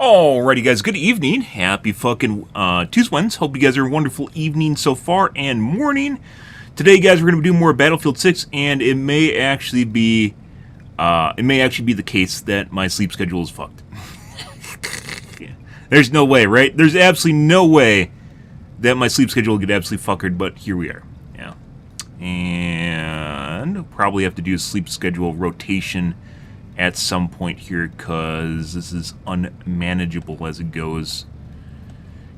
Alrighty, guys. Good evening. Happy fucking Tuesdays. Hope you guys are a wonderful evening so far and morning. Today, guys, we're gonna do more Battlefield 6, and it may actually be the case that my sleep schedule is fucked. Yeah. There's no way, right? There's absolutely no way that my sleep schedule will get absolutely fuckered, but here we are. Yeah, and probably have to do a sleep schedule rotation at some point here, because this is unmanageable as it goes.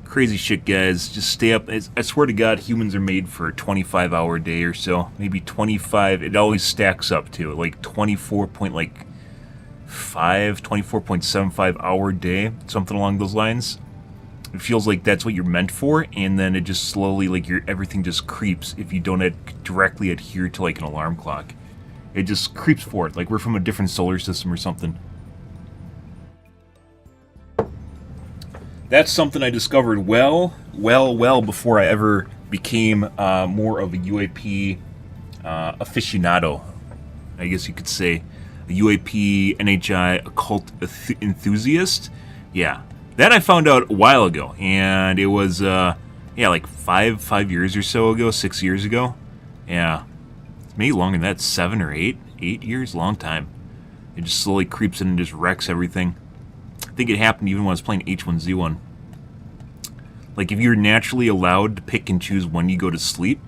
Crazy shit, guys. Just stay up. I swear to God, humans are made for a 25-hour day or so. Maybe 25. It always stacks up to like 24.75 hour day, something along those lines. It feels like that's what you're meant for, and then it just slowly, like, everything just creeps if you don't directly adhere to like an alarm clock. It just creeps forward, like we're from a different solar system or something. That's something I discovered well before I ever became more of a UAP aficionado. I guess you could say a UAP NHI occult enthusiast. Yeah, that I found out a while ago, and it was like five years or so ago, 6 years ago. Yeah. Maybe longer than that, 7 or 8 years, long time. It just slowly creeps in and just wrecks everything. I think it happened even when I was playing H1Z1. Like, if you're naturally allowed to pick and choose when you go to sleep,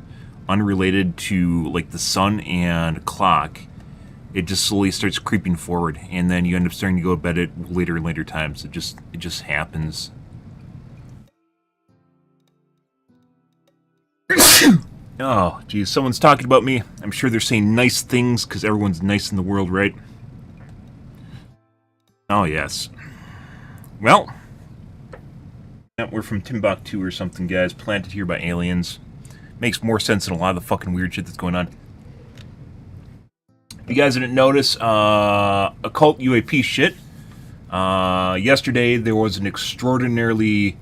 unrelated to like the sun and clock, it just slowly starts creeping forward, and then you end up starting to go to bed at later and later times. It just happens. Oh, geez, someone's talking about me. I'm sure they're saying nice things, because everyone's nice in the world, right? Oh, yes. Well, we're from Timbuktu or something, guys. Planted here by aliens. Makes more sense than a lot of the fucking weird shit that's going on. If you guys didn't notice, occult UAP shit. Yesterday, there was an extraordinarily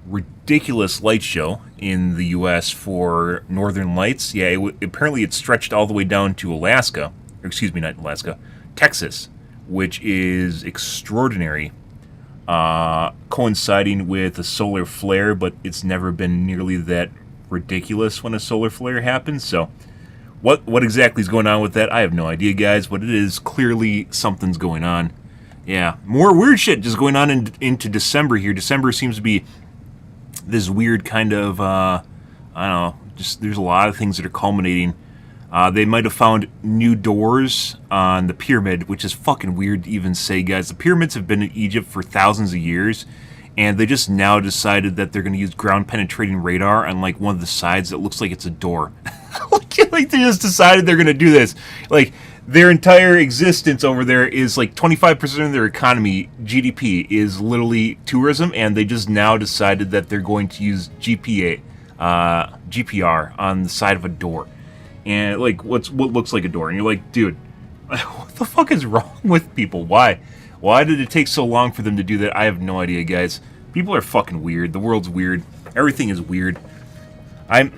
ridiculous light show in the U.S. for Northern Lights. Yeah, apparently it stretched all the way down to Alaska. Or excuse me, not Alaska. Texas, which is extraordinary. Coinciding with a solar flare, but it's never been nearly that ridiculous when a solar flare happens. So, what exactly is going on with that? I have no idea, guys, but it is clearly something's going on. Yeah, more weird shit just going on into December here. December seems to be this weird kind of, I don't know, just there's a lot of things that are culminating. They might have found new doors on the pyramid, which is fucking weird to even say, guys. The pyramids have been in Egypt for thousands of years, and they just now decided that they're going to use ground-penetrating radar on, like, one of the sides that looks like it's a door. Like, they just decided they're going to do this. Like, their entire existence over there is like 25% of their economy, GDP, is literally tourism, and they just now decided that they're going to use GPR on the side of a door. And like, what looks like a door. And you're like, dude, what the fuck is wrong with people? Why did it take so long for them to do that? I have no idea, guys. People are fucking weird. The world's weird. Everything is weird.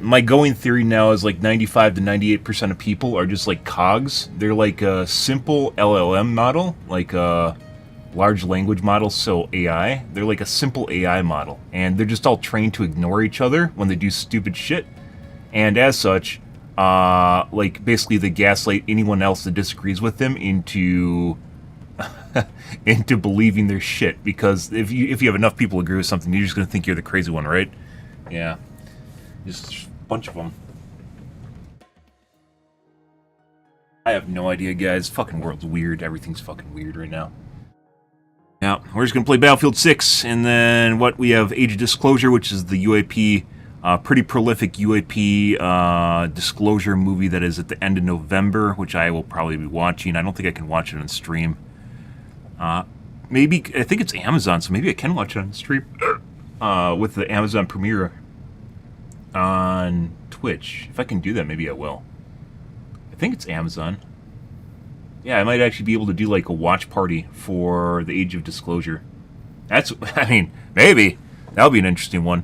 My going theory now is like 95 to 98% of people are just like cogs. They're like a simple LLM model, like a large language model, so AI. They're like a simple AI model, and they're just all trained to ignore each other when they do stupid shit. And as such, like, basically they gaslight anyone else that disagrees with them into into believing their shit. Because if you have enough people agree with something, you're just gonna think you're the crazy one, right? Yeah. Just a bunch of them. I have no idea, guys. Fucking world's weird. Everything's fucking weird right now. Now, we're just going to play Battlefield 6, and then we have Age of Disclosure, which is the UAP, pretty prolific UAP disclosure movie that is at the end of November, which I will probably be watching. I don't think I can watch it on stream. Maybe, I think it's Amazon, so maybe I can watch it on stream with the Amazon Premiere on Twitch. If I can do that, maybe I will. I think it's Amazon. Yeah, I might actually be able to do like a watch party for the Age of Disclosure. That's, I mean, maybe. That'll be an interesting one.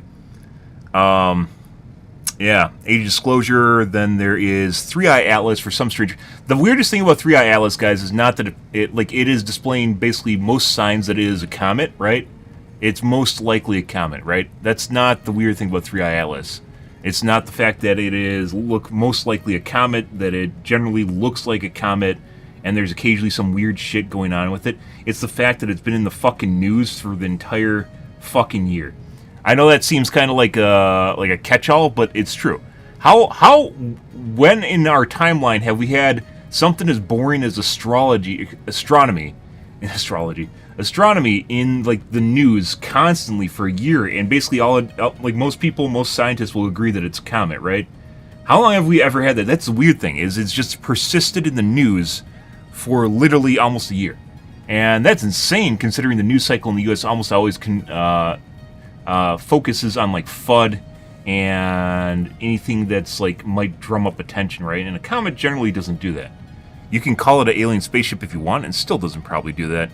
Yeah, Age of Disclosure, then there is 3-Eye Atlas for some strange... The weirdest thing about 3-Eye Atlas, guys, is not that it is displaying basically most signs that it is a comet, right? it's most likely a comet, right? That's not the weird thing about 3i Atlas. It's not the fact that it is most likely a comet, that it generally looks like a comet, and there's occasionally some weird shit going on with it. It's the fact that it's been in the fucking news for the entire fucking year. I know that seems kind of like a catch-all, but it's true. When in our timeline have we had something as boring as astronomy in like the news constantly for a year, and basically like most scientists will agree that it's a comet, right? How long have we ever had that? That's the weird thing, is it's just persisted in the news for literally almost a year. And that's insane, considering the news cycle in the US almost always focuses on like FUD and anything that's like might drum up attention, right? And a comet generally doesn't do that. You can call it an alien spaceship if you want, and it still doesn't probably do that.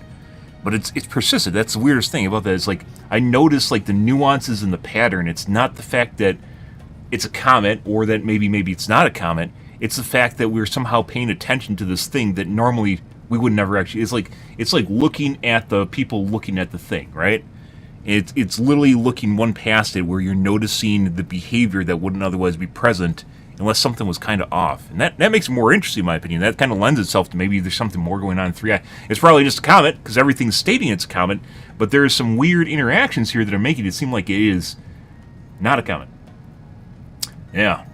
But it's persistent. That's the weirdest thing about that. Is like I notice like the nuances in the pattern. It's not the fact that it's a comet, or that maybe it's not a comet. It's the fact that we're somehow paying attention to this thing that normally we would never actually. It's like looking at the people looking at the thing, right? It's literally looking one past it, where you're noticing the behavior that wouldn't otherwise be present unless something was kind of off. And that makes it more interesting, in my opinion. That kind of lends itself to maybe there's something more going on in 3i. It's probably just a comet, because everything's stating it's a comet, but there are some weird interactions here that are making it seem like it is not a comet. Yeah.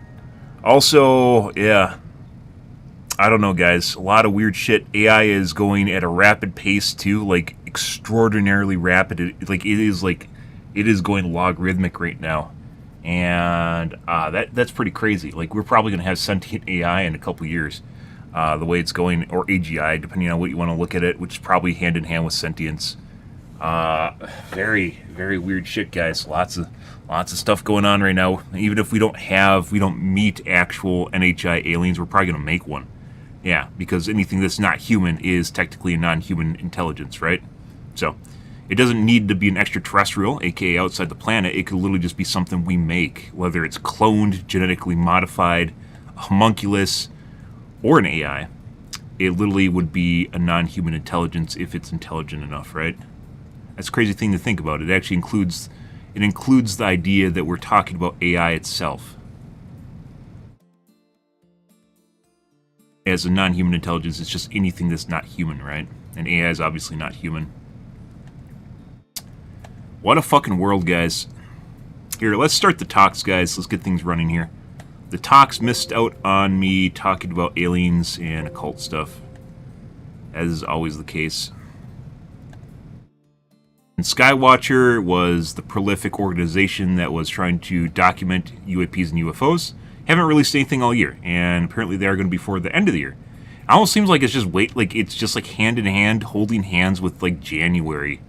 Also, yeah, I don't know, guys. A lot of weird shit. AI is going at a rapid pace, too, like extraordinarily rapid. It is going logarithmic right now. And that's pretty crazy. Like, we're probably going to have sentient AI in a couple years, the way it's going, or AGI, depending on what you want to look at it, which is probably hand in hand with sentience. Very, very weird shit, guys. Lots of stuff going on right now. Even if we don't meet actual NHI aliens, we're probably going to make one. Yeah, because anything that's not human is technically a non-human intelligence, right? So it doesn't need to be an extraterrestrial, aka outside the planet. It could literally just be something we make, whether it's cloned, genetically modified, a homunculus, or an AI. It literally would be a non-human intelligence if it's intelligent enough, right? That's a crazy thing to think about. It actually includes the idea that we're talking about AI itself as a non-human intelligence. It's just anything that's not human, right? And AI is obviously not human. What a fucking world, guys. Here, let's start the talks, guys. Let's get things running here. The talks missed out on me talking about aliens and occult stuff, as is always the case. And Skywatcher was the prolific organization that was trying to document UAPs and UFOs. Haven't released anything all year, and apparently they are going to be for the end of the year. It almost seems like it's just like hand in hand, holding hands with like January.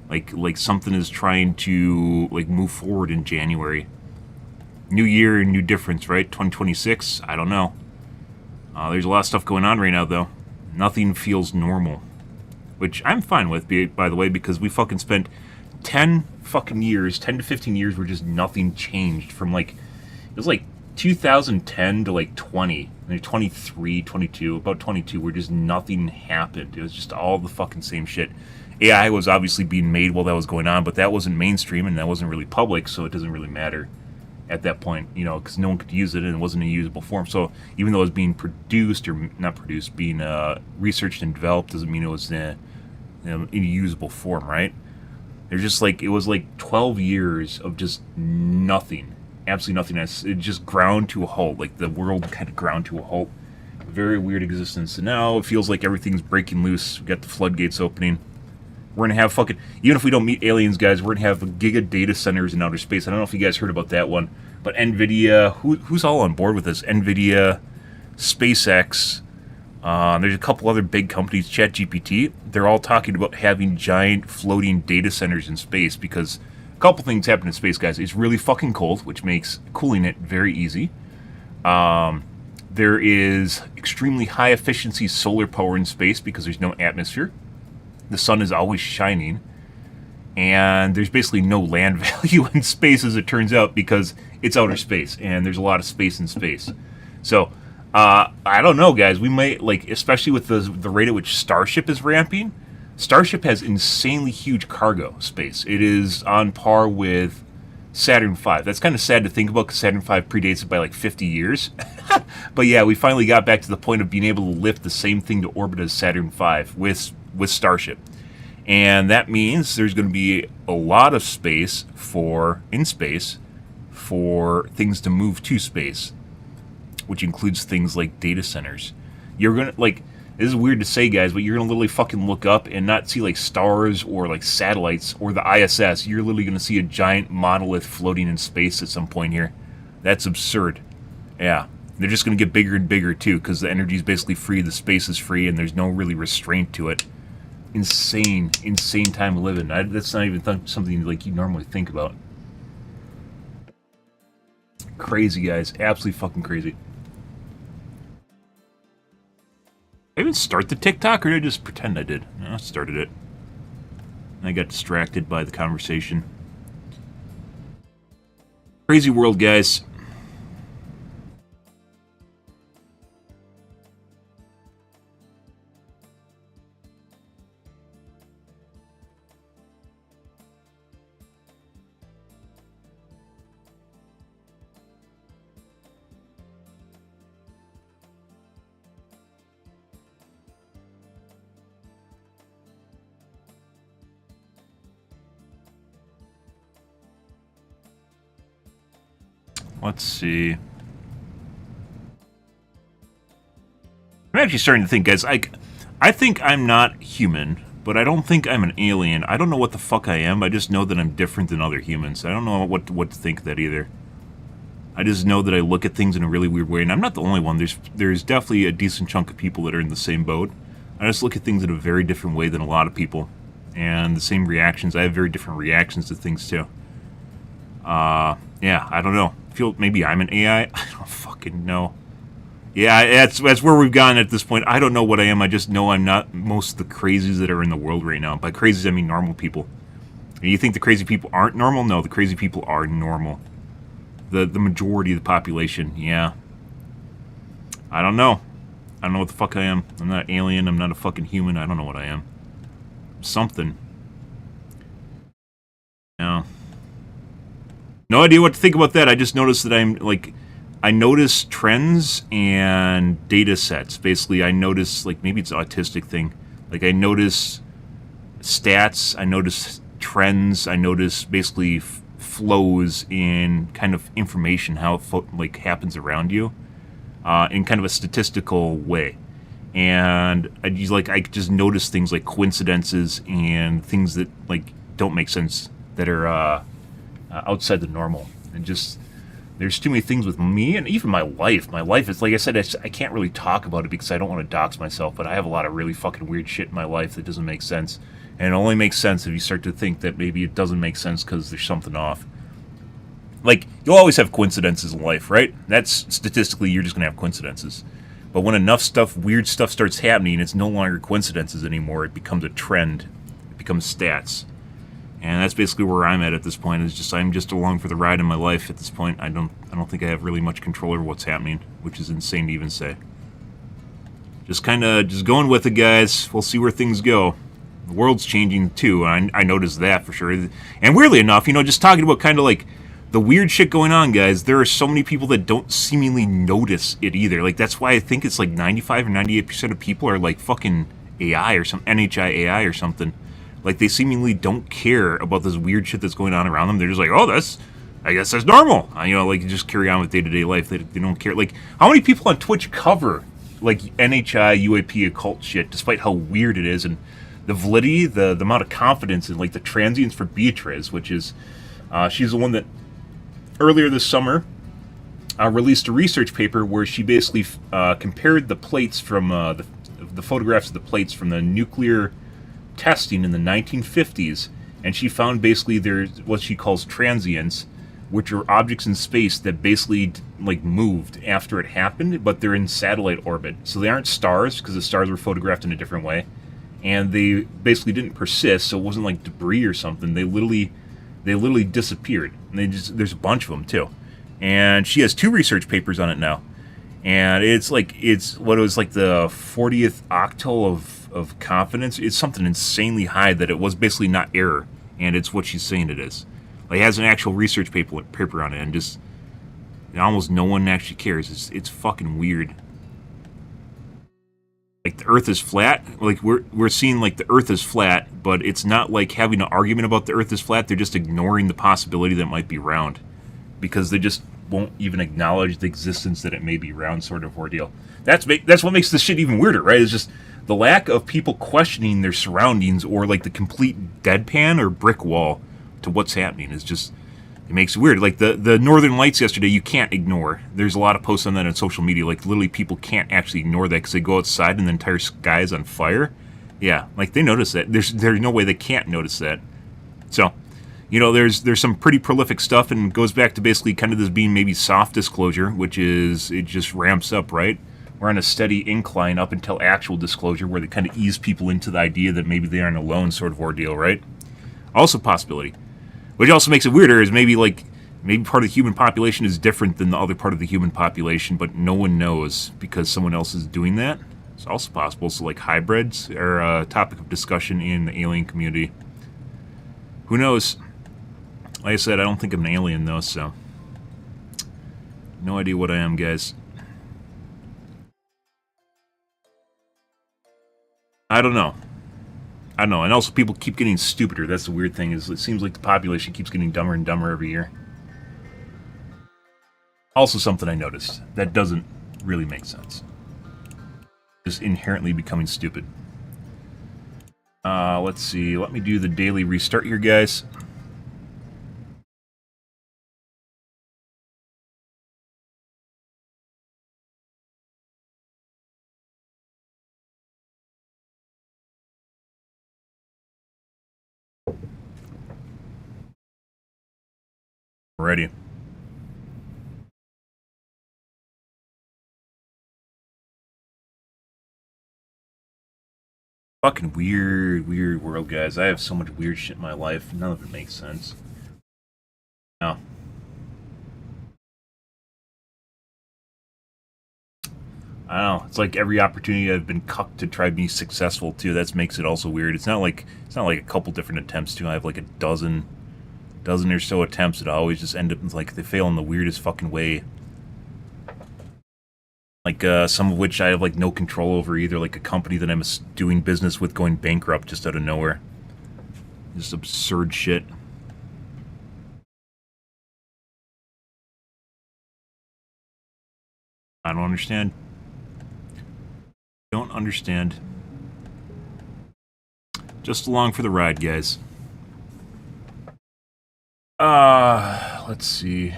Like something is trying to like move forward in January. New year, new difference, right? 2026? I don't know. There's a lot of stuff going on right now, though. Nothing feels normal. Which I'm fine with, by the way, because we fucking spent 10 to 15 years where just nothing changed from like, it was like 2010 to like 20, like 23, 22, about 22, where just nothing happened. It was just all the fucking same shit. AI was obviously being made while that was going on, but that wasn't mainstream and that wasn't really public, so it doesn't really matter at that point, you know, because no one could use it and it wasn't in a usable form. So even though it was being produced, or not produced, being researched and developed, doesn't mean it was in a usable form, right? There's just like, it was like 12 years of just nothing, absolutely nothing. It just ground to a halt, like the world kind of ground to a halt. Very weird existence. And now it feels like everything's breaking loose. We got the floodgates opening. We're going to have fucking, even if we don't meet aliens, guys, we're going to have giga data centers in outer space. I don't know if you guys heard about that one, but NVIDIA, who's all on board with this? NVIDIA, SpaceX, there's a couple other big companies, ChatGPT. They're all talking about having giant floating data centers in space, because a couple things happen in space, guys. It's really fucking cold, which makes cooling it very easy. There is extremely high efficiency solar power in space because there's no atmosphere. The sun is always shining, and there's basically no land value in space, as it turns out, because it's outer space, and there's a lot of space in space. So, I don't know, guys. We might, like, especially with the rate at which Starship is ramping, Starship has insanely huge cargo space. It is on par with Saturn V. That's kind of sad to think about because Saturn V predates it by like 50 years. But yeah, we finally got back to the point of being able to lift the same thing to orbit as Saturn V with Starship. And that means there's going to be a lot of space in space for things to move to space, which includes things like data centers. You're going to, like, this is weird to say, guys, but you're going to literally fucking look up and not see, like, stars or, like, satellites or the ISS. You're literally going to see a giant monolith floating in space at some point here. That's absurd. Yeah. They're just going to get bigger and bigger, too, because the energy is basically free, the space is free, and there's no really restraint to it. Insane time to live in. That's not even something, like, you normally think about. Crazy, guys. Absolutely fucking crazy. I even start the TikTok, or did I just pretend I did? No, I started it. And I got distracted by the conversation. Crazy world, guys. Let's see. I'm actually starting to think, guys, I think I'm not human, but I don't think I'm an alien. I don't know what the fuck I am. I just know that I'm different than other humans. I don't know what to think of that either. I just know that I look at things in a really weird way, and I'm not the only one. There's definitely a decent chunk of people that are in the same boat. I just look at things in a very different way than a lot of people, and the same reactions. I have very different reactions to things too. Yeah, I don't know. I feel maybe I'm an AI. I don't fucking know. Yeah, that's where we've gone at this point. I don't know what I am. I just know I'm not most of the crazies that are in the world right now. By crazies, I mean normal people. And you think the crazy people aren't normal? No, the crazy people are normal. The majority of the population, yeah. I don't know. I don't know what the fuck I am. I'm not an alien. I'm not a fucking human. I don't know what I am. Something. No. No idea what to think about that. I just noticed that I'm, like, I notice trends and data sets. Basically, I notice, like, maybe it's an autistic thing. Like, I notice stats, I notice trends, I notice basically flows in kind of information, how it, like, happens around you in kind of a statistical way. And I just notice things like coincidences and things that, like, don't make sense, that are outside the normal. And just, there's too many things with me and even my life. My life is, like I said, I can't really talk about it because I don't want to dox myself, but I have a lot of really fucking weird shit in my life that doesn't make sense. And it only makes sense if you start to think that maybe it doesn't make sense because there's something off. Like, you'll always have coincidences in life, right? That's, statistically, you're just going to have coincidences. But when enough stuff, weird stuff starts happening, it's no longer coincidences anymore. It becomes a trend. It becomes stats. And that's basically where I'm at this point. Is just, I'm just along for the ride in my life at this point. I don't think I have really much control over what's happening, which is insane to even say. Just kind of just going with it, guys. We'll see where things go. The world's changing too. I noticed that for sure. And weirdly enough, you know, just talking about kind of like the weird shit going on, guys, there are so many people that don't seemingly notice it either. Like, that's why I think it's like 95 or 98% of people are like fucking AI or some NHI AI or something. Like, they seemingly don't care about this weird shit that's going on around them. They're just like, oh, I guess that's normal. You know, like, just carry on with day-to-day life. They don't care. Like, how many people on Twitch cover, like, NHI, UAP, occult shit, despite how weird it is, and the validity, the amount of confidence, and, like, the transience for Beatriz, which is, she's the one that, earlier this summer, released a research paper where she basically compared the plates from, the photographs of the plates from the nuclear testing in the 1950s, and she found basically there's what she calls transients, which are objects in space that basically, like, moved after it happened, but they're in satellite orbit. So they aren't stars, because the stars were photographed in a different way, and they basically didn't persist, so it wasn't like debris or something. They literally disappeared. And there's a bunch of them too. And she has 2 research papers on it now. And it's what it was like the 40th octal of of confidence. It's something insanely high that it was basically not error, and it's what she's saying it is. Like, it has an actual research paper on it, and just almost no one actually cares. It's fucking weird. Like, the Earth is flat. Like, we're seeing like the Earth is flat, but it's not like having an argument about the Earth is flat. They're just ignoring the possibility that it might be round, because they just won't even acknowledge the existence that it may be round, sort of ordeal. That's what makes this shit even weirder, right? It's just the lack of people questioning their surroundings, or like the complete deadpan or brick wall to what's happening is just, it makes it weird. Like the Northern Lights yesterday, you can't ignore. There's a lot of posts on that on social media. Like, literally, people can't actually ignore that because they go outside and the entire sky is on fire. Yeah, like, they notice that. There's no way they can't notice that. So, you know, there's some pretty prolific stuff, and it goes back to basically kind of this being maybe soft disclosure, which is, it just ramps up, right? We're on a steady incline up until actual disclosure, where they kind of ease people into the idea that maybe they aren't alone, sort of ordeal, right? Also possibility. Which also makes it weirder is maybe part of the human population is different than the other part of the human population, but no one knows because someone else is doing that. It's also possible. So, like, hybrids are a topic of discussion in the alien community. Who knows? Like I said, I don't think I'm an alien, though, so no idea what I am, guys. I don't know. I don't know. And also, people keep getting stupider. That's the weird thing, is it seems like the population keeps getting dumber and dumber every year. Also, something I noticed that doesn't really make sense. Just inherently becoming stupid. Let's see. Let me do the daily restart here, guys. Ready. Fucking weird world, guys. I have so much weird shit in my life. None of it makes sense. No. I don't know. It's like every opportunity I've been cucked to try to be successful too. That makes it also weird. It's not like a couple different attempts too. I have like a dozen or so attempts that always just end up like they fail in the weirdest fucking way. Like, some of which I have, like, no control over either. Like, a company that I'm doing business with going bankrupt just out of nowhere. Just absurd shit. I don't understand. Don't understand. Just along for the ride, guys. Let's see.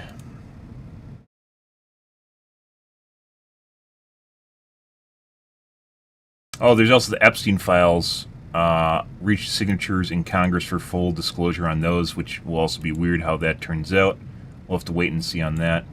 Oh, there's also the Epstein files. Reached signatures in Congress for full disclosure on those, which will also be weird how that turns out. We'll have to wait and see on that.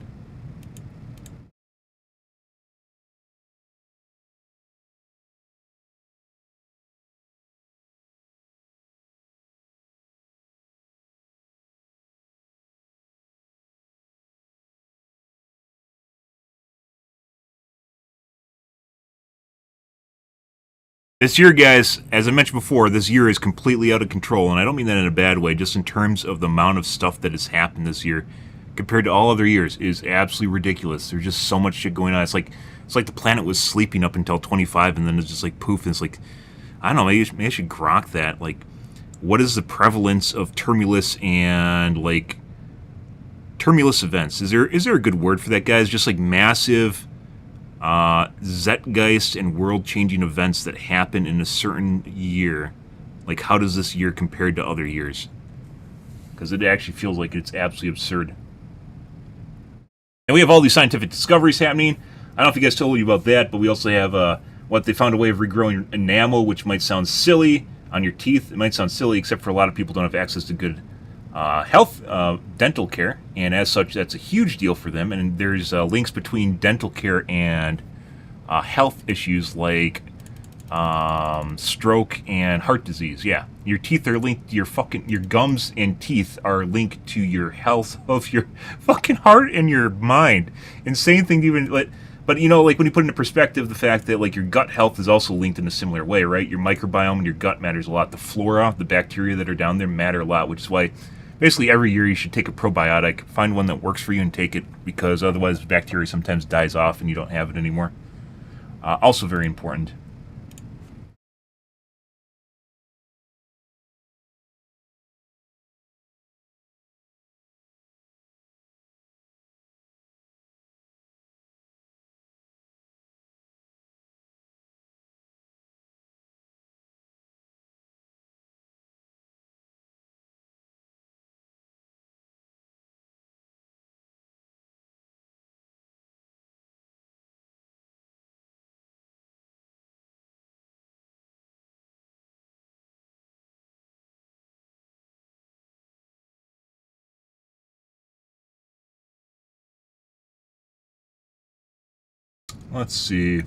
This year, guys, as I mentioned before, this year is completely out of control, and I don't mean that in a bad way, just in terms of the amount of stuff that has happened this year compared to all other years is absolutely ridiculous. There's just so much shit going on. It's like the planet was sleeping up until 25, and then it's just like poof, and it's like, I don't know, maybe I should grok that. Like, what is the prevalence of tumulus and, like, tumulus events? Is there a good word for that, guys? Just like massive zeitgeist and world-changing events that happen in a certain year. Like, how does this year compare to other years? Because it actually feels like it's absolutely absurd. And we have all these scientific discoveries happening. I don't know if you guys told you about that, but we also have what they found a way of regrowing enamel, which might sound silly on your teeth. It might sound silly, except for a lot of people don't have access to good health, dental care, and as such, that's a huge deal for them. And there's links between dental care and health issues like stroke and heart disease. Yeah, your teeth are linked to your gums and teeth are linked to your health of your fucking heart and your mind. Insane thing to even let. But, you know, like, when you put into perspective the fact that, like, your gut health is also linked in a similar way, right? Your microbiome and your gut matters a lot. The flora, the bacteria that are down there matter a lot, which is why basically every year you should take a probiotic, find one that works for you and take it, because otherwise the bacteria sometimes dies off and you don't have it anymore. Also very important. Let's see.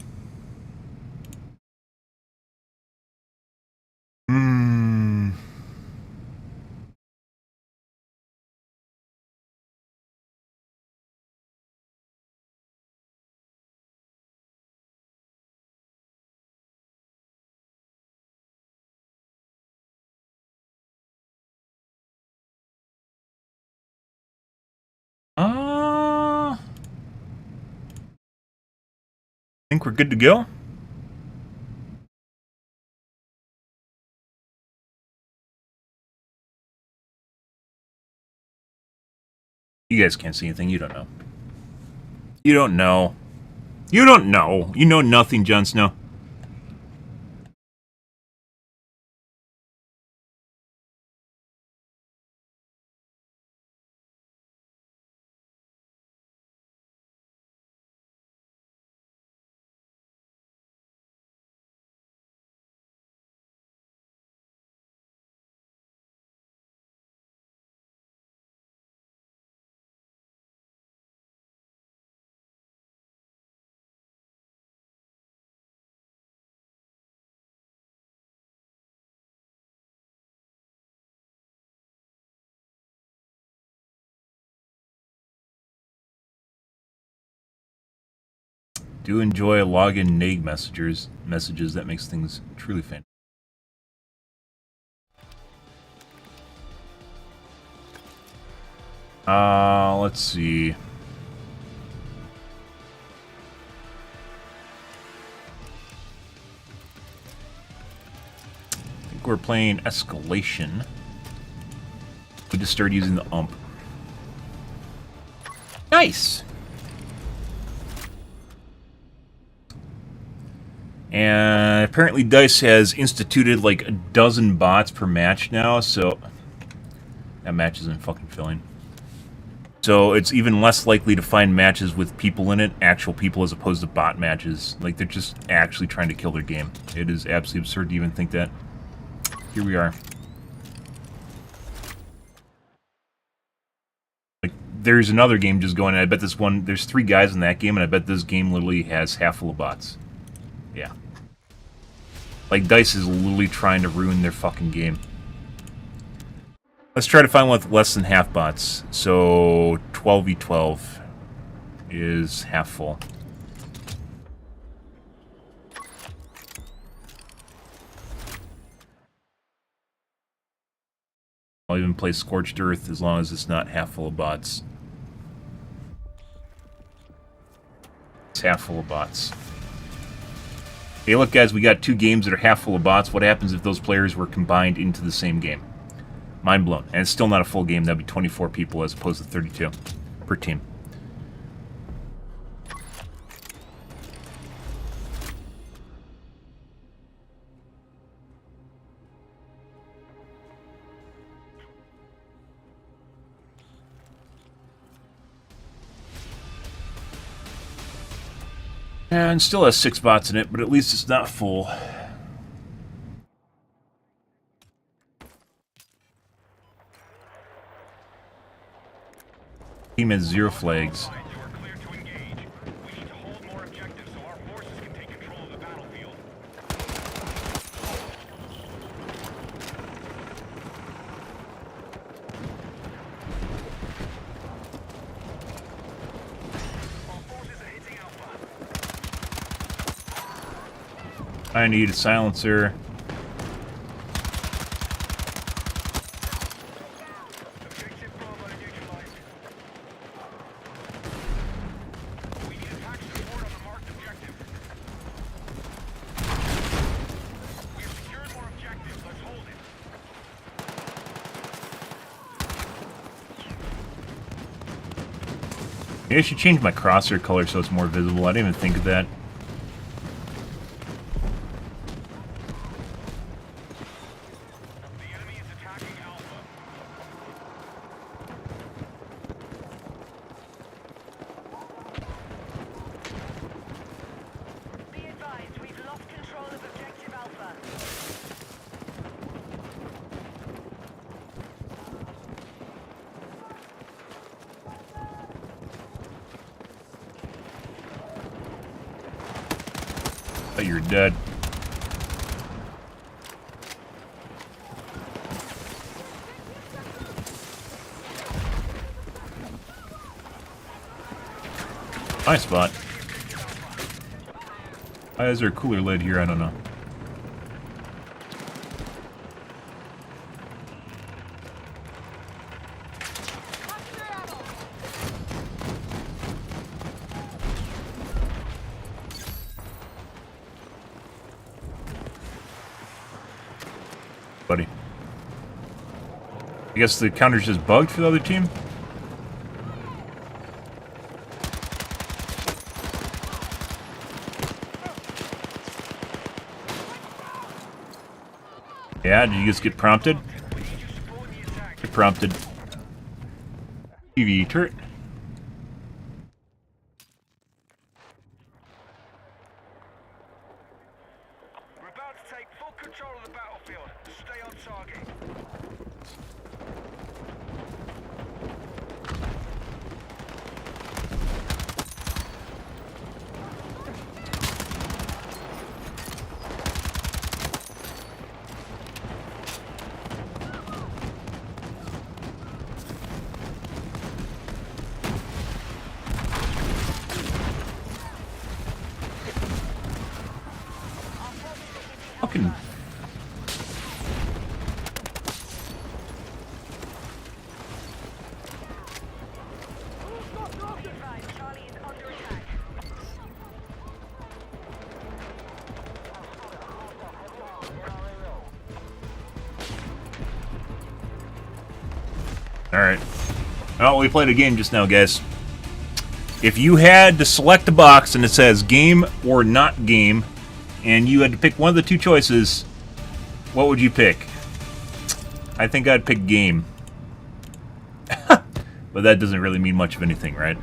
I think we're good to go. You guys can't see anything. You don't know. You don't know. You don't know. You know nothing, Jon Snow. Do enjoy login nag messages. That makes things truly fantastic. Let's see. I think we're playing Escalation. We just started using the ump. Nice! And apparently DICE has instituted like a dozen bots per match now, so that match isn't fucking filling. So it's even less likely to find matches with people in it, actual people, as opposed to bot matches. Like, they're just actually trying to kill their game. It is absolutely absurd to even think that. Here we are. Like, there's another game just going, and I bet this one, there's 3 guys in that game, and I bet this game literally has half full of bots. Yeah. Like, DICE is literally trying to ruin their fucking game. Let's try to find one with less than half bots. So 12v12 is half full. I'll even play Scorched Earth as long as it's not half full of bots. It's half full of bots. Hey, look, guys, we got 2 games that are half full of bots. What happens if those players were combined into the same game? Mind blown. And it's still not a full game. That'd be 24 people as opposed to 32 per team. And still has 6 bots in it, but at least it's not full. Team has 0 flags. I need a silencer. Maybe I should change my crosshair color so it's more visible. I didn't even think of that. The enemy is attacking Alpha. Be advised, we've lost control of objective Alpha. Oh, you're dead. My spot. Why is there a cooler lid here? I don't know. Buddy. I guess the counter's just bugged for the other team? Yeah, did you just get prompted? Get prompted. TV turret. We're about to take full control of the battlefield. Stay on target. Fucking. Be advised, Charlie is under attack. Alright. Well, we played a game just now, guys. If you had to select a box and it says game or not game, and you had to pick one of the two choices, what would you pick? I think I'd pick game. But that doesn't really mean much of anything, right?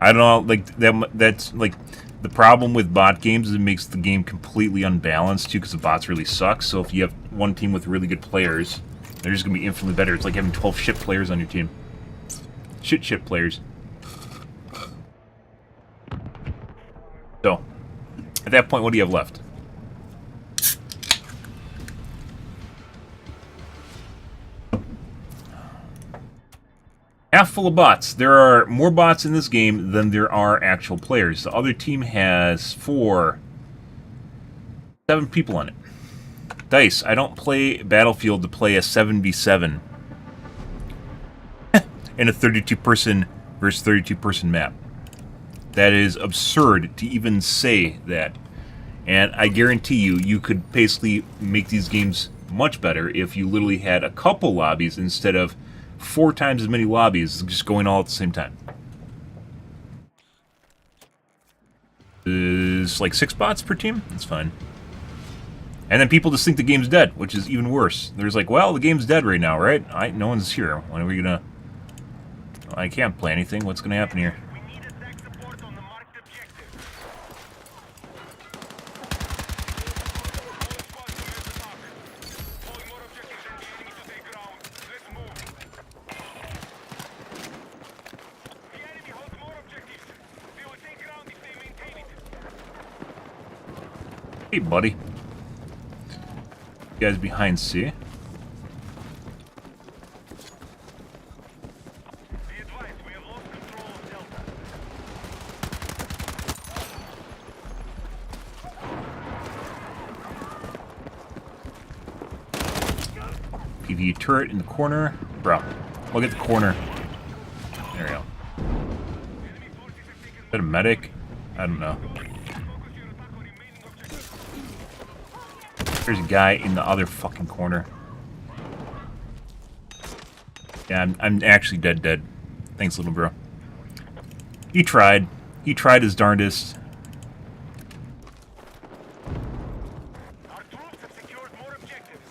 I don't know, like, that's, like, the problem with bot games is it makes the game completely unbalanced, too, because the bots really suck. So if you have one team with really good players, they're just going to be infinitely better. It's like having 12 shit players on your team. Shit players. So, at that point, what do you have left? Half full of bots. There are more bots in this game than there are actual players. The other team has 7 people on it. Dice, I don't play Battlefield to play a 7v7 in a 32-person versus 32-person map. That is absurd to even say that. And I guarantee you, you could basically make these games much better if you literally had a couple lobbies instead of 4 times as many lobbies just going all at the same time. There's like 6 bots per team? That's fine. And then people just think the game's dead, which is even worse. There's like, well, the game's dead right now, right? No one's here. When are we gonna... Well, I can't play anything. What's gonna happen here? We need attack support on the marked objective. All more objectives are gaining to take ground. Let's move. The enemy holds more objectives. They will take ground if they maintain it. Hey, buddy. You guys behind C. Be advised, we have lost control of Delta. PV turret in the corner. Bro, look at the corner. There we go. Is that a medic? I don't know. There's a guy in the other fucking corner. Yeah, I'm actually dead. Thanks, little bro. He tried. He tried his darndest. Our troops have secured more objectives.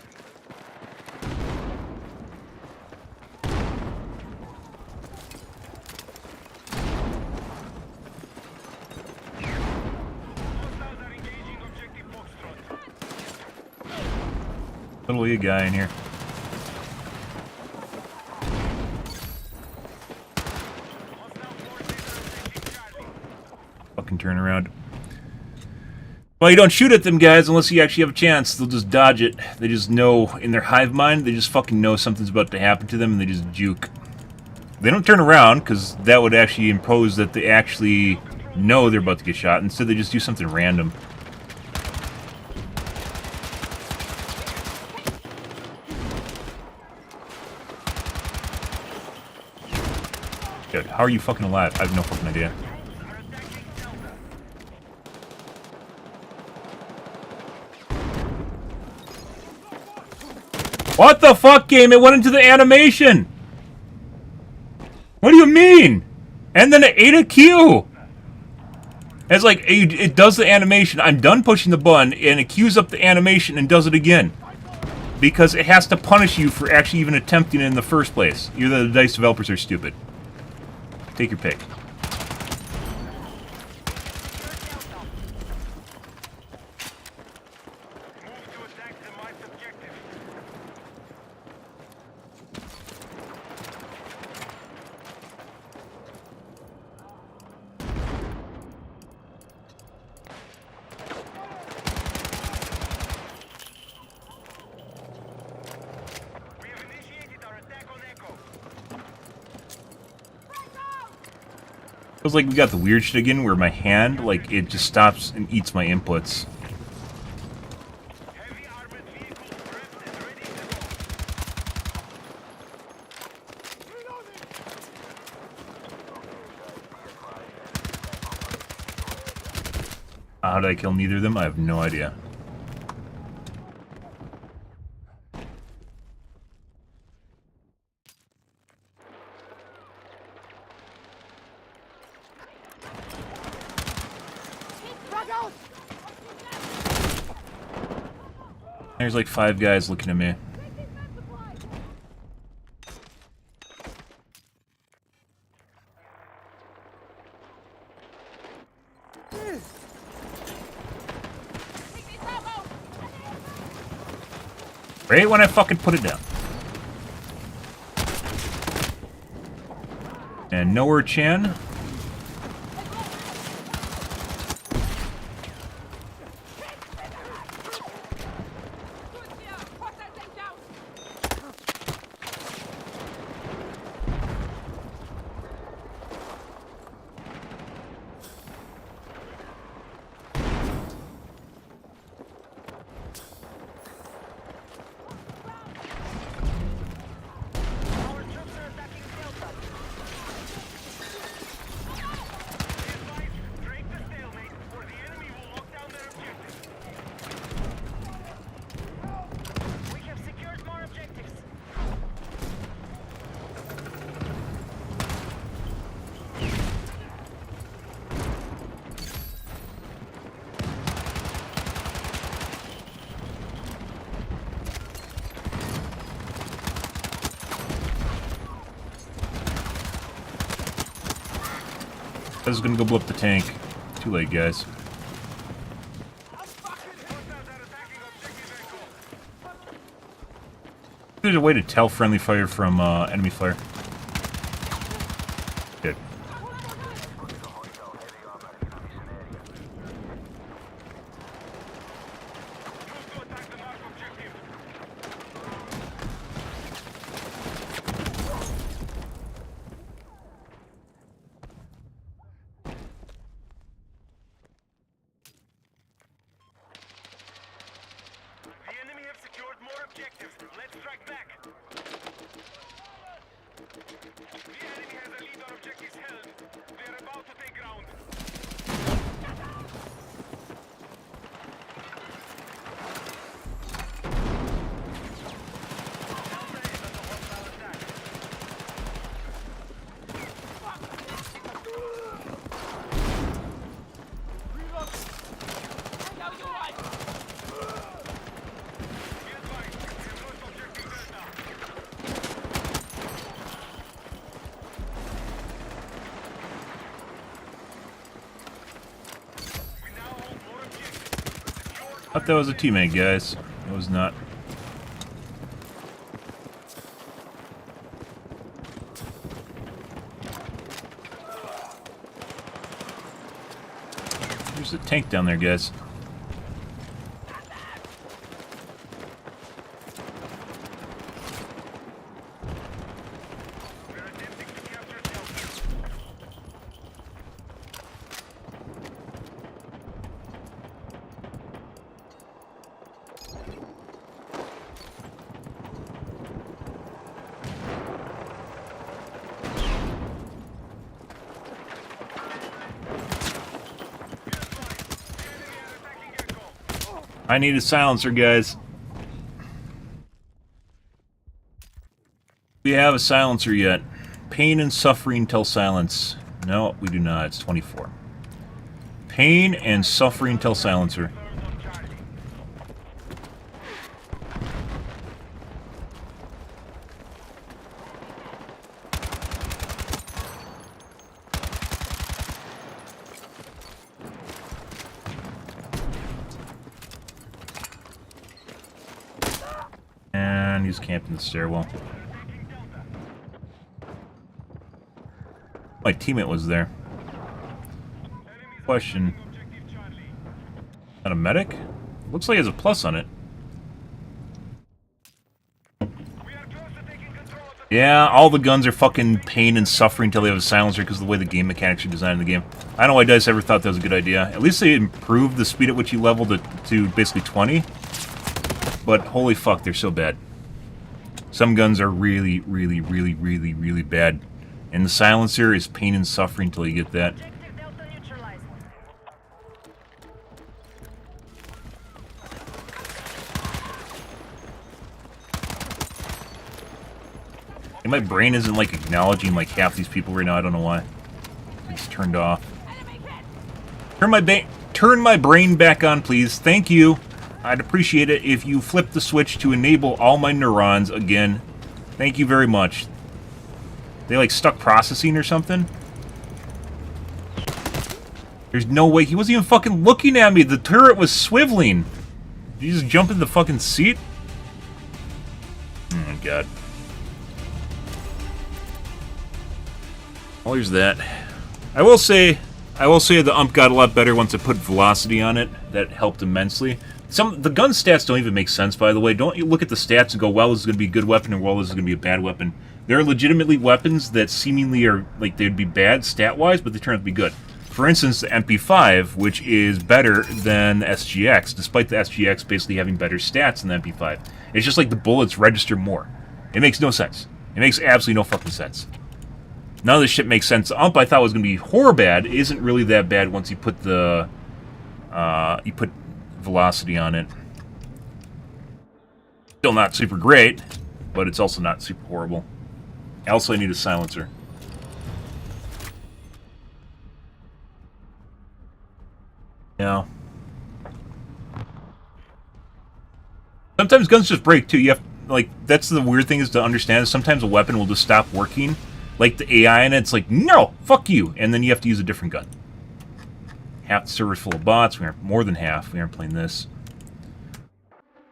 Hostiles are engaging objective Foxtrot. Literally a guy in here. Fucking turn around. Well, you don't shoot at them guys unless you actually have a chance. They'll just dodge it. They just know, in their hive mind, they just fucking know something's about to happen to them and they just juke. They don't turn around, because that would actually impose that they actually know they're about to get shot. Instead, they just do something random. Dude, how are you fucking alive? I have no fucking idea. What the fuck, game? It went into the animation! What do you mean? And then it ate a Q! It's like, it does the animation, I'm done pushing the button, and it queues up the animation and does it again. Because it has to punish you for actually even attempting it in the first place. Either the DICE developers are stupid. Take your pick. Feels like we got the weird shit again where my hand, like, it just stops and eats my inputs. How did I kill neither of them? I have no idea. There's like 5 guys looking at me. Right when I fucking put it down. And nowhere Chan. I was gonna go blow up the tank. Too late, guys. There's a way to tell friendly fire from enemy fire. Good. The enemy have secured more objectives. Let's strike back. Thought that was a teammate, guys. It was not. There's a tank down there, guys. I need a silencer, guys. We have a silencer yet. Pain and suffering till silence. No, we do not. It's 24. Pain and suffering till silencer. And he's camped in the stairwell. My teammate was there. Question. Not a medic? Looks like it has a plus on it. Yeah, all the guns are fucking pain and suffering until they have a silencer because of the way the game mechanics are designed in the game. I don't know why Dice ever thought that was a good idea. At least they improved the speed at which you leveled it to basically 20. But holy fuck, they're so bad. Some guns are really, really, really, really, really bad. And the silencer is pain and suffering until you get that. And my brain isn't like acknowledging like half these people right now. I don't know why. It's turned off. Turn my brain back on, please. Thank you. I'd appreciate it if you flip the switch to enable all my neurons again. Thank you very much. They like stuck processing or something? There's no way. He wasn't even fucking looking at me. The turret was swiveling. Did you just jump in the fucking seat? Oh my god. Well, here's that. I will say the ump got a lot better once I put velocity on it. That helped immensely. The gun stats don't even make sense, by the way. Don't you look at the stats and go, well, this is going to be a good weapon, or well, this is going to be a bad weapon. There are legitimately weapons that seemingly are, like, they'd be bad stat-wise, but they turn out to be good. For instance, the MP5, which is better than the SGX, despite the SGX basically having better stats than the MP5. It's just like the bullets register more. It makes no sense. It makes absolutely no fucking sense. None of this shit makes sense. The ump I thought was going to be horror bad isn't really that bad once you put the... you put velocity on it. Still not super great, but it's also not super horrible. Also, I need a silencer. Yeah. Sometimes guns just break too. You have like that's the weird thing is to understand. Sometimes a weapon will just stop working. Like the AI in it's like, no, fuck you, and then you have to use a different gun. Half the server's full of bots. We aren't more than half. We aren't playing this.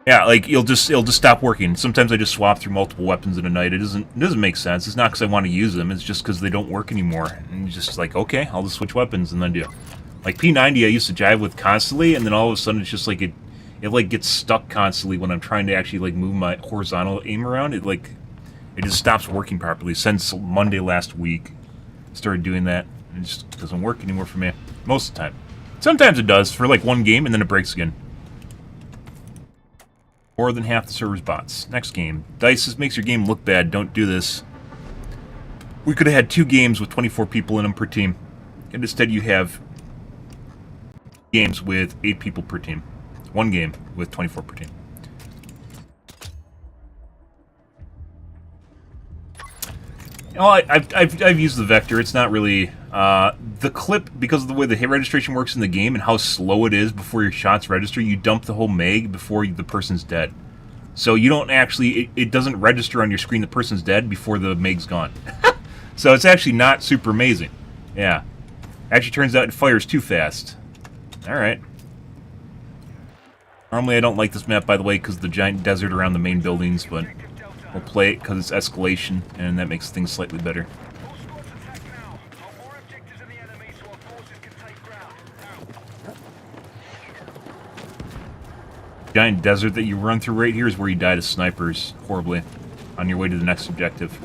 Yeah, like it'll just stop working. Sometimes I just swap through multiple weapons in a night. It doesn't make sense. It's not because I want to use them. It's just because they don't work anymore. And you're just like, okay, I'll just switch weapons and then do. Like P90, I used to jive with constantly, and then all of a sudden it's just like it like gets stuck constantly when I'm trying to actually like move my horizontal aim around. It just stops working properly. Since Monday last week, started doing that. It just doesn't work anymore for me most of the time. Sometimes it does for like one game, and then it breaks again. More than half the server's bots. Next game. Dice, this makes your game look bad. Don't do this. We could have had 2 games with 24 people in them per team. And instead you have games with 8 people per team. 1 game with 24 per team. Oh, I've used the vector. It's not really... the clip, because of the way the hit registration works in the game and how slow it is before your shots register, you dump the whole mag before the person's dead. So you don't actually... It doesn't register on your screen the person's dead before the mag's gone. So it's actually not super amazing. Yeah. Actually turns out it fires too fast. Alright. Normally I don't like this map, by the way, because of the giant desert around the main buildings, but we'll play it because it's escalation, and that makes things slightly better. All squads attack now. Hold more objectives than the enemy so our forces can take ground. Giant desert that you run through right here is where you die to snipers horribly on your way to the next objective.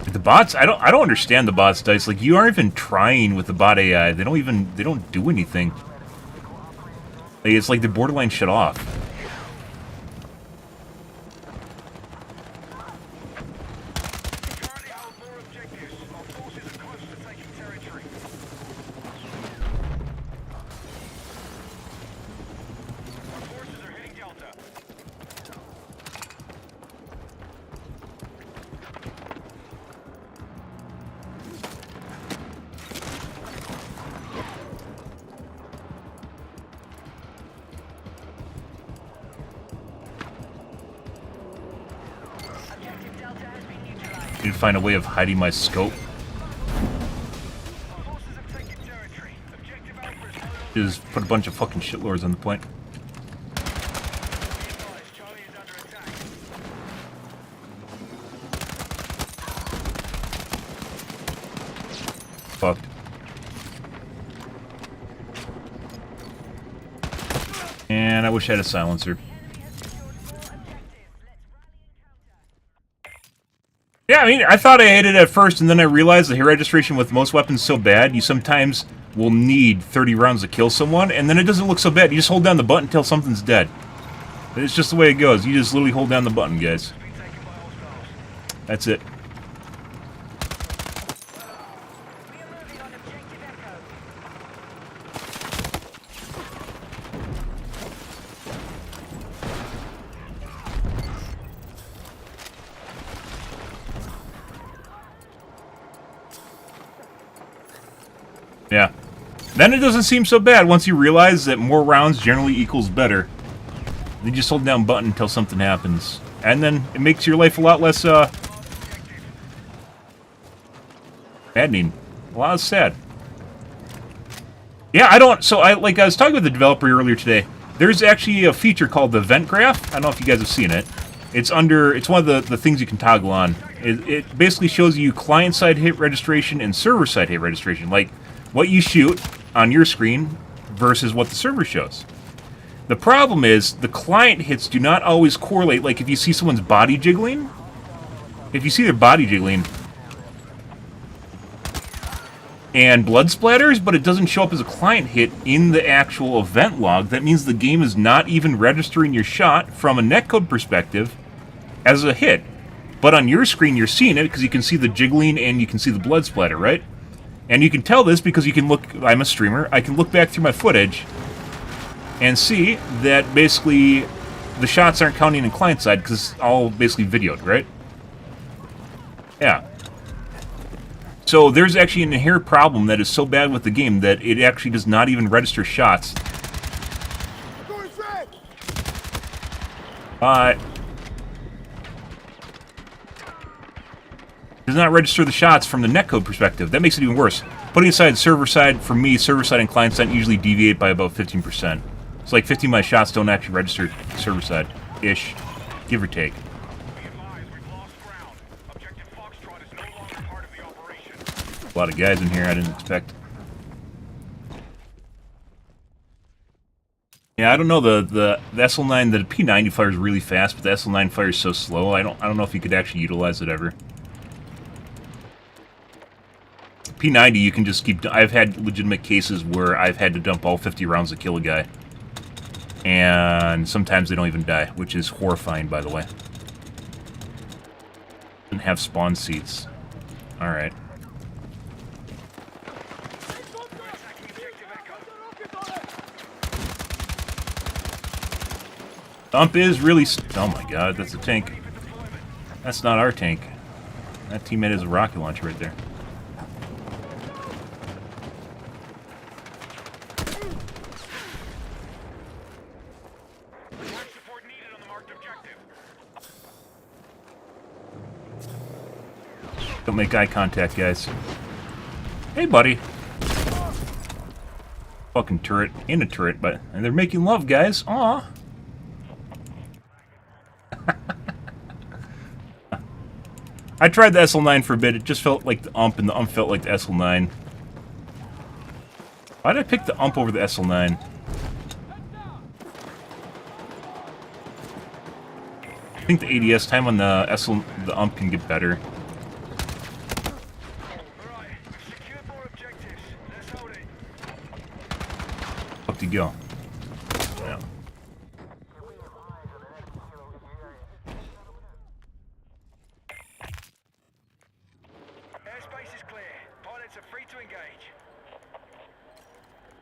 The bots, I don't understand the bots, Dice. Like, you aren't even trying with the bot AI. They don't do anything. Like, it's like they're borderline shut off. Currently hold more objectives. Our forces are close to taking territory. Our forces are hitting Delta. Need to find a way of hiding my scope. Our forces have taken territory. Objective Alpha is no longer Just put a bunch of fucking shitlords on the point. advised. Charlie is under attack. Fucked. And I wish I had a silencer. Yeah, I mean, I thought I hated it at first, and then I realized the hit registration with most weapons is so bad, you sometimes will need 30 rounds to kill someone, and then it doesn't look so bad. You just hold down the button until something's dead. It's just the way it goes. You just literally hold down the button, guys. Been taken by hostiles. That's it. We are moving on objective Echo. Yeah. Then it doesn't seem so bad once you realize that more rounds generally equals better. You just hold down button until something happens. And then it makes your life a lot less, maddening. A lot less sad. Yeah, I was talking with the developer earlier today. There's actually a feature called the event graph. I don't know if you guys have seen it. It's one of the things you can toggle on. It basically shows you client-side hit registration and server-side hit registration. Like, what you shoot on your screen versus what the server shows. The problem is, the client hits do not always correlate. Like, if you see someone's body jiggling, if you see their body jiggling, and blood splatters, but it doesn't show up as a client hit in the actual event log, that means the game is not even registering your shot from a netcode perspective as a hit. But on your screen, you're seeing it because you can see the jiggling and you can see the blood splatter, right? And you can tell this because you can look, I'm a streamer, I can look back through my footage and see that basically the shots aren't counting in client side because it's all basically videoed, right? Yeah. So there's actually an inherent problem that is so bad with the game that it actually does not even register shots. Does not register the shots from the netcode perspective. That makes it even worse. Putting aside server side, for me, server side and client side usually deviate by about 15%. It's like 15 of my shots don't actually register server side-ish, give or take. Be advised, we've lost ground. Objective Foxtrot is no longer part of the operation. A lot of guys in here I didn't expect. Yeah, I don't know, the SL9, the P90 fires really fast, but the SL9 fires so slow, I don't know if you could actually utilize it ever. P90, you can just keep... I've had legitimate cases where I've had to dump all 50 rounds to kill a guy. And sometimes they don't even die, which is horrifying, by the way. And have spawn seats. Alright. Dump is really... Oh my god, that's a tank. That's not our tank. That teammate is a rocket launcher right there. Life support needed on the marked objective. Don't make eye contact, guys. Hey, buddy. fucking turret in a turret, and they're making love, guys. Aw. I tried the SL9 for a bit. It just felt like the ump, and the ump felt like the SL9. Why did I pick the ump over the SL9? I think the ADS time on the ump can get better. Up you go. Yeah. Airspace is clear. Pilots are free to engage.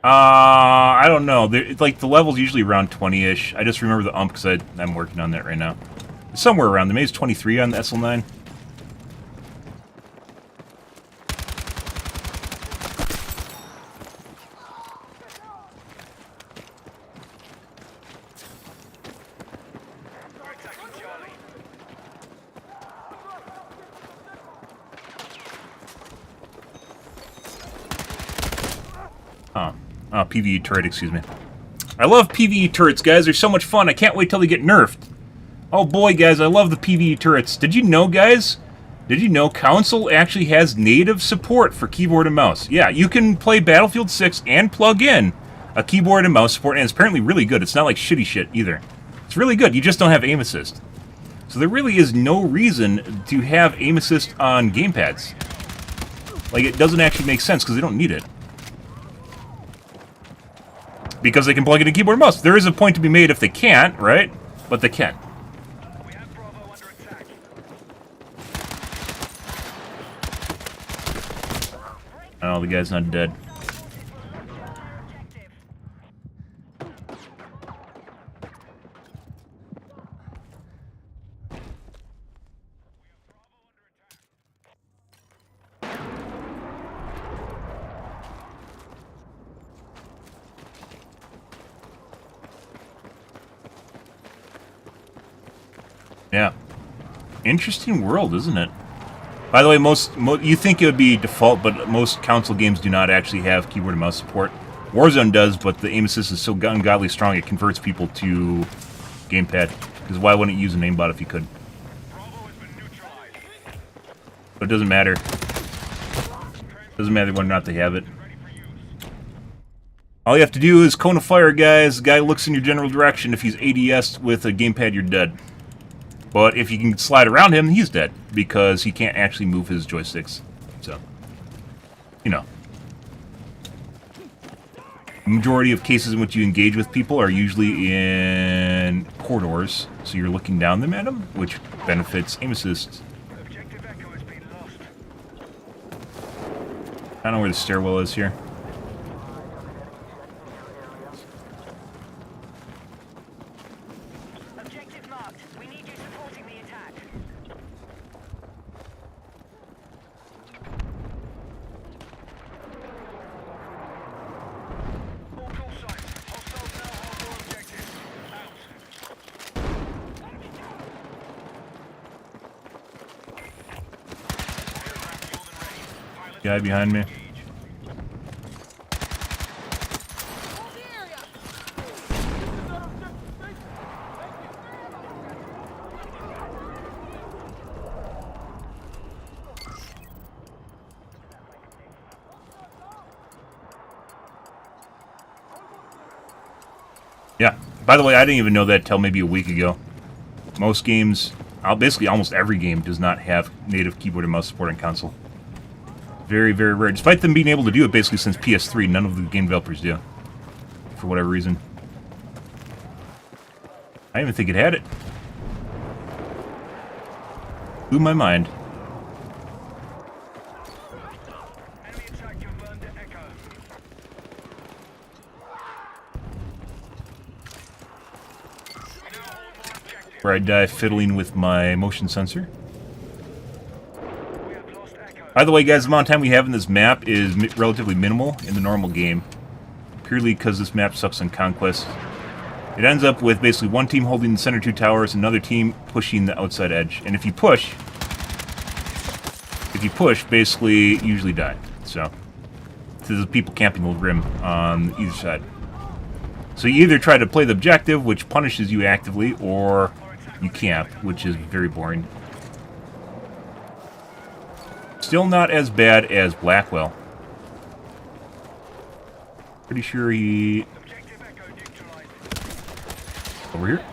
I don't know. It's like the level's usually around 20-ish. I just remember the ump because I'm working on that right now. It's somewhere around there. Maybe it's 23 on the SL9. PvE turret, excuse me. I love PvE turrets, guys. They're so much fun. I can't wait till they get nerfed. Oh boy, guys, I love the PvE turrets. Did you know, guys? Did you know Console actually has native support for keyboard and mouse? Yeah, you can play Battlefield 6 and plug in a keyboard and mouse support, and it's apparently really good. It's not like shitty shit either. It's really good. You just don't have aim assist. So there really is no reason to have aim assist on gamepads. Like, it doesn't actually make sense because they don't need it. Because they can plug it in keyboard and mouse. There is a point to be made if they can't, right? But they can. We have Bravo under attack. Oh, the guy's not dead. Yeah. Interesting world, isn't it? By the way, you think it would be default, but most console games do not actually have keyboard and mouse support. Warzone does, but the aim assist is so ungodly strong it converts people to gamepad. Because why wouldn't you use an aimbot if you could? But it doesn't matter. Doesn't matter whether or not they have it. All you have to do is cone of fire, guys. The guy looks in your general direction. If he's ADS with a gamepad, you're dead. But if you can slide around him, he's dead, because he can't actually move his joysticks. So, you know. The majority of cases in which you engage with people are usually in corridors, so you're looking down them at them, which benefits aim assist. Objective Echo has been lost. I don't know where the stairwell is here. Objective marked. We need you supporting the attack. All call signs. Hostiles now hold all objectives. Out. Guy behind me. Yeah. By the way, I didn't even know that till maybe a week ago. Most games, basically almost every game, does not have native keyboard and mouse support on console. Very, very rare. Despite them being able to do it basically since PS3, none of the game developers do. For whatever reason. I didn't even think it had it. Blew my mind. Enemy attack confirmed at Echo. Where I die fiddling with my motion sensor. We have lost Echo. By the way, guys, the amount of time we have in this map is relatively minimal in the normal game. Purely because this map sucks on Conquest. It ends up with basically one team holding the center two towers, another team pushing the outside edge. And if you push, basically, you usually die. So, to the people camping the rim on either side. So you either try to play the objective, which punishes you actively, or you camp, which is very boring. Still not as bad as Blackwell. Pretty sure he... Over here?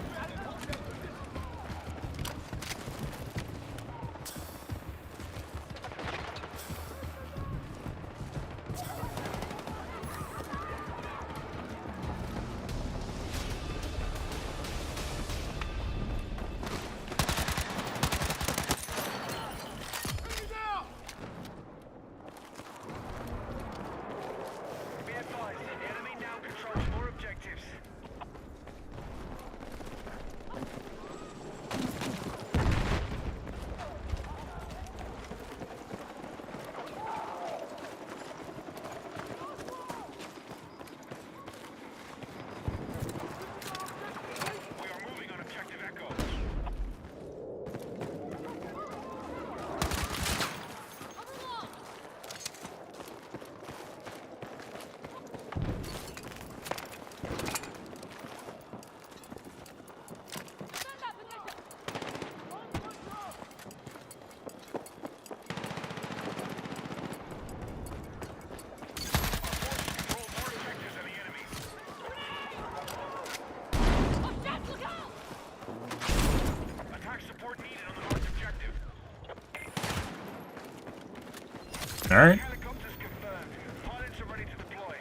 All right. Helicopters confirmed. Pilots are ready to deploy.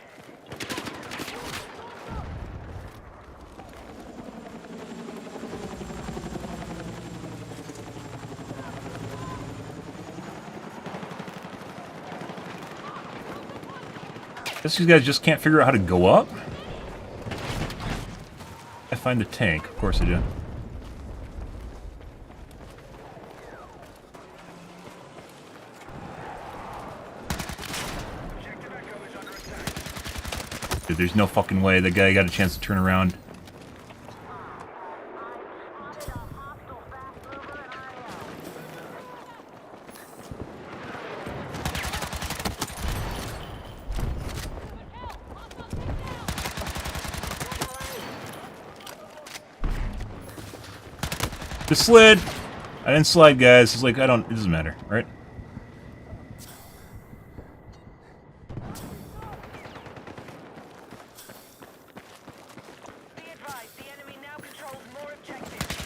Guess these guys just can't figure out how to go up? I find the tank. Of course I do. Dude, there's no fucking way that guy got a chance to turn around. Just slid. I didn't slide, guys. It's like, it doesn't matter, right? Be advised, the enemy now controls more objectives.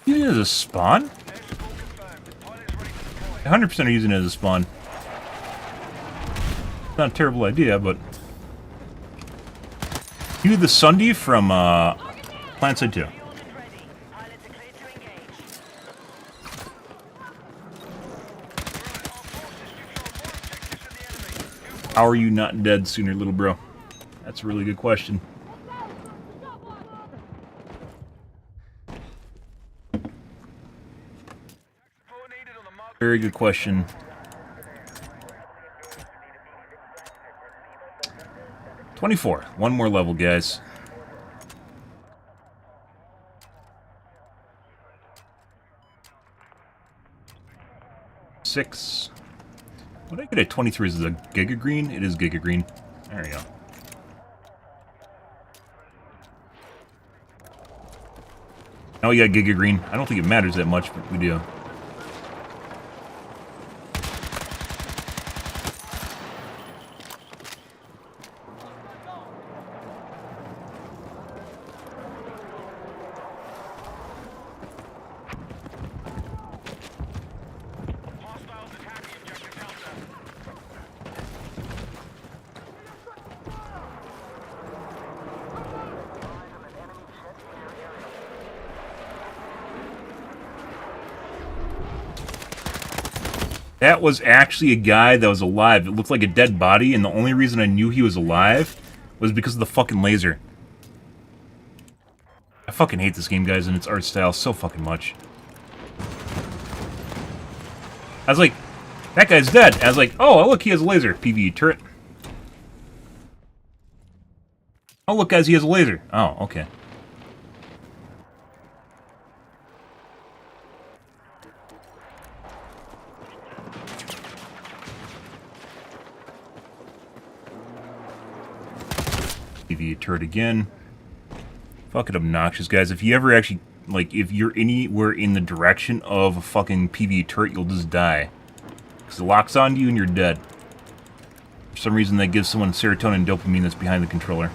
Using it as a spawn? Airstrike confirmed. Pilots ready to deploy. 100% are using it as a spawn. Not a terrible idea, but... You the Sunday from, Plant Side 2. Fueled and ready. Pilots are clear to engage. How are you not dead sooner, little bro? That's a really good question. Support needed on the mark. Very good question. $24. One more level, guys. $6. What did I get at 23? Is it a Giga Green? It is Giga Green. There we go. Oh, yeah, Giga Green. I don't think it matters that much, but we do. Hostiles attacking objective Delta. That was actually a guy that was alive. It looked like a dead body, and the only reason I knew he was alive was because of the fucking laser. I fucking hate this game, guys, and its art style so fucking much. I was like, that guy's dead. I was like, oh, look, he has a laser. PvE turret. Oh, look, guys, he has a laser. Oh, okay. PV turret again. Fucking obnoxious, guys. If you ever actually, like, if you're anywhere in the direction of a fucking PV turret, you'll just die. Because it locks onto you and you're dead. For some reason, that gives someone serotonin and dopamine that's behind the controller.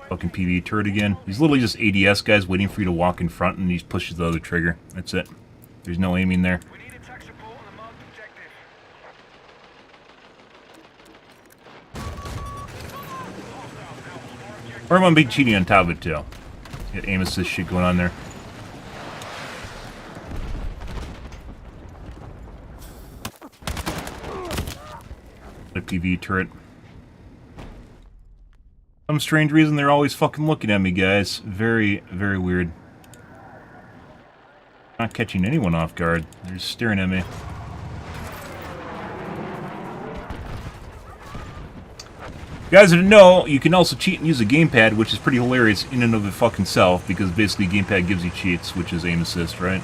Fucking PV turret again. He's literally just ADS, guys, waiting for you to walk in front, and he just pushes the other trigger. That's it. There's no aiming there. We need attack support on the marked objective. Or I'm gonna be cheating on top of it, too. Got aim assist shit going on there. The PV turret. Some strange reason they're always fucking looking at me, guys. Very, very weird. Not catching anyone off guard. They're just staring at me. You guys didn't know, you can also cheat and use a gamepad, which is pretty hilarious in and of the fucking self, because basically gamepad gives you cheats, which is aim assist, right?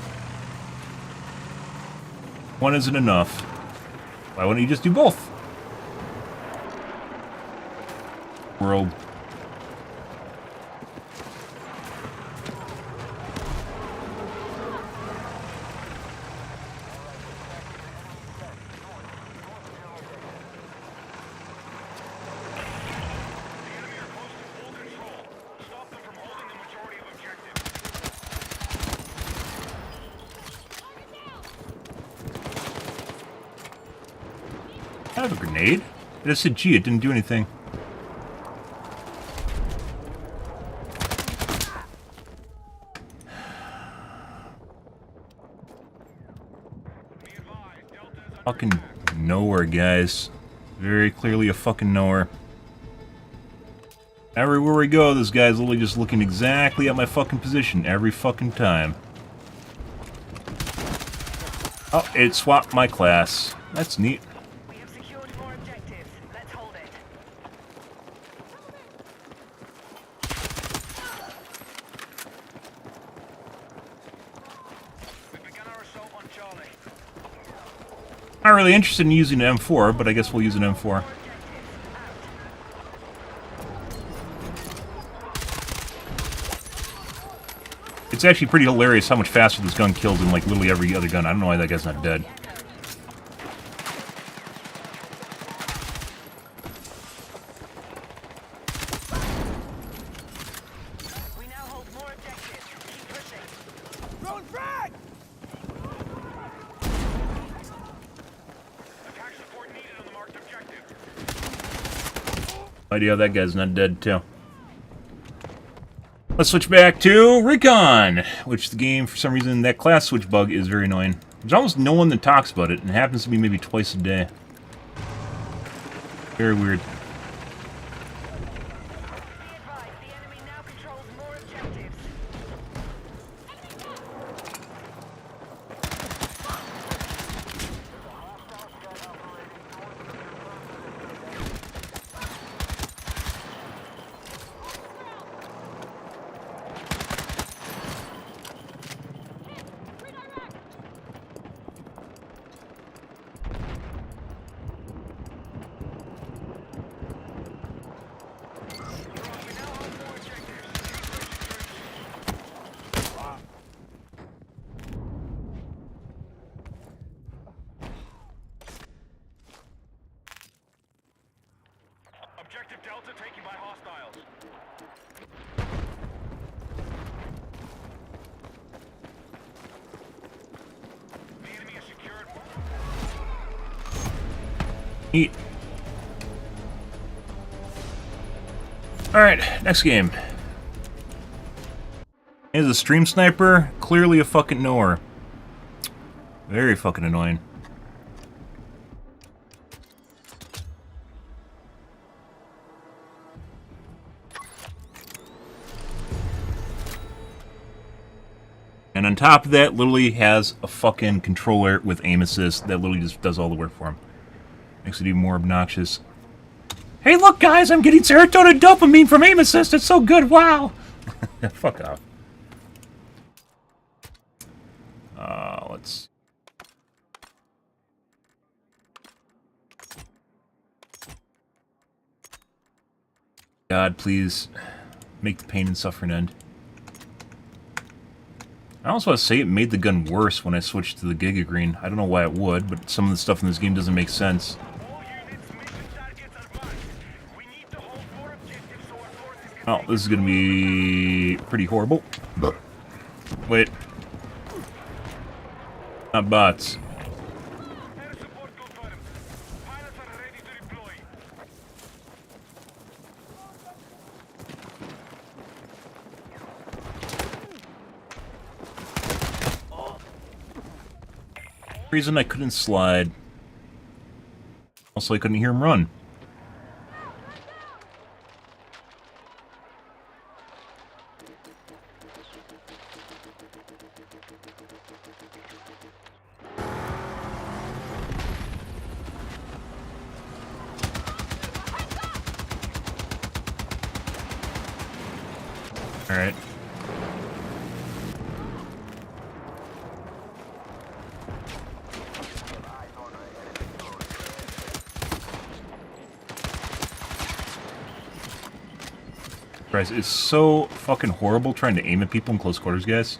One isn't enough. Why wouldn't you just do both? World. I have a grenade. I just said G, it didn't do anything. Fucking nowhere, guys. Very clearly a fucking nowhere. Everywhere we go, this guy's literally just looking exactly at my fucking position every fucking time. Oh, it swapped my class. That's neat. We have secured more objectives. Let's hold it. We've begun our assault on Charlie. Not really interested in using an M4, but I guess we'll use an M4. It's actually pretty hilarious how much faster this gun kills than like literally every other gun. I don't know why that guy's not dead. We now hold more objectives. Keep pushing. Throwing frag! Attack support needed on the marked objective. Idea that guy's not dead too. Let's switch back to Recon, which the game, for some reason, that class switch bug is very annoying. There's almost no one that talks about it, and it happens to be maybe twice a day. Very weird. Be advised, the enemy now controls more objectives. Objective Delta taken by hostiles. The enemy is secured. Neat. Alright, next game. Is a stream sniper, clearly a fucking knower. Very fucking annoying. And on top of that, literally has a fucking controller with aim assist that literally just does all the work for him. Makes it even more obnoxious. Hey, look, guys, I'm getting serotonin and dopamine from aim assist. It's so good. Wow. Fuck off. Let's. God, please make the pain and suffering end. I also want to say it made the gun worse when I switched to the Giga Green. I don't know why it would, but some of the stuff in this game doesn't make sense. All units, mission targets are marked. We need to hold more objectives so our forces can Oh, this is going to be pretty horrible. Wait. Not bots. air support confirmed. Pilots are ready to deploy. Reason I couldn't slide. Also, I couldn't hear him run. All right. Guys, it's so fucking horrible trying to aim at people in close quarters, guys.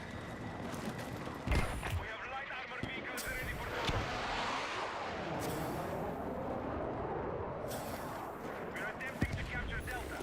We have light armor vehicles ready for deployment. We're attempting to capture Delta.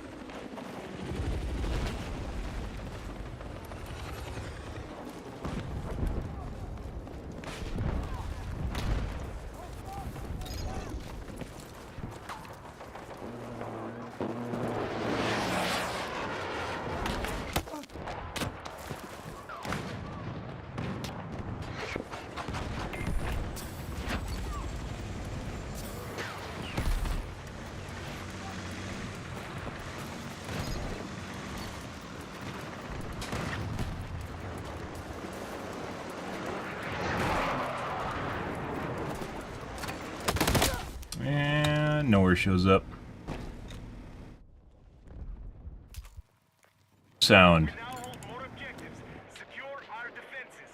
And nowhere shows up. Sound. Now hold more objectives. Secure our defenses.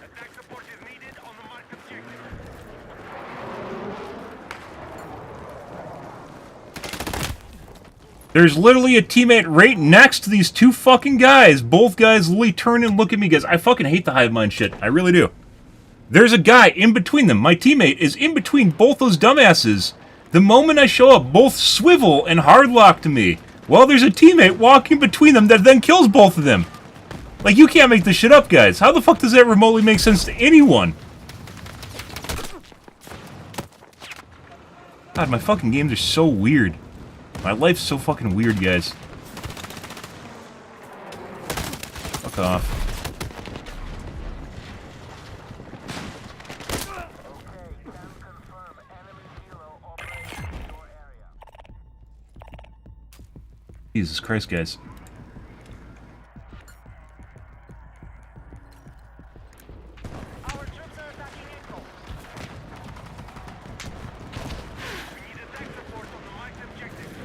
Attack support is needed on the marked objective. There's literally a teammate right next to these two fucking guys. Both guys literally turn and look at me, guys. I fucking hate the hive mind shit. I really do. There's a guy in between them. My teammate is in between both those dumbasses. The moment I show up, both swivel and hardlock to me. Well, there's a teammate walking between them that then kills both of them. Like, you can't make this shit up, guys. How the fuck does that remotely make sense to anyone? God, my fucking games are so weird. My life's so fucking weird, guys. Fuck off. Jesus Christ, guys. Our troops are attacking Echo. We need attack support on the marked objective.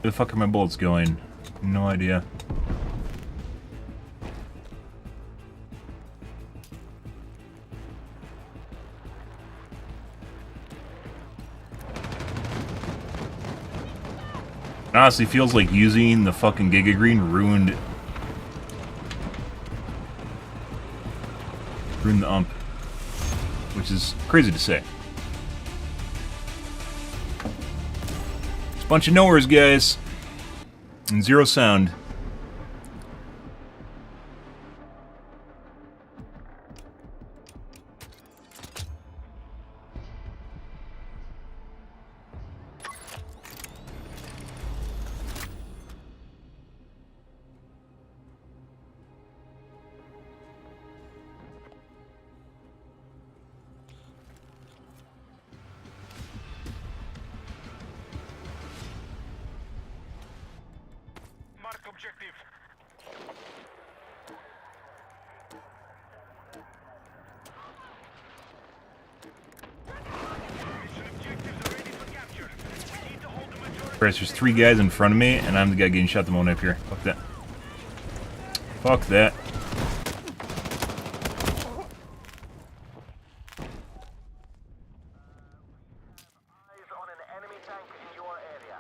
Where the fuck are my bullets going? No idea. It honestly feels like using the fucking Giga Green ruined the ump, which is crazy to say. It's a bunch of nowheres, guys, and zero sound. Mark objective. Mission objectives are ready for capture. We need to hold the majority. Christ, there's 3 guys in front of me, and I'm the guy getting shot the moment up here. Fuck that. Fuck that. Eyes on an enemy tank in your area.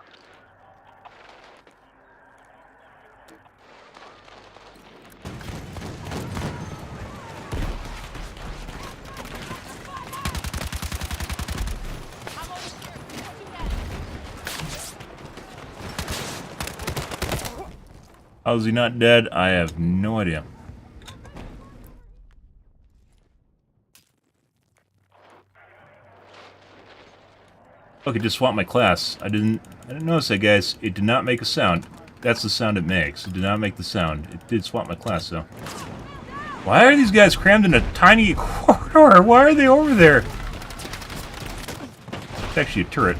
How is he not dead? I have no idea. Look, it just swapped my class. I didn't notice that, guys. It did not make a sound. That's the sound it makes. It did not make the sound. It did swap my class, though. Why are these guys crammed in a tiny corridor? Why are they over there? It's actually a turret.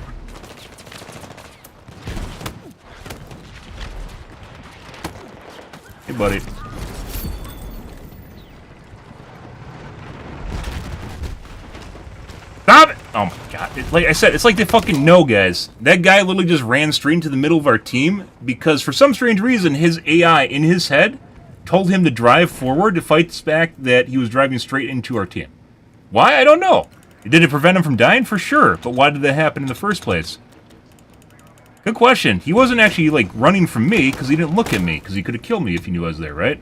Hey, buddy. Stop it! Oh my god. Like I said, it's like they fucking know, guys. That guy literally just ran straight into the middle of our team because for some strange reason, his AI in his head told him to drive forward to fight this back that he was driving straight into our team. Why? I don't know. Did it prevent him from dying? For sure. But why did that happen in the first place? Good question. He wasn't actually, like, running from me because he didn't look at me because he could have killed me if he knew I was there, right?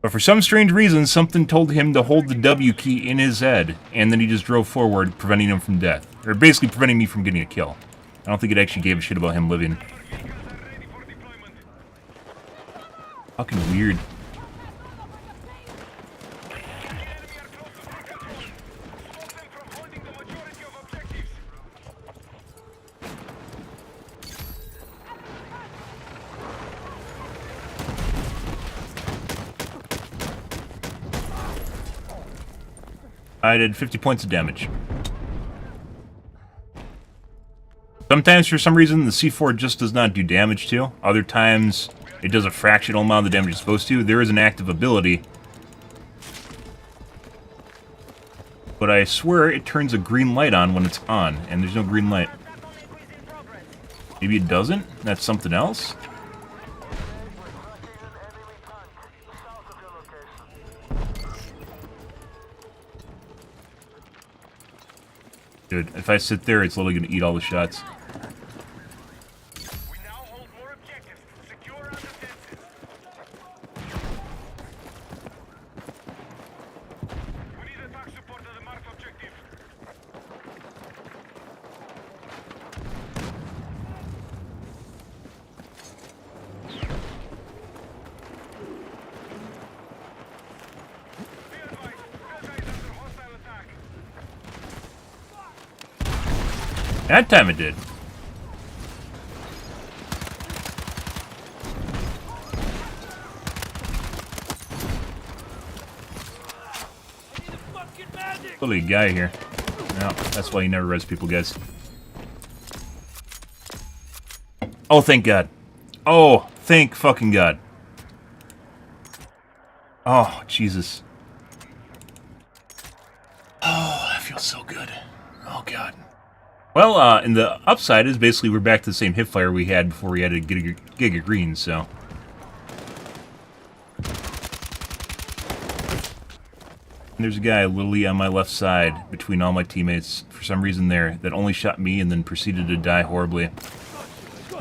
But for some strange reason, something told him to hold the W key in his head, and then he just drove forward, preventing him from death. Or basically preventing me from getting a kill. I don't think it actually gave a shit about him living. Fucking weird. I did 50 points of damage. Sometimes, for some reason, the C4 just does not do damage to. Other times, it does a fractional amount of the damage it's supposed to. There is an active ability. But I swear it turns a green light on when it's on, and there's no green light. Maybe it doesn't? That's something else? Dude, if I sit there, it's literally going to eat all the shots. We now hold more objectives. Secure our defenses. We need attack support to the marked objective. Be advised, Delta is under hostile attack. That time it did. Literally a guy here. No, that's why you never res people, guys. Oh, thank God. Oh, thank fucking God. Oh, Jesus. Oh, that feels so good. Oh, God. Well, and the upside is basically we're back to the same hipfire we had before we had a gig of green, so. And there's a guy literally on my left side between all my teammates, for some reason there, that only shot me and then proceeded to die horribly.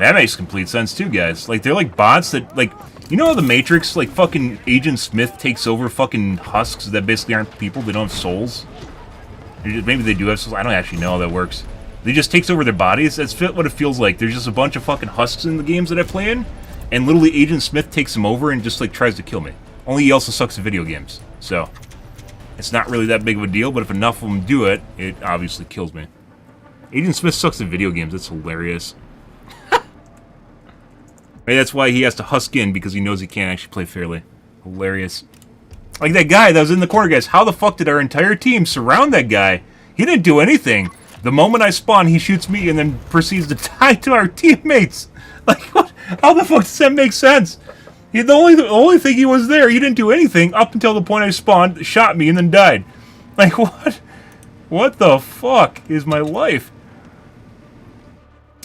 That makes complete sense too, guys. Like, they're like bots that, like, you know how the Matrix, like, fucking Agent Smith takes over fucking husks that basically aren't people, they don't have souls? Maybe they do have souls, I don't actually know how that works. They just takes over their bodies. That's what it feels like. There's just a bunch of fucking husks in the games that I play in, and literally Agent Smith takes them over and just like tries to kill me. Only he also sucks at video games, so it's not really that big of a deal. But if enough of them do it, it obviously kills me. Agent Smith sucks at video games. That's hilarious. Maybe that's why he has to husk in, because he knows he can't actually play fairly. Hilarious. Like that guy that was in the corner, guys. How the fuck did our entire team surround that guy? He didn't do anything. The moment I spawn, he shoots me and then proceeds to die to our teammates. Like, what? How the fuck does that make sense? The only thing he was there, he didn't do anything up until the point I spawned, shot me, and then died. Like, what? What the fuck is my life?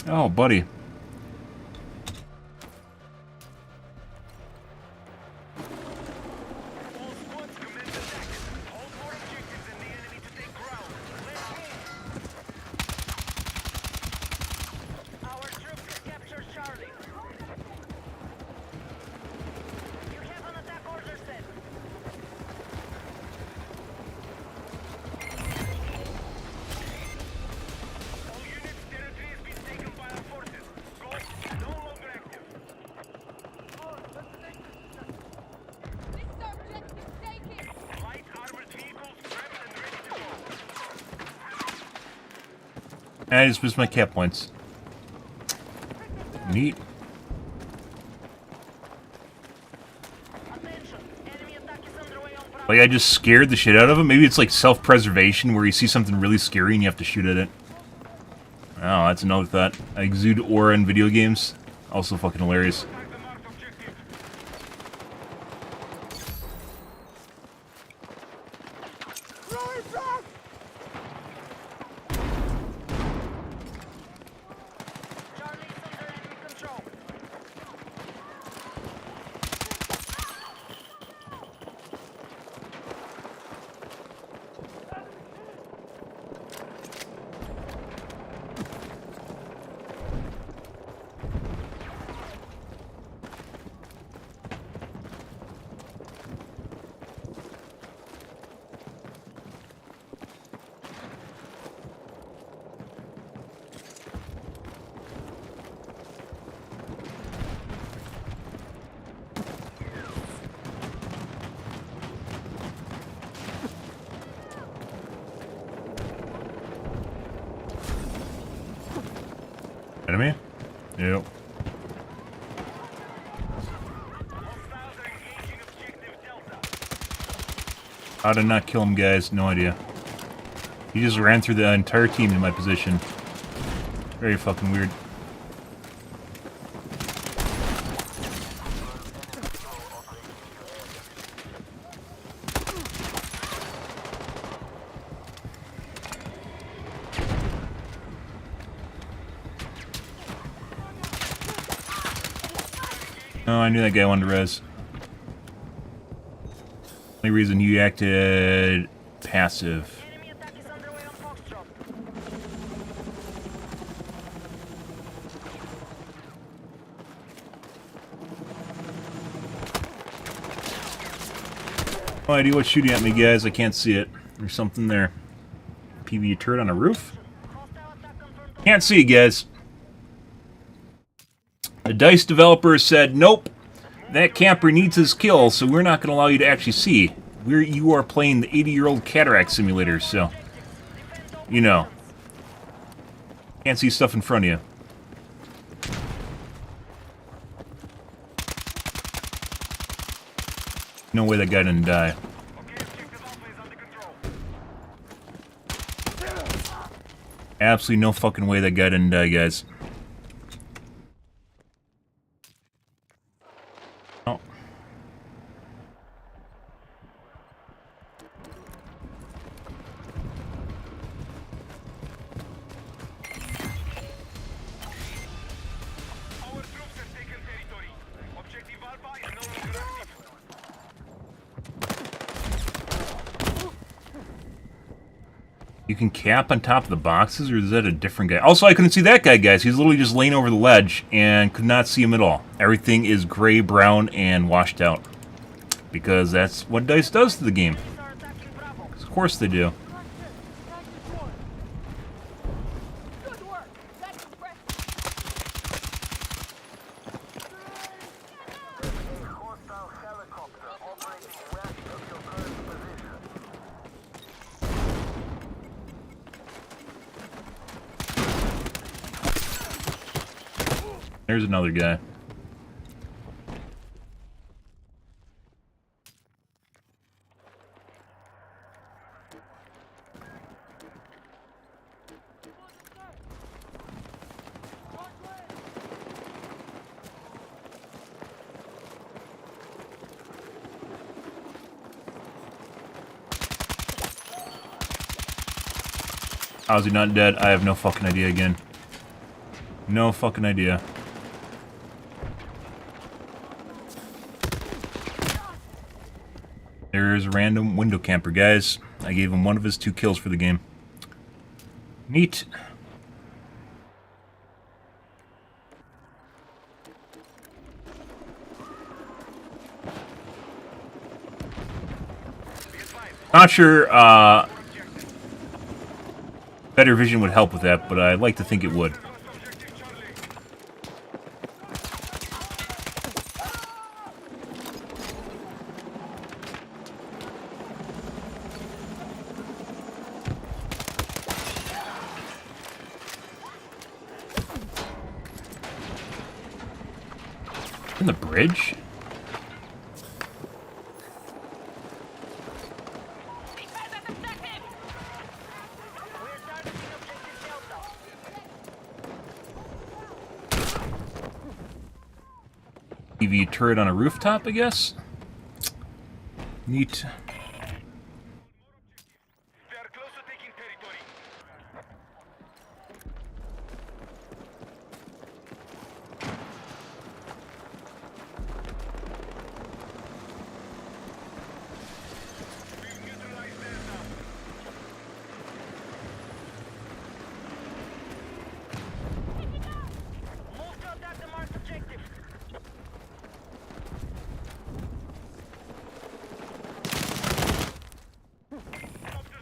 Oh, buddy. All squads commence attack. Hold more objectives and the enemy to take ground. Let's move. Our troops have captured Charlie. You have an attack order set. All units, territory has been taken by our forces. Ghost no longer active. Light armored vehicles prepped and ready to go. I just missed my cap points. Neat. Attention. Enemy attack is underway on Bravo. Like, I just scared the shit out of him. Maybe it's like self-preservation where you see something really scary and you have to shoot at it. Oh, that's another thought. I exude aura in video games. Also fucking hilarious. Attack the marked objective. Charlie is under enemy control. Enemy? Yep. Hostiles are engaging objective Delta. How did I not kill him, guys? No idea. He just ran through the entire team in my position. Very fucking weird. Oh, I knew that guy wanted to res. Only reason you acted passive. Enemy attack is underway on Foxtrot. No idea what's shooting at me, guys. I can't see it. There's something there. PV turret on a roof? Hostile attack confirmed on Can't see, guys. The DICE developer said, nope, that camper needs his kill, so we're not going to allow you to actually see. You are playing the 80-year-old cataract simulator, so, you know. Can't see stuff in front of you. No way that guy didn't die. Okay, objective Alpha is under control. Absolutely no fucking way that guy didn't die, guys. Oh. Our troops have taken territory. Objective Alpha is no longer active. You can cap on top of the boxes, or is that a different guy? Also, I couldn't see that guy, guys. He's literally just laying over the ledge and could not see him at all. Everything is gray, brown, and washed out. Because that's what DICE does to the game. Enemies are attacking Bravo. Of course they do. Good work. That's impressive. Hostile helicopter operating west of your current position. There's another guy. How's he not dead? I have no fucking idea again. no fucking idea. There's a random window camper, guys. I gave him one of his 2 kills for the game. Neat. Not sure better vision would help with that, but I'd like to think it would. In the bridge? TV turret on a rooftop, I guess? Neat. They are close to taking territory. We've neutralized their now. Move to attack the marked objective.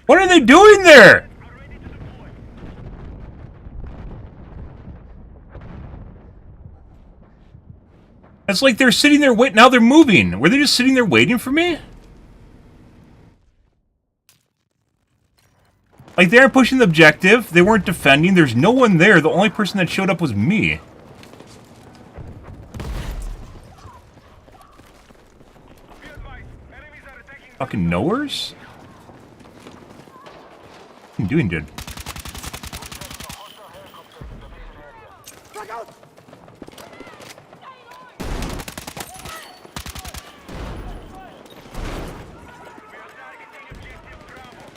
What are they doing there? Are ready to deploy. It's like they're sitting there waiting. Now they're moving. Were they just sitting there waiting for me? Like, they aren't pushing the objective. They weren't defending. There's no one there. The only person that showed up was me. Be advised, enemies are attacking. Fucking knowers? What are you doing, dude? We are targeting objective Bravo.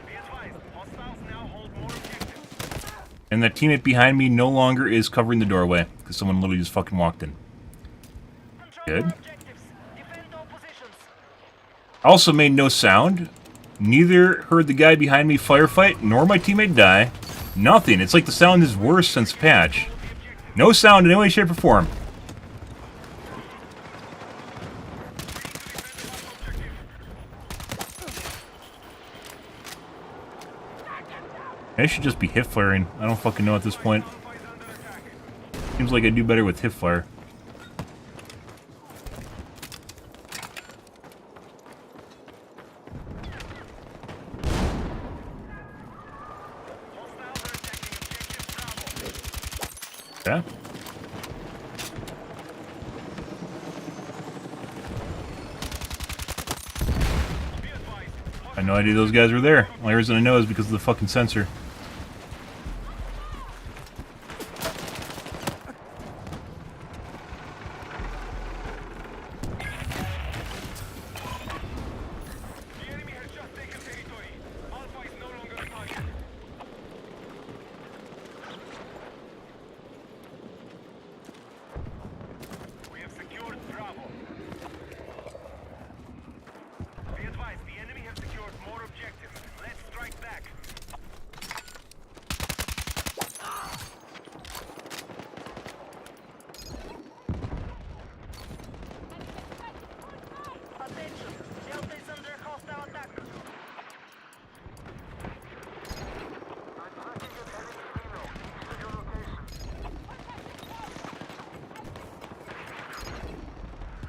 Be advised, hostiles now hold more objectives. And that teammate behind me no longer is covering the doorway because someone literally just fucking walked in. Control Good. more objectives. Defend all positions. Also made no sound. Neither heard the guy behind me firefight nor my teammate die. Nothing. It's like the sound is worse since patch. No sound in any way, shape, or form. I should just be hip firing. I don't fucking know at this point. Seems like I do better with hip fire. Yeah. I had no idea those guys were there. Only reason I know is because of the fucking sensor. The enemy has just taken territory. Alpha is no longer a target. We have secured Bravo. Be advised, the enemy has secured more objectives. Let's strike back. Attention. Delta is under hostile attack.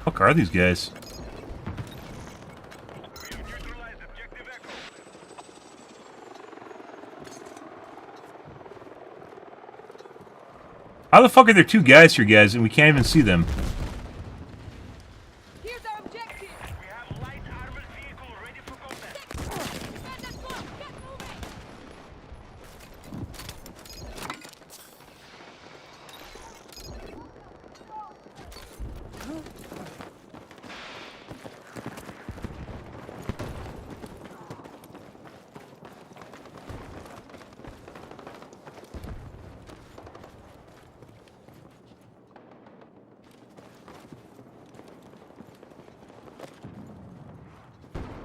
Fuck are these guys? We have neutralized objective Echo. How the fuck are there 2 guys here, guys, and we can't even see them? Here's our objective. We have light armored vehicle ready for combat. Defend that block. Get moving.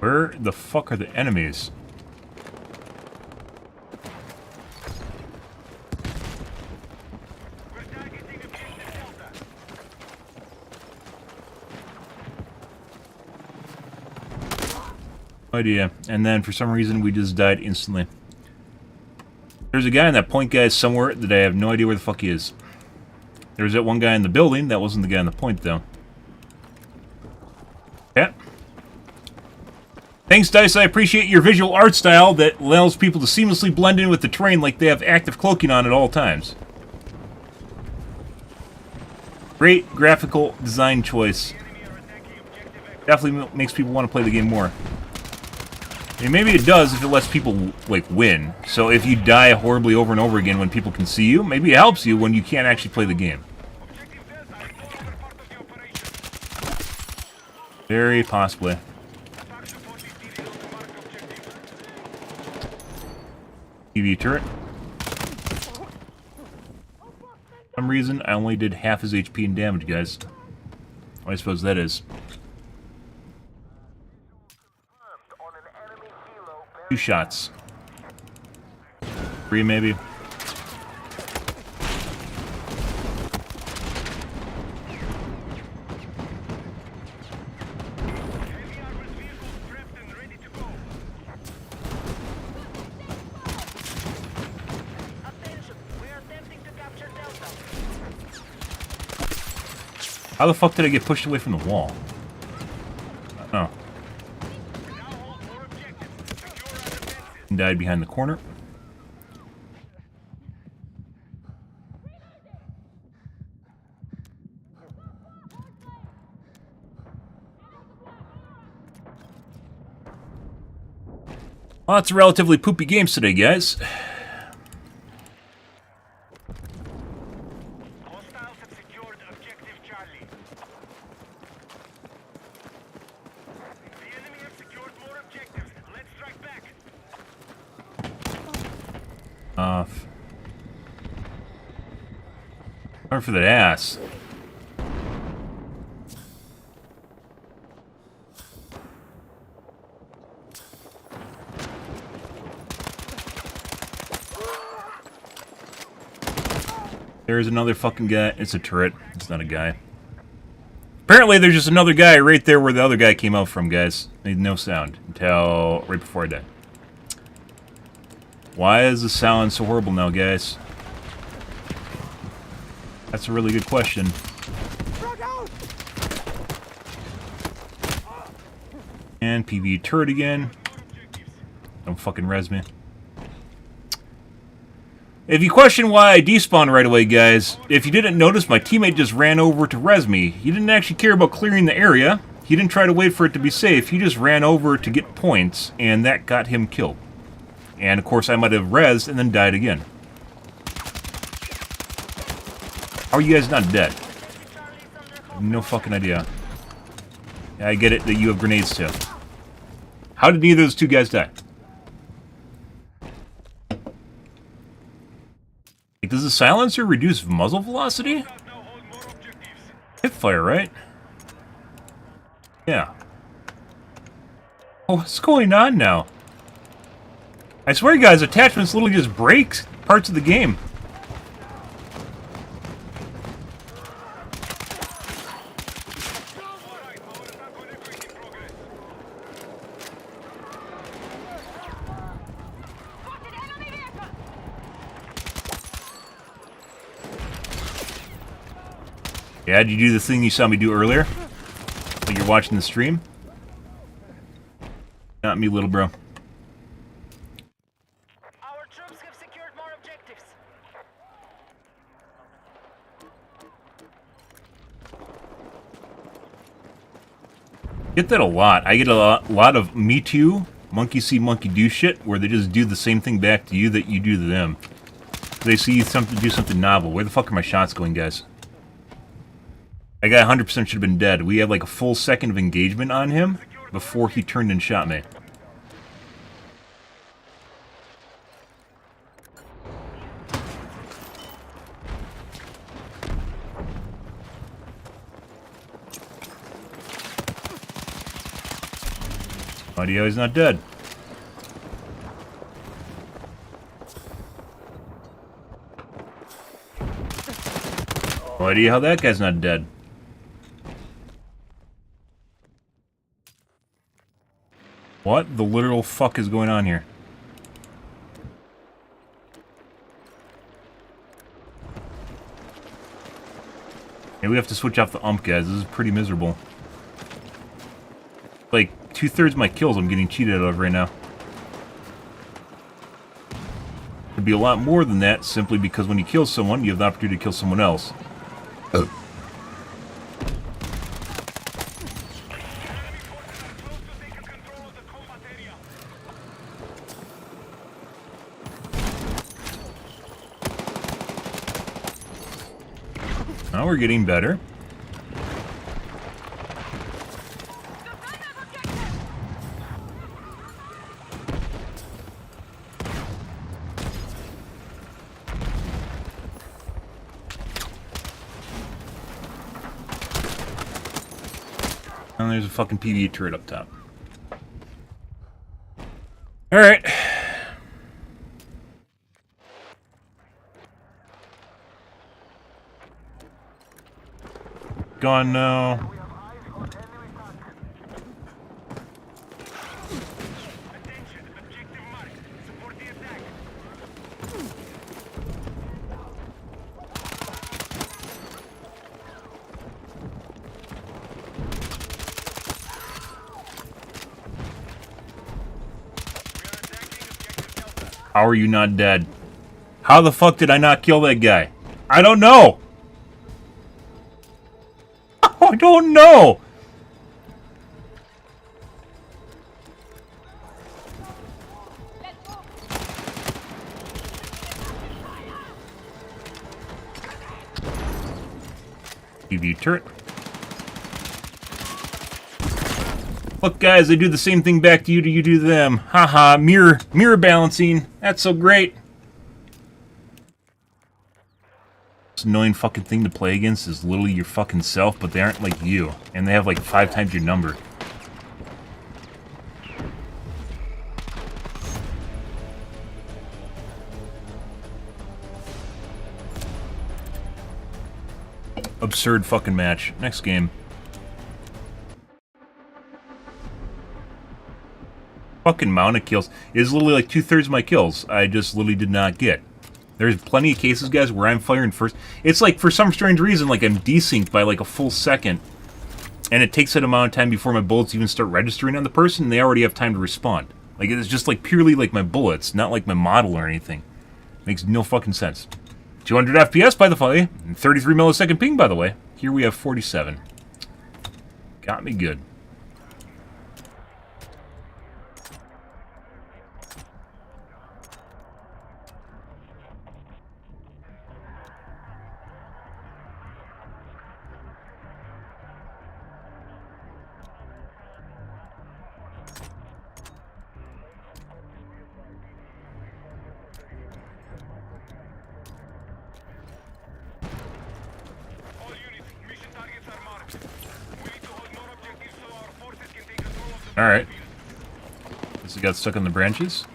Where the fuck are the enemies? We're targeting objective Delta. No idea. And then for some reason we just died instantly. There's a guy in that point guy somewhere that I have no idea where the fuck he is. There's that one guy in the building. That wasn't the guy in the point though. Yeah. Thanks, Dice. I appreciate your visual art style that allows people to seamlessly blend in with the terrain like they have active cloaking on at all times. Great graphical design choice. Definitely makes people want to play the game more. I mean, maybe it does if it lets people, like, win. So if you die horribly over and over again when people can see you, maybe it helps you when you can't actually play the game. Very possibly. TV turret. For some reason, I only did half his HP in damage, guys. What I suppose that is. 2 shots. 3 maybe. How the fuck did I get pushed away from the wall? Oh. And died behind the corner. Lots of relatively poopy games today, guys. Hostiles have secured objective Charlie. The enemy have secured more objectives. Let's strike back. Sorry for that ass. There's another fucking guy. It's a turret. It's not a guy. Apparently, there's just another guy right there where the other guy came out from, guys. Made no sound until right before I died. Why is the sound so horrible now, guys? That's a really good question. And PV turret again. Don't fucking res me. If you question why I despawned right away, guys, if you didn't notice, my teammate just ran over to res me. He didn't actually care about clearing the area. He didn't try to wait for it to be safe. He just ran over to get points, and that got him killed. And, of course, I might have rezzed and then died again. How are you guys not dead? No fucking idea. I get it that you have grenades, too. How did neither of those two guys die? Does the silencer reduce muzzle velocity? Hipfire, right? Yeah. Oh, what's going on now? I swear, guys, attachments literally just break parts of the game. Yeah, did you do the thing you saw me do earlier? Like you're watching the stream? Not me, little bro. Our troops have secured more objectives. Get that a lot. I get a lot of me too, monkey see, monkey do shit, where they just do the same thing back to you that you do to them. They see something, do something novel. Where the fuck are my shots going, guys? That guy 100% should have been dead. We had like a full second of engagement on him before he turned and shot me. Idea he's not dead. No idea how that guy's not dead. What the literal fuck is going on here? Hey, we have to switch off the ump, guys. This is pretty miserable. Like, 2/3 of my kills I'm getting cheated out of right now. It'd be a lot more than that, simply because when you kill someone, you have the opportunity to kill someone else. Now we're getting better. And there's a fucking PvE turret up top. Alright. Gone now. Attention, objective marked. Support the attack. We are attacking objective Delta. How are you not dead? How the fuck did I not kill that guy? I don't know! I don't know! PvE turret. Look, guys, they do the same thing back to you do to them. Haha, mirror balancing. That's so great. This annoying fucking thing to play against is literally your fucking self, but they aren't like you. And they have like 5 times your number. Absurd fucking match. Next game. Fucking amount of kills is literally like 2/3 of my kills. I just literally did not get. There's plenty of cases, guys, where I'm firing first. It's like, for some strange reason, like I'm desynced by like a full second. And it takes that amount of time before my bullets even start registering on the person, and they already have time to respond. Like, it's just like purely like my bullets, not like my model or anything. Makes no fucking sense. 200 FPS, by the way, and 33 millisecond ping, by the way. Here we have 47. Got me good. All units, mission targets are marked. We need to hold more objectives so our forces can take control of the Alright. Guess he got stuck on the branches.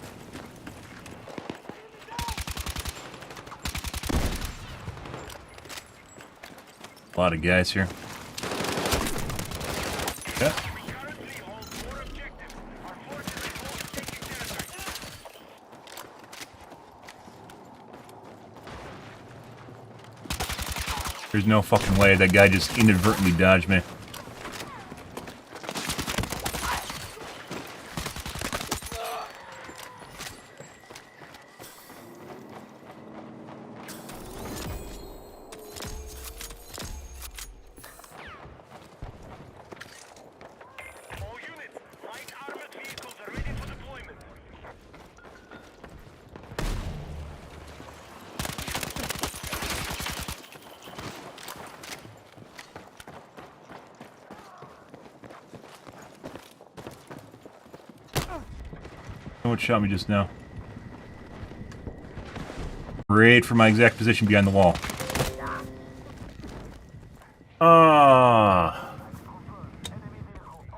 A lot of guys here. Yeah. We currently hold 4 objectives. Our forces are close to taking territory. There's no fucking way that guy just inadvertently dodged me. All units, light armored vehicles are ready for deployment. Someone shot me just now. Right for my exact position behind the wall. Ah.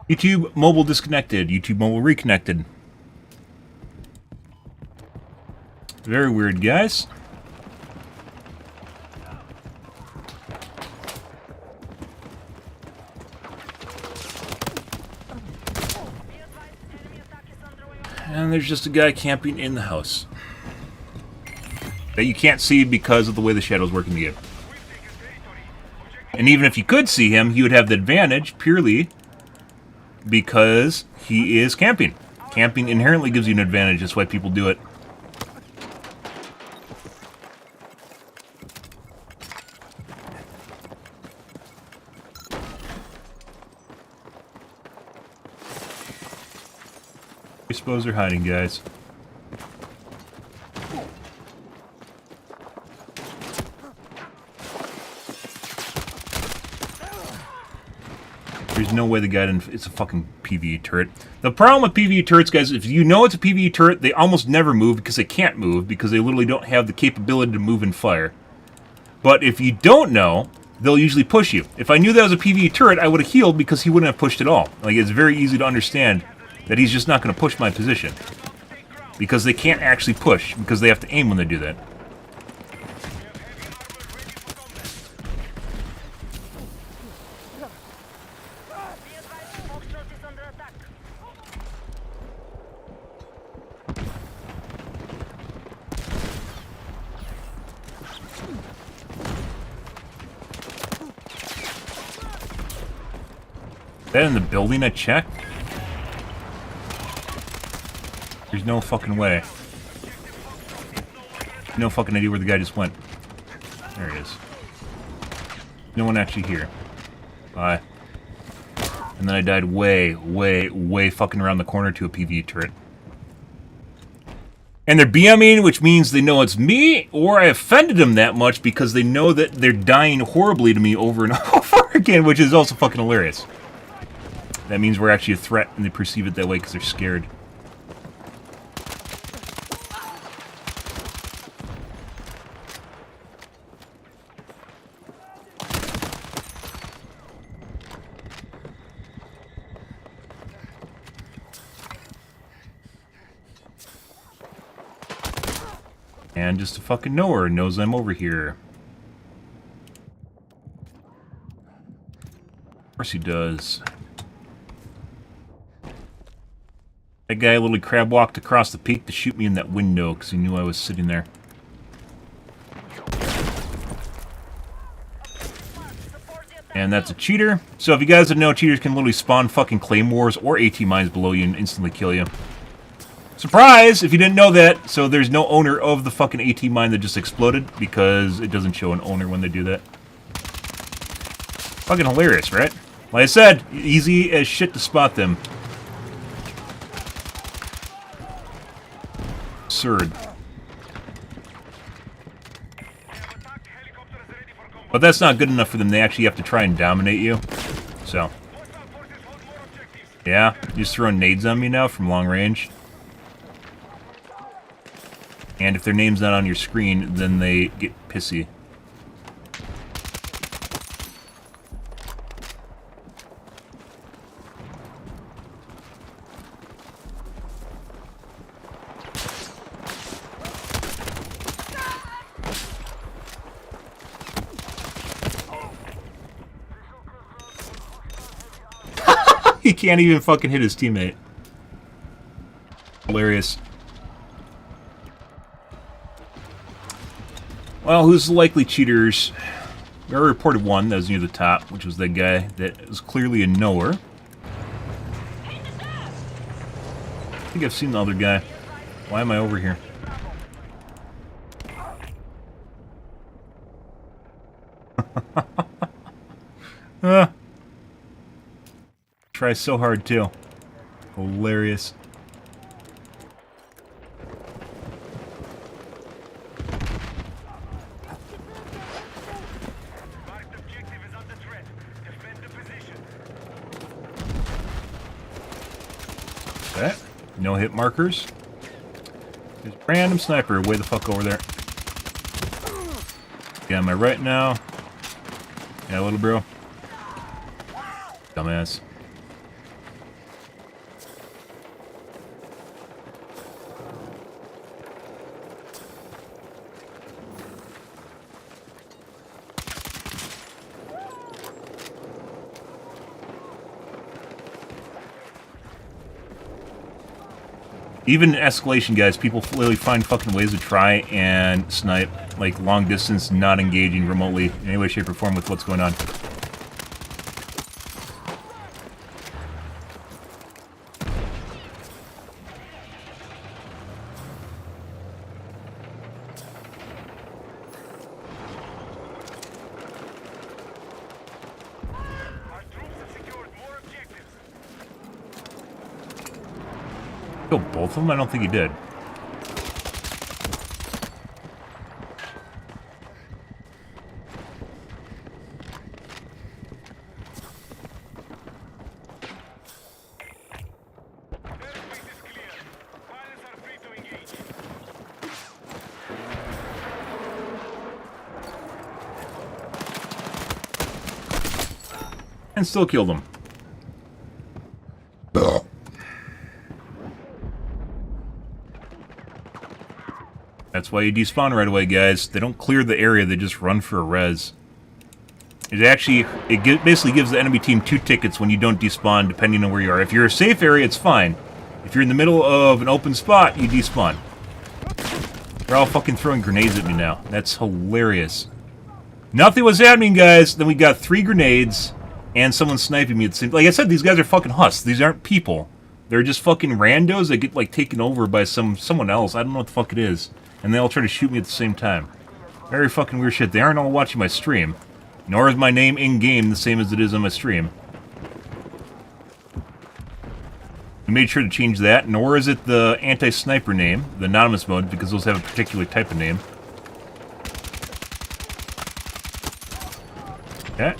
YouTube mobile disconnected. YouTube mobile reconnected. Very weird, guys. And there's just a guy camping in the house that you can't see because of the way the shadows work in the game. And even if you could see him, he would have the advantage purely because he is camping. Camping inherently gives you an advantage. That's why people do it. I suppose they're hiding, guys. There's no way the guy didn't... It's a fucking PvE turret. The problem with PvE turrets, guys, if you know it's a PvE turret, they almost never move because they can't move because they literally don't have the capability to move and fire. But if you don't know, they'll usually push you. If I knew that was a PvE turret, I would have healed because he wouldn't have pushed at all. Like, it's very easy to understand that he's just not going to push my position. Because they can't actually push, because they have to aim when they do that. Is that in the building I checked? There's no fucking way. No fucking idea where the guy just went. There he is. No one actually here. Bye. And then I died way, way, way fucking around the corner to a PvE turret. And they're BMing, which means they know it's me, or I offended them that much because they know that they're dying horribly to me over and over again, which is also fucking hilarious. That means we're actually a threat, and they perceive it that way because they're scared. And just a fucking knower knows I'm over here. Of course he does. That guy literally crab walked across the peak to shoot me in that window because he knew I was sitting there. And that's a cheater. So if you guys didn't know, cheaters can literally spawn fucking claymores or AT mines below you and instantly kill you. Surprise! If you didn't know that, so there's no owner of the fucking AT mine that just exploded because it doesn't show an owner when they do that. Fucking hilarious, right? Like I said, easy as shit to spot them. Absurd. But that's not good enough for them. They actually have to try and dominate you. So. Yeah, you're just throwing nades on me now from long range. And if their name's not on your screen, then they get pissy. He can't even fucking hit his teammate. Hilarious. Well, who's the likely cheaters? We already reported one that was near the top, which was that guy that was clearly a knower. I think I've seen the other guy. Why am I over here? Try so hard too. Hilarious. Marked objective is under threat. Defend the position. Okay. No hit markers. There's a random sniper way the fuck over there. Yeah, am I right now? Yeah, little bro. Dumbass. Even escalation, guys, people literally find fucking ways to try and snipe, like, long distance, not engaging remotely in any way, shape, or form with what's going on. Our troops have secured more objectives. Killed both of them? I don't think he did. Airspace is clear. Pilots are free to engage. And still killed him. That's why you despawn right away, guys. They don't clear the area, they just run for a res. Basically gives the enemy team 2 tickets when you don't despawn, depending on where you are. If you're a safe area, it's fine. If you're in the middle of an open spot, you despawn. They're all fucking throwing grenades at me now. That's hilarious. Nothing was happening, guys. Then we got 3 grenades, and someone sniping me at the same... Like I said, these guys are fucking husks. These aren't people. They're just fucking randos that get, like, taken over by someone else. I don't know what the fuck it is. And they all try to shoot me at the same time. Very fucking weird shit. They aren't all watching my stream. Nor is my name in-game the same as it is on my stream. I made sure to change that, nor is it the anti-sniper name, the anonymous mode, because those have a particular type of name. Okay.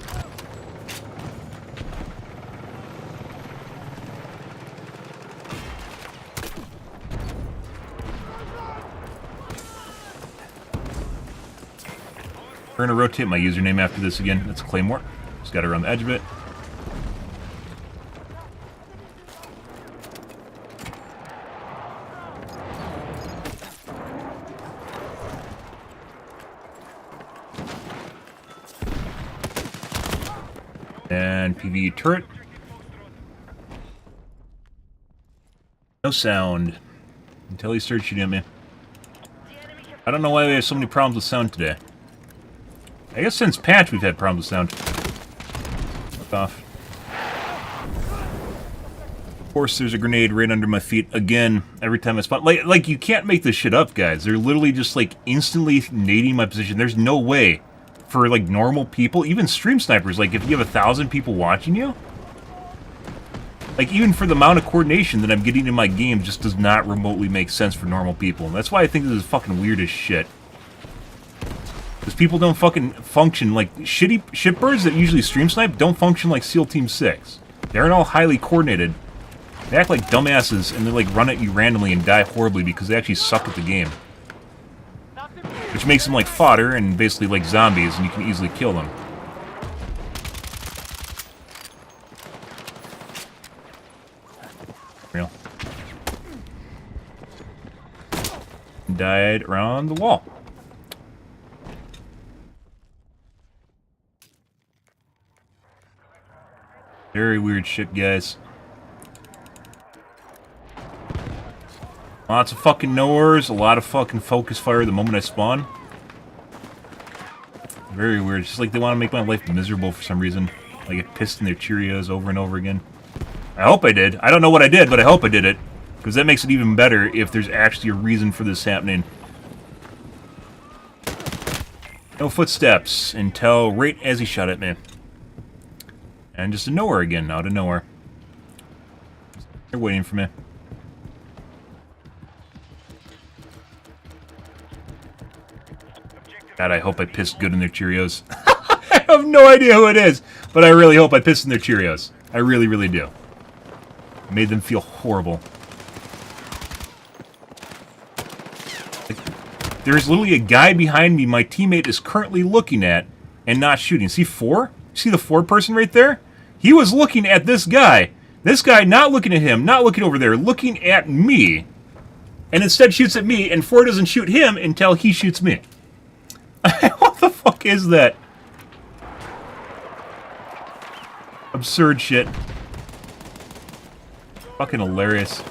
We're going to rotate my username after this again. That's Claymore. Just got it around the edge of it. And PvE turret. No sound. Until he starts shooting at me. I don't know why we have so many problems with sound today. I guess since patch we've had problems with sound. Fuck off. Of course there's a grenade right under my feet again every time I spawn. Like you can't make this shit up, guys. They're literally just like instantly nading my position. There's no way for like normal people, even stream snipers, like if you have 1,000 people watching you, like even for the amount of coordination that I'm getting in my game just does not remotely make sense for normal people. And that's why I think this is fucking weird as shit. Because people don't fucking function like shitty shitbirds that usually stream snipe don't function like SEAL Team 6. They aren't all highly coordinated. They act like dumbasses and they like run at you randomly and die horribly because they actually suck at the game. Which makes them like fodder and basically like zombies and you can easily kill them. Real. Died around the wall. Very weird shit, guys. Lots of fucking knowers, a lot of fucking focus fire the moment I spawn. Very weird. It's just like they want to make my life miserable for some reason. I get pissed in their Cheerios over and over again. I hope I did. I don't know what I did, but I hope I did it. Because that makes it even better if there's actually a reason for this happening. No footsteps until right as he shot at me. And just a nowhere again, out of nowhere. They're waiting for me. God, I hope I pissed good in their Cheerios. I have no idea who it is, but I really hope I pissed in their Cheerios. I really, really do. Made them feel horrible. Like, there's literally a guy behind me my teammate is currently looking at and not shooting. See 4? See the 4 person right there? He was looking at this guy. This guy not looking at him, not looking over there, looking at me. And instead shoots at me, and 4 doesn't shoot him until he shoots me. What the fuck is that? Absurd shit. Fucking hilarious.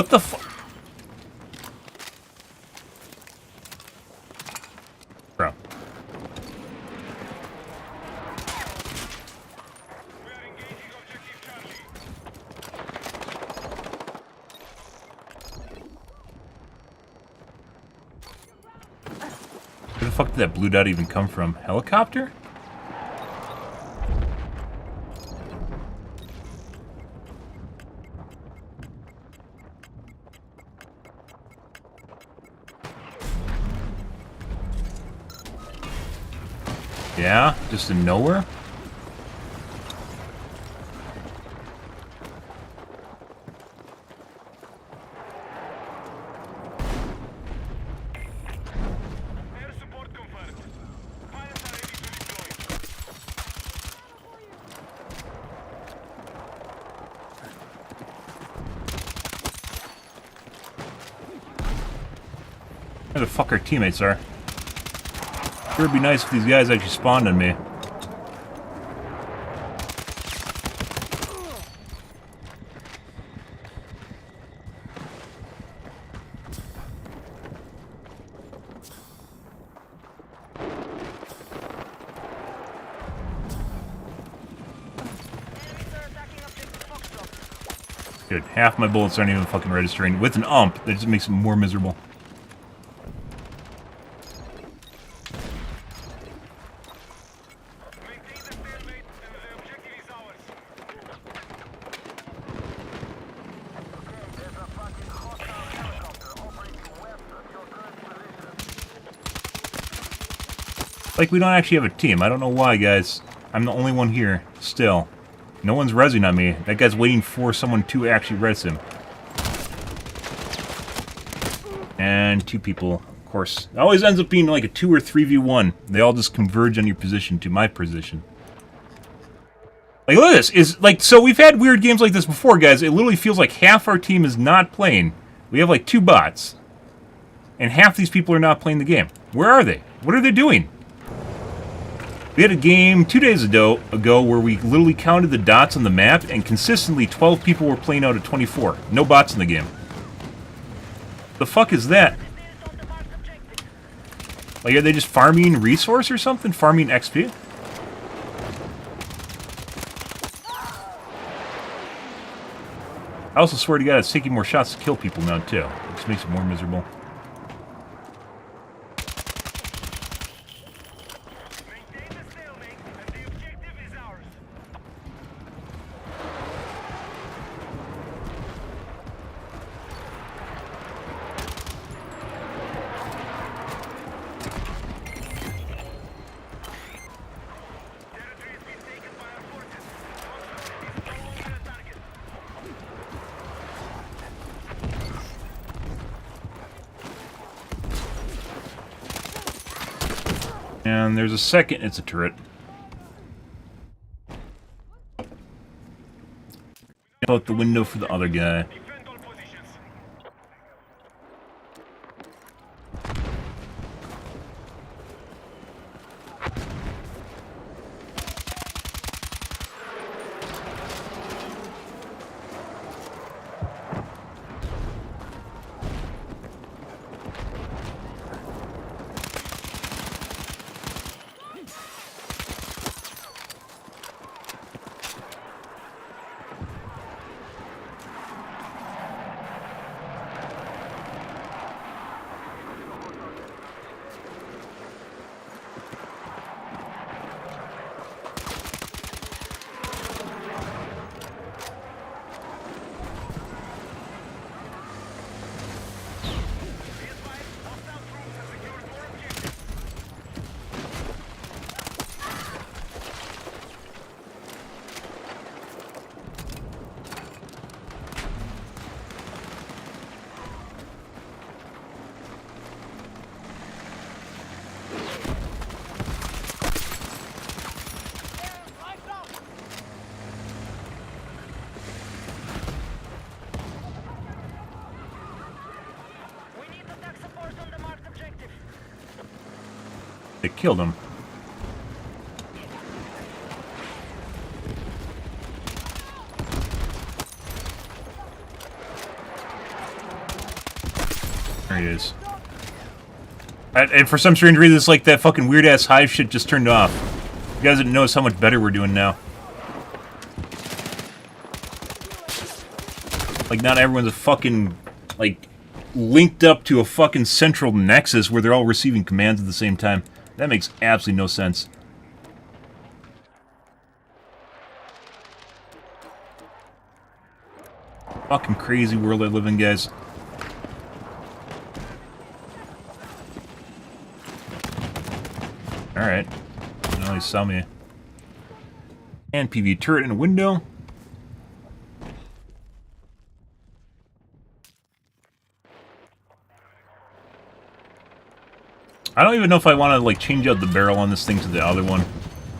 What the fuck? Bro. We are engaging objective Charlie. Where the fuck did that blue dot even come from? Helicopter? Yeah, just in nowhere? Air support confirmed. Pilots are ready to deploy. Where the fuck our teammates are? Sure would be nice if these guys actually spawned on me. Enemies are attacking objective Foxtrot. Dude, half my bullets aren't even fucking registering. With an ump, that just makes it more miserable. Maintain the stalemate and the objective is ours. There's a fucking hostile helicopter operating west of your current position. Like, we don't actually have a team. I don't know why, guys. I'm the only one here, still. No one's rezzing on me. That guy's waiting for someone to actually res him. And 2 people, of course. It always ends up being like a 2 or 3v1. They all just converge on your position to my position. Like, look at this. So we've had weird games like this before, guys. It literally feels like half our team is not playing. We have like 2 bots. And half these people are not playing the game. Where are they? What are they doing? We had a game 2 days ago where we literally counted the dots on the map, and consistently 12 people were playing out of 24. No bots in the game. The fuck is that? Built on the marked objective. Like, are they just farming resource or something? Farming XP? I also swear to God, it's taking more shots to kill people now, too. It just makes it more miserable. Maintain the stalemate and the objective is ours. Territory has been taken by our forces. Hostile is no longer a target. And there's a second, it's a turret. Out the window for the other guy. Defend all positions. Be advised, hostile troops have secured more objectives. We need attack support on the marked objective. They killed him. he is. And for some strange reason, it's like that fucking weird-ass hive shit just turned off. You guys didn't notice how much better we're doing now. Like, not everyone's a fucking, like, linked up to a fucking central nexus where they're all receiving commands at the same time. That makes absolutely no sense. Fucking crazy world I live in, guys. Alright. Now he saw me. And PV turret in a window. I don't even know if I want to, like, change out the barrel on this thing to the other one.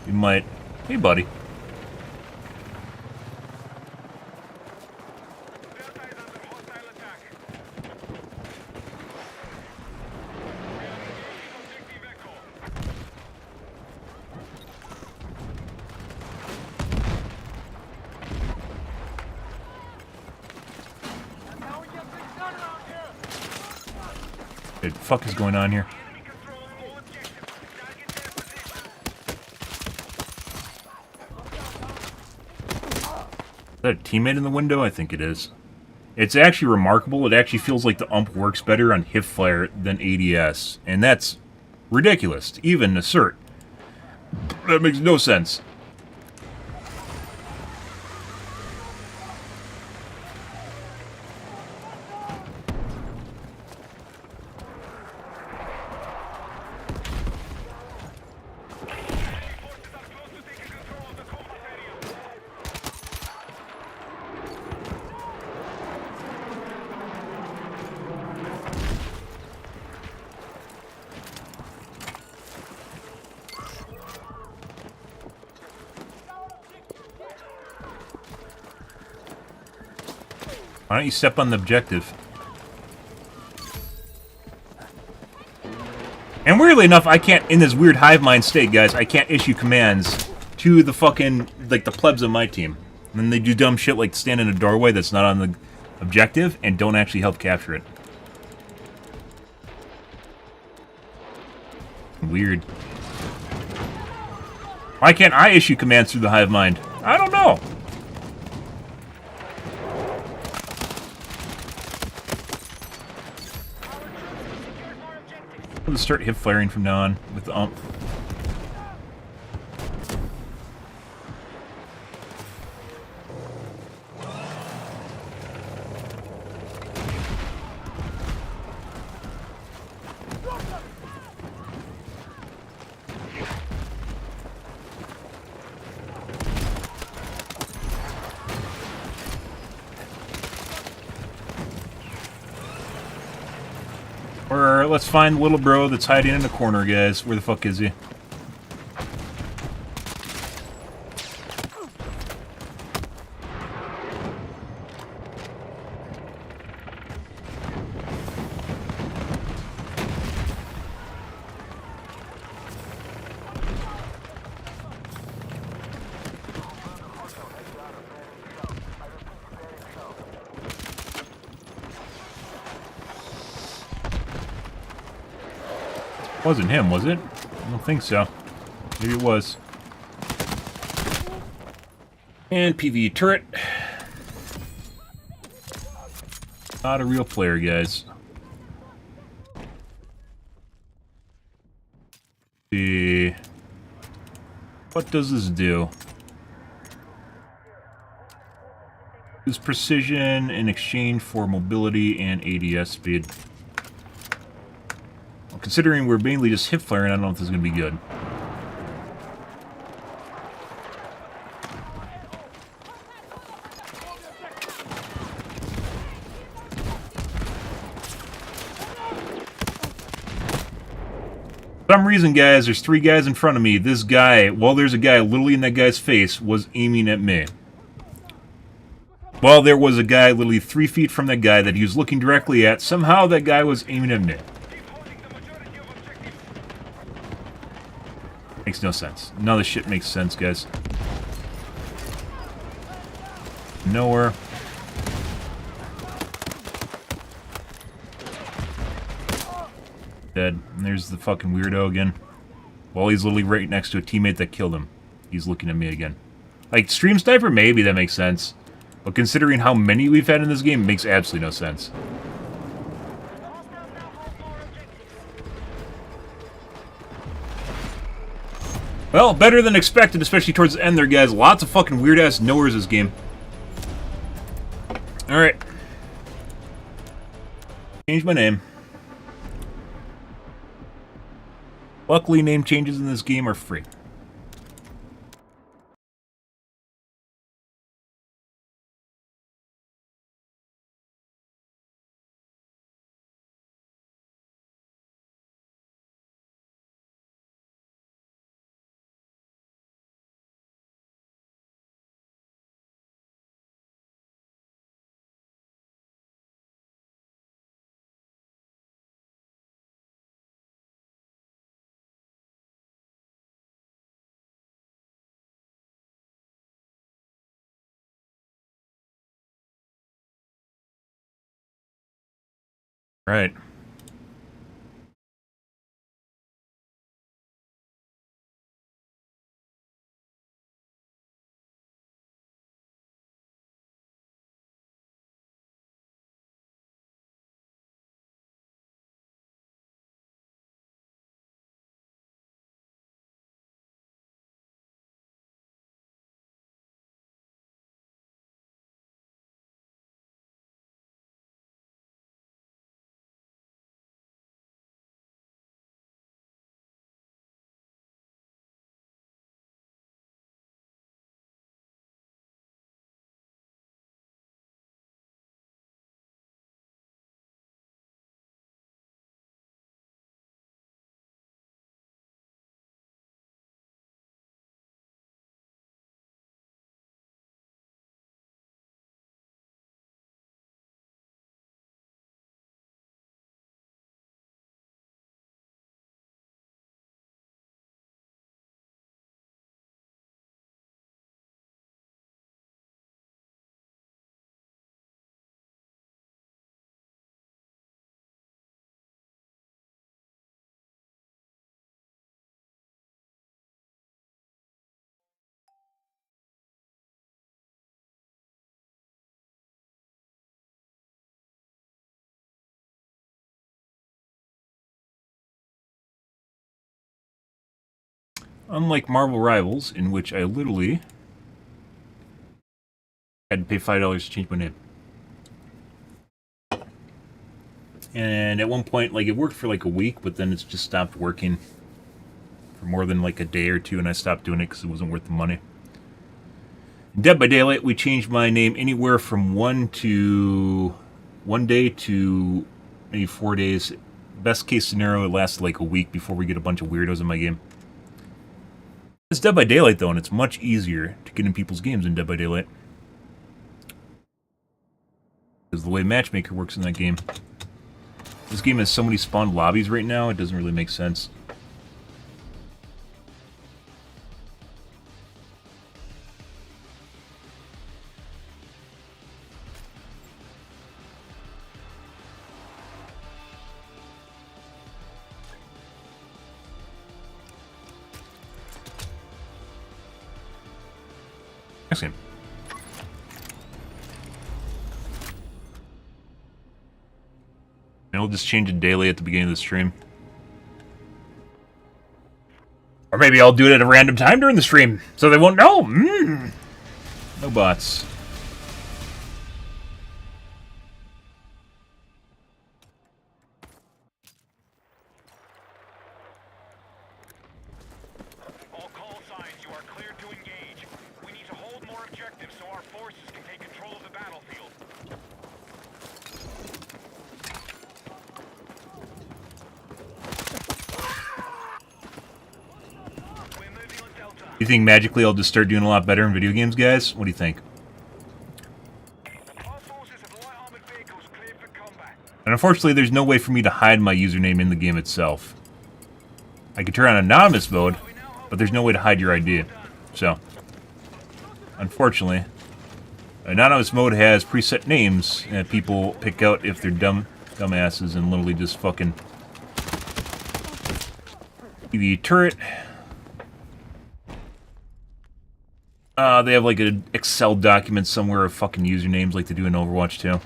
You might. Hey, buddy. Delta is under hostile attack. Objective Echo. What the fuck is going on here? Enemy controls all objectives. Target their position. Is that a teammate in the window? I think it is. It's actually remarkable. It actually feels like the ump works better on hip fire than ADS. And that's ridiculous to even assert. That makes no sense. Forces are close to taking control of the combat area. Why don't you step on the objective? And weirdly enough, I can't, in this weird hive mind state, guys, I can't issue commands to the fucking, like, the plebs of my team. And then they do dumb shit like stand in a doorway that's not on the objective and don't actually help capture it. Weird. Why can't I issue commands through the hive mind? I don't know. I'm gonna start hip firing from now on with the ump. Or let's find little bro that's hiding in the corner, guys. Where the fuck is he? Wasn't him, was it? I don't think so. Maybe it was. And PV turret. Not a real player, guys. See. What does this do? Use precision in exchange for mobility and ADS speed. Considering we're mainly just hip firing, I don't know if this is going to be good. For some reason, guys, there's 3 guys in front of me. This guy, well, there's a guy literally in that guy's face, was aiming at me. Well, there was a guy literally 3 feet from that guy that he was looking directly at. Somehow that guy was aiming at me. Makes no sense. None of this shit makes sense, guys. Nowhere. Dead. And there's the fucking weirdo again. Well, he's literally right next to a teammate that killed him. He's looking at me again. Like, stream sniper? Maybe that makes sense. But considering how many we've had in this game, it makes absolutely no sense. Well, better than expected, especially towards the end there, guys. Lots of fucking weird-ass nowheres this game. Alright. Change my name. Luckily, name changes in this game are free. Right. Unlike Marvel Rivals, in which I literally had to pay $5 to change my name. And at one point, like, it worked for like a week, but then it's just stopped working for more than like a day or two, and I stopped doing it because it wasn't worth the money. In Dead by Daylight, we changed my name anywhere from 1 day to maybe 4 days. Best case scenario, it lasts like a week before we get a bunch of weirdos in my game. It's Dead by Daylight, though, and it's much easier to get in people's games in Dead by Daylight. Because the way Matchmaker works in that game. This game has so many spawned lobbies right now, it doesn't really make sense. Next game. And we'll just change it daily at the beginning of the stream. Or maybe I'll do it at a random time during the stream, so they won't know. No bots. All call signs, you are cleared to engage. We need to hold more objectives so our forces can take control of the battlefield. You think magically I'll just start doing a lot better in video games, guys? What do you think? All forces have light armored vehicles cleared for combat. And unfortunately, there's no way for me to hide my username in the game itself. I could turn on anonymous mode, but there's no way to hide your ID. So, unfortunately, anonymous mode has preset names that people pick out if they're dumbasses and literally just fucking TV turret. They have like an Excel document somewhere of fucking usernames like they do in Overwatch 2.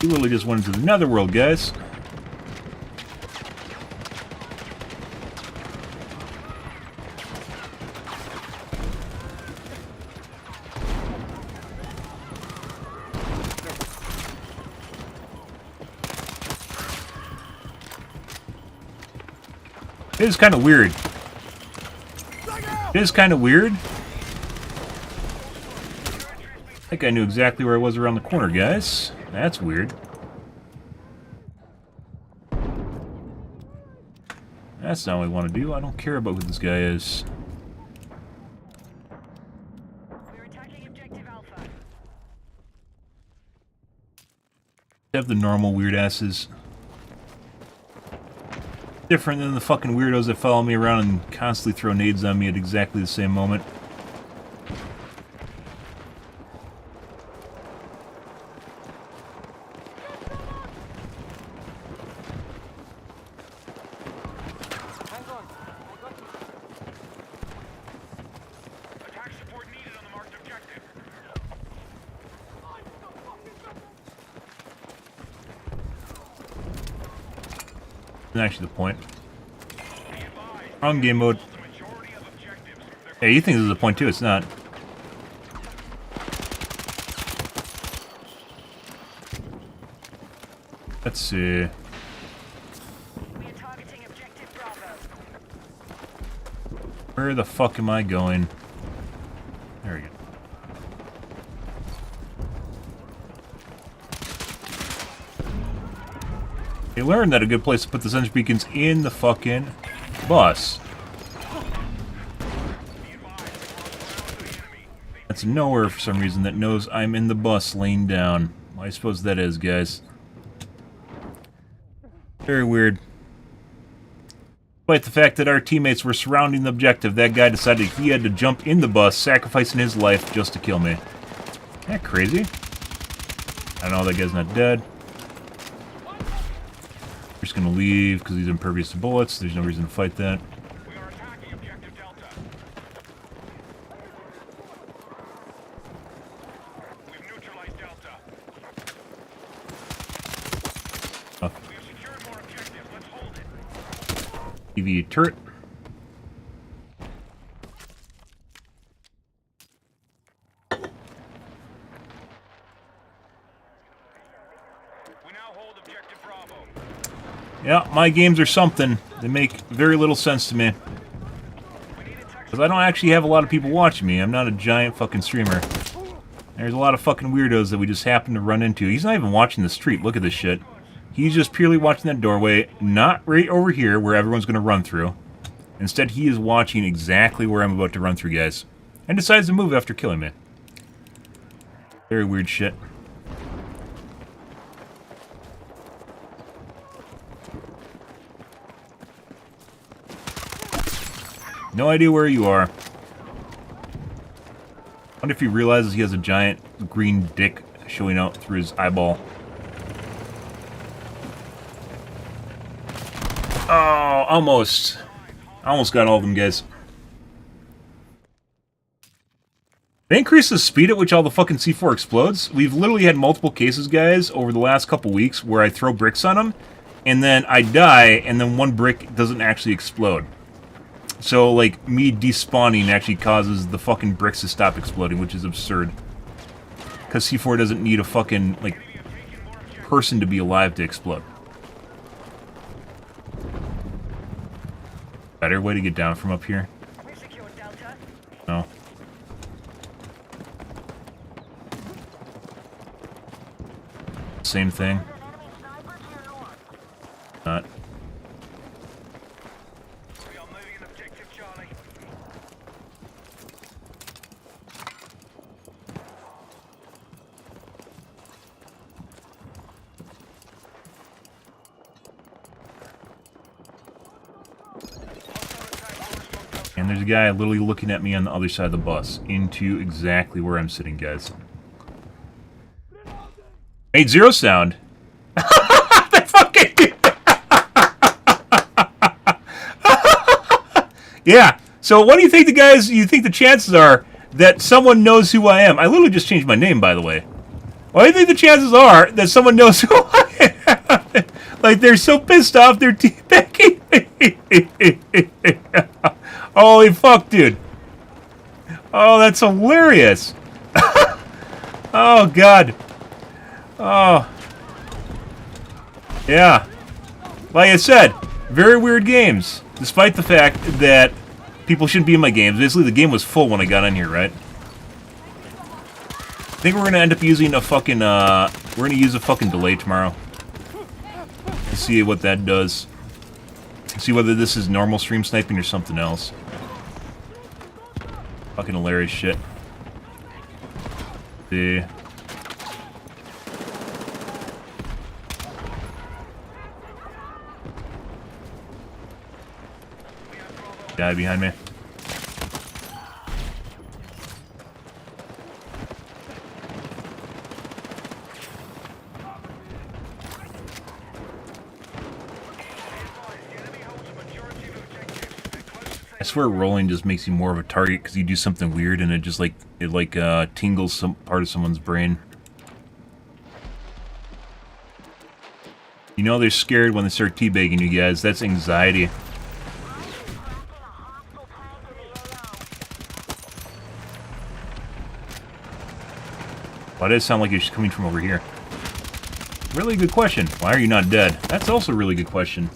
We literally just went into the netherworld, guys. It is kind of weird. It is kind of weird. I think I knew exactly where I was around the corner, guys. That's weird. That's not what I want to do. I don't care about who this guy is. We're attacking objective Alpha. Have the normal weird asses. Different than the fucking weirdos that follow me around and constantly throw nades on me at exactly the same moment. Attack support needed on the marked objective. That's actually the point. Wrong game mode. The majority of objectives. Hey, you think this is a point too? It's not. Let's see. We are targeting objective Bravo. Where the fuck am I going? There we go. They learned that a good place to put the sentry beacons in the fucking bus. That's nowhere for some reason that knows I'm in the bus laying down. I suppose that is, guys. Very weird. Despite the fact that our teammates were surrounding the objective, that guy decided he had to jump in the bus, sacrificing his life just to kill me. Isn't that crazy? I know that guy's not dead. We're just gonna leave because he's impervious to bullets. There's no reason to fight that. We are attacking objective Delta. We've neutralized Delta. Oh, We've secured more objectives. Let's hold it. EV turret. We now hold objective Bravo. Yeah, my games are something. They make very little sense to me. Because I don't actually have a lot of people watching me. I'm not a giant fucking streamer. There's a lot of fucking weirdos that we just happen to run into. He's not even watching the street. Look at this shit. He's just purely watching that doorway, not right over here where everyone's going to run through. Instead, he is watching exactly where I'm about to run through, guys. And decides to move after killing me. Very weird shit. No idea where you are. I wonder if he realizes he has a giant green dick showing out through his eyeball. Oh, almost. I almost got all of them, guys. They increased the speed at which all the fucking C4 explodes. We've literally had multiple cases, guys, over the last couple weeks where I throw bricks on them, and then I die, and then one brick doesn't actually explode. So, like, me despawning actually causes the fucking bricks to stop exploding, which is absurd. Because C4 doesn't need a fucking, like, person to be alive to explode. Better way to get down from up here? We've secured Delta. No. Same thing. Not. We are moving an objective Charlie. And there's a guy literally looking at me on the other side of the bus, into exactly where I'm sitting, guys. Made zero sound. That fucking... Yeah. So what do you think you think the chances are that someone knows who I am? I literally just changed my name, by the way. What do you think the chances are that someone knows who I am? Like, they're so pissed off, they're teabagging me. Holy fuck, dude. Oh, that's hilarious. Oh, God. Oh. Yeah. Like I said, very weird games. Despite the fact that people shouldn't be in my games. Basically, the game was full when I got in here, right? I think we're going to end up using a fucking, we're going to use a fucking delay tomorrow. To see what that does. See whether this is normal stream sniping or something else. Fucking hilarious shit. See. Guy behind me. I swear rolling just makes you more of a target because you do something weird and it just like tingles some part of someone's brain. You know they're scared when they start teabagging you guys. That's anxiety. Why does it sound like you're just coming from over here? Really good question. Why are you not dead? That's also a really good question.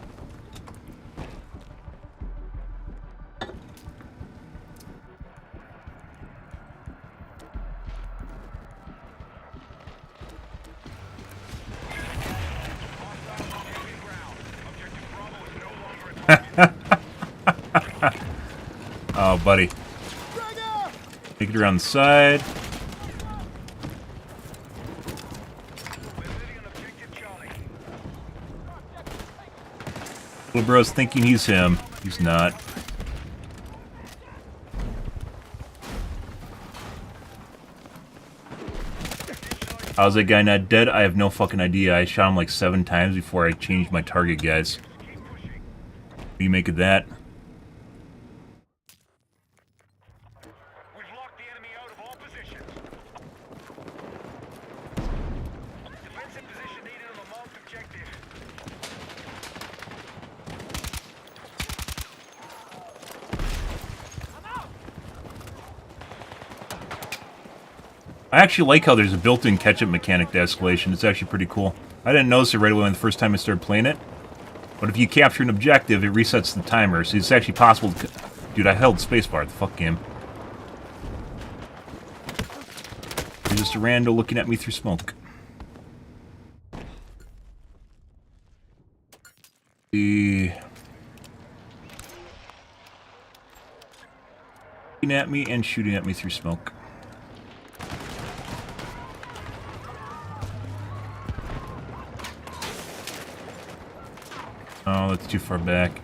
Oh, buddy. Take it around the side. Little bro's thinking he's him. He's not. How's that guy not dead? I have no fucking idea. I shot him like 7 times before I changed my target, guys. What do you make of that? We've locked the enemy out of all positions. Defensive position needed on the marked objective. I actually like how there's a built-in catch-up mechanic to escalation. It's actually pretty cool. I didn't notice it right away when the first time I started playing it. But if you capture an objective, it resets the timer. So it's actually possible to... Dude, I held spacebar. The fuck game. There's just a rando looking at me through smoke. Looking at me and shooting at me through smoke. Oh, that's too far back.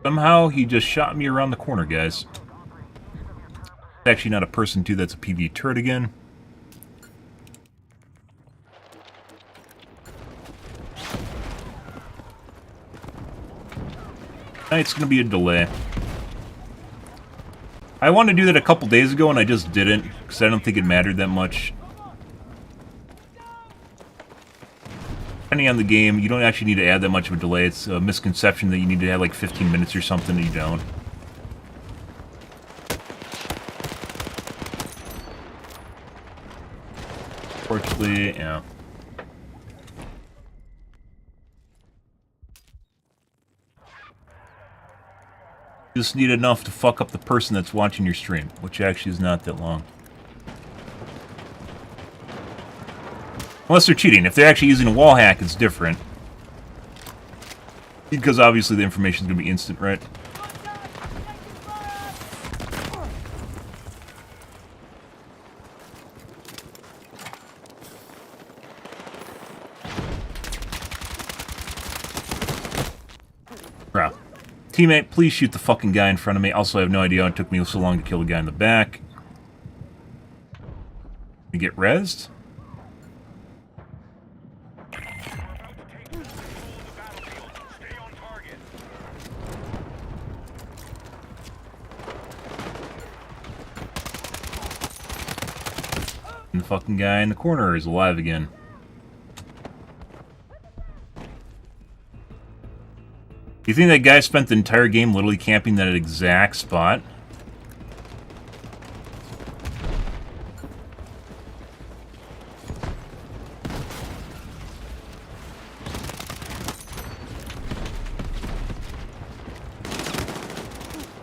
Somehow he just shot me around the corner, guys. It's actually not a person, too. That's a PV turret again. It's going to be a delay. I wanted to do that a couple days ago, and I just didn't, because I don't think it mattered that much. Depending on the game, you don't actually need to add that much of a delay. It's a misconception that you need to have like 15 minutes or something, and you don't. Fortunately, yeah. Just need enough to fuck up the person that's watching your stream, which actually is not that long. Unless they're cheating. If they're actually using a wall hack, it's different. Because obviously the information is going to be instant, right? Teammate, please shoot the fucking guy in front of me. Also, I have no idea how it took me so long to kill the guy in the back. You get rezzed? And the fucking guy in the corner is alive again. You think that guy spent the entire game literally camping that exact spot?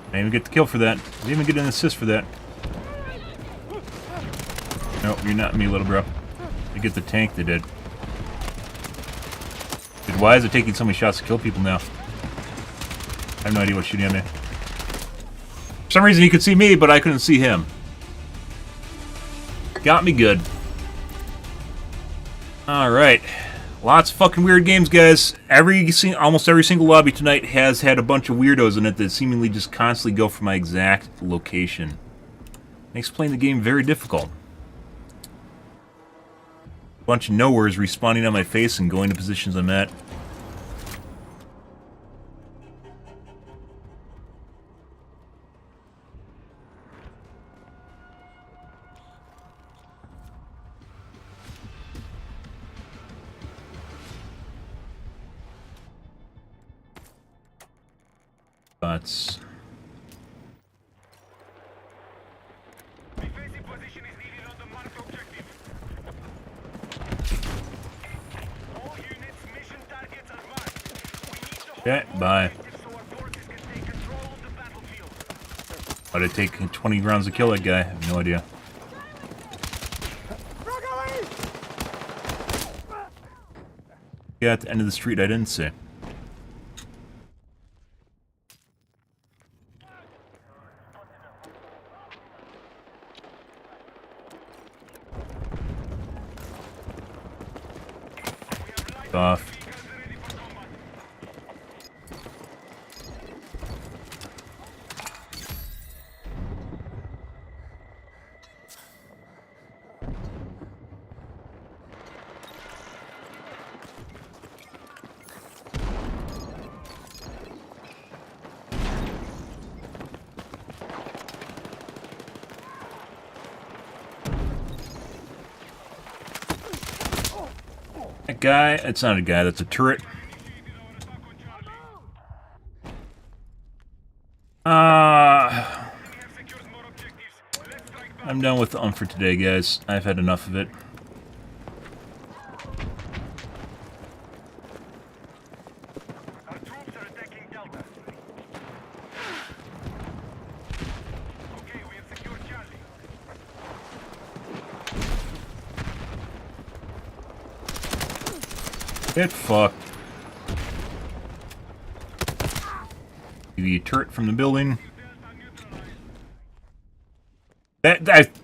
I didn't even get the kill for that. I didn't even get an assist for that. Nope, you're not me, little bro. They get the tank, they did. Dude, why is it taking so many shots to kill people now? I have no idea what's shooting at me. For some reason he could see me, but I couldn't see him. Got me good. Alright. Lots of fucking weird games, guys. Almost every single lobby tonight has had a bunch of weirdos in it that seemingly just constantly go for my exact location. Makes playing the game very difficult. Bunch of nowheres respawning on my face and going to positions I'm at. But Defensive position is needed on the marked objective. All units, mission targets are marked. We need to hold okay, all bye. objectives so our forces can take control of the battlefield. Why'd it take 20 rounds to kill that guy? I have no idea. Yeah, at the end of the street I didn't see. Off. That guy, it's not a guy, that's a turret. I'm done with the for today, guys. I've had enough of it. Our troops are attacking Delta. Okay, we have secured Charlie. Get fucked. The turret from the building.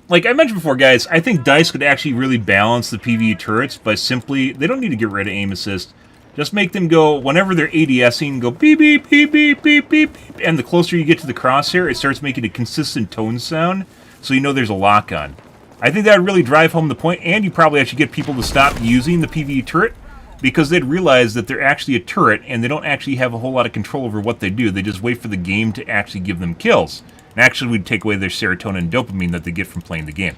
Like I mentioned before, guys, I think DICE could actually really balance the PvE turrets by simply... They don't need to get rid of aim assist. Just make them go, whenever they're ADSing, go beep, beep, beep, beep, beep, beep, beep. And the closer you get to the crosshair, it starts making a consistent tone sound, so you know there's a lock on. I think that would really drive home the point, and you probably actually get people to stop using the PvE turret, because they'd realize that they're actually a turret, and they don't actually have a whole lot of control over what they do. They just wait for the game to actually give them kills. And actually would take away their serotonin and dopamine that they get from playing the game.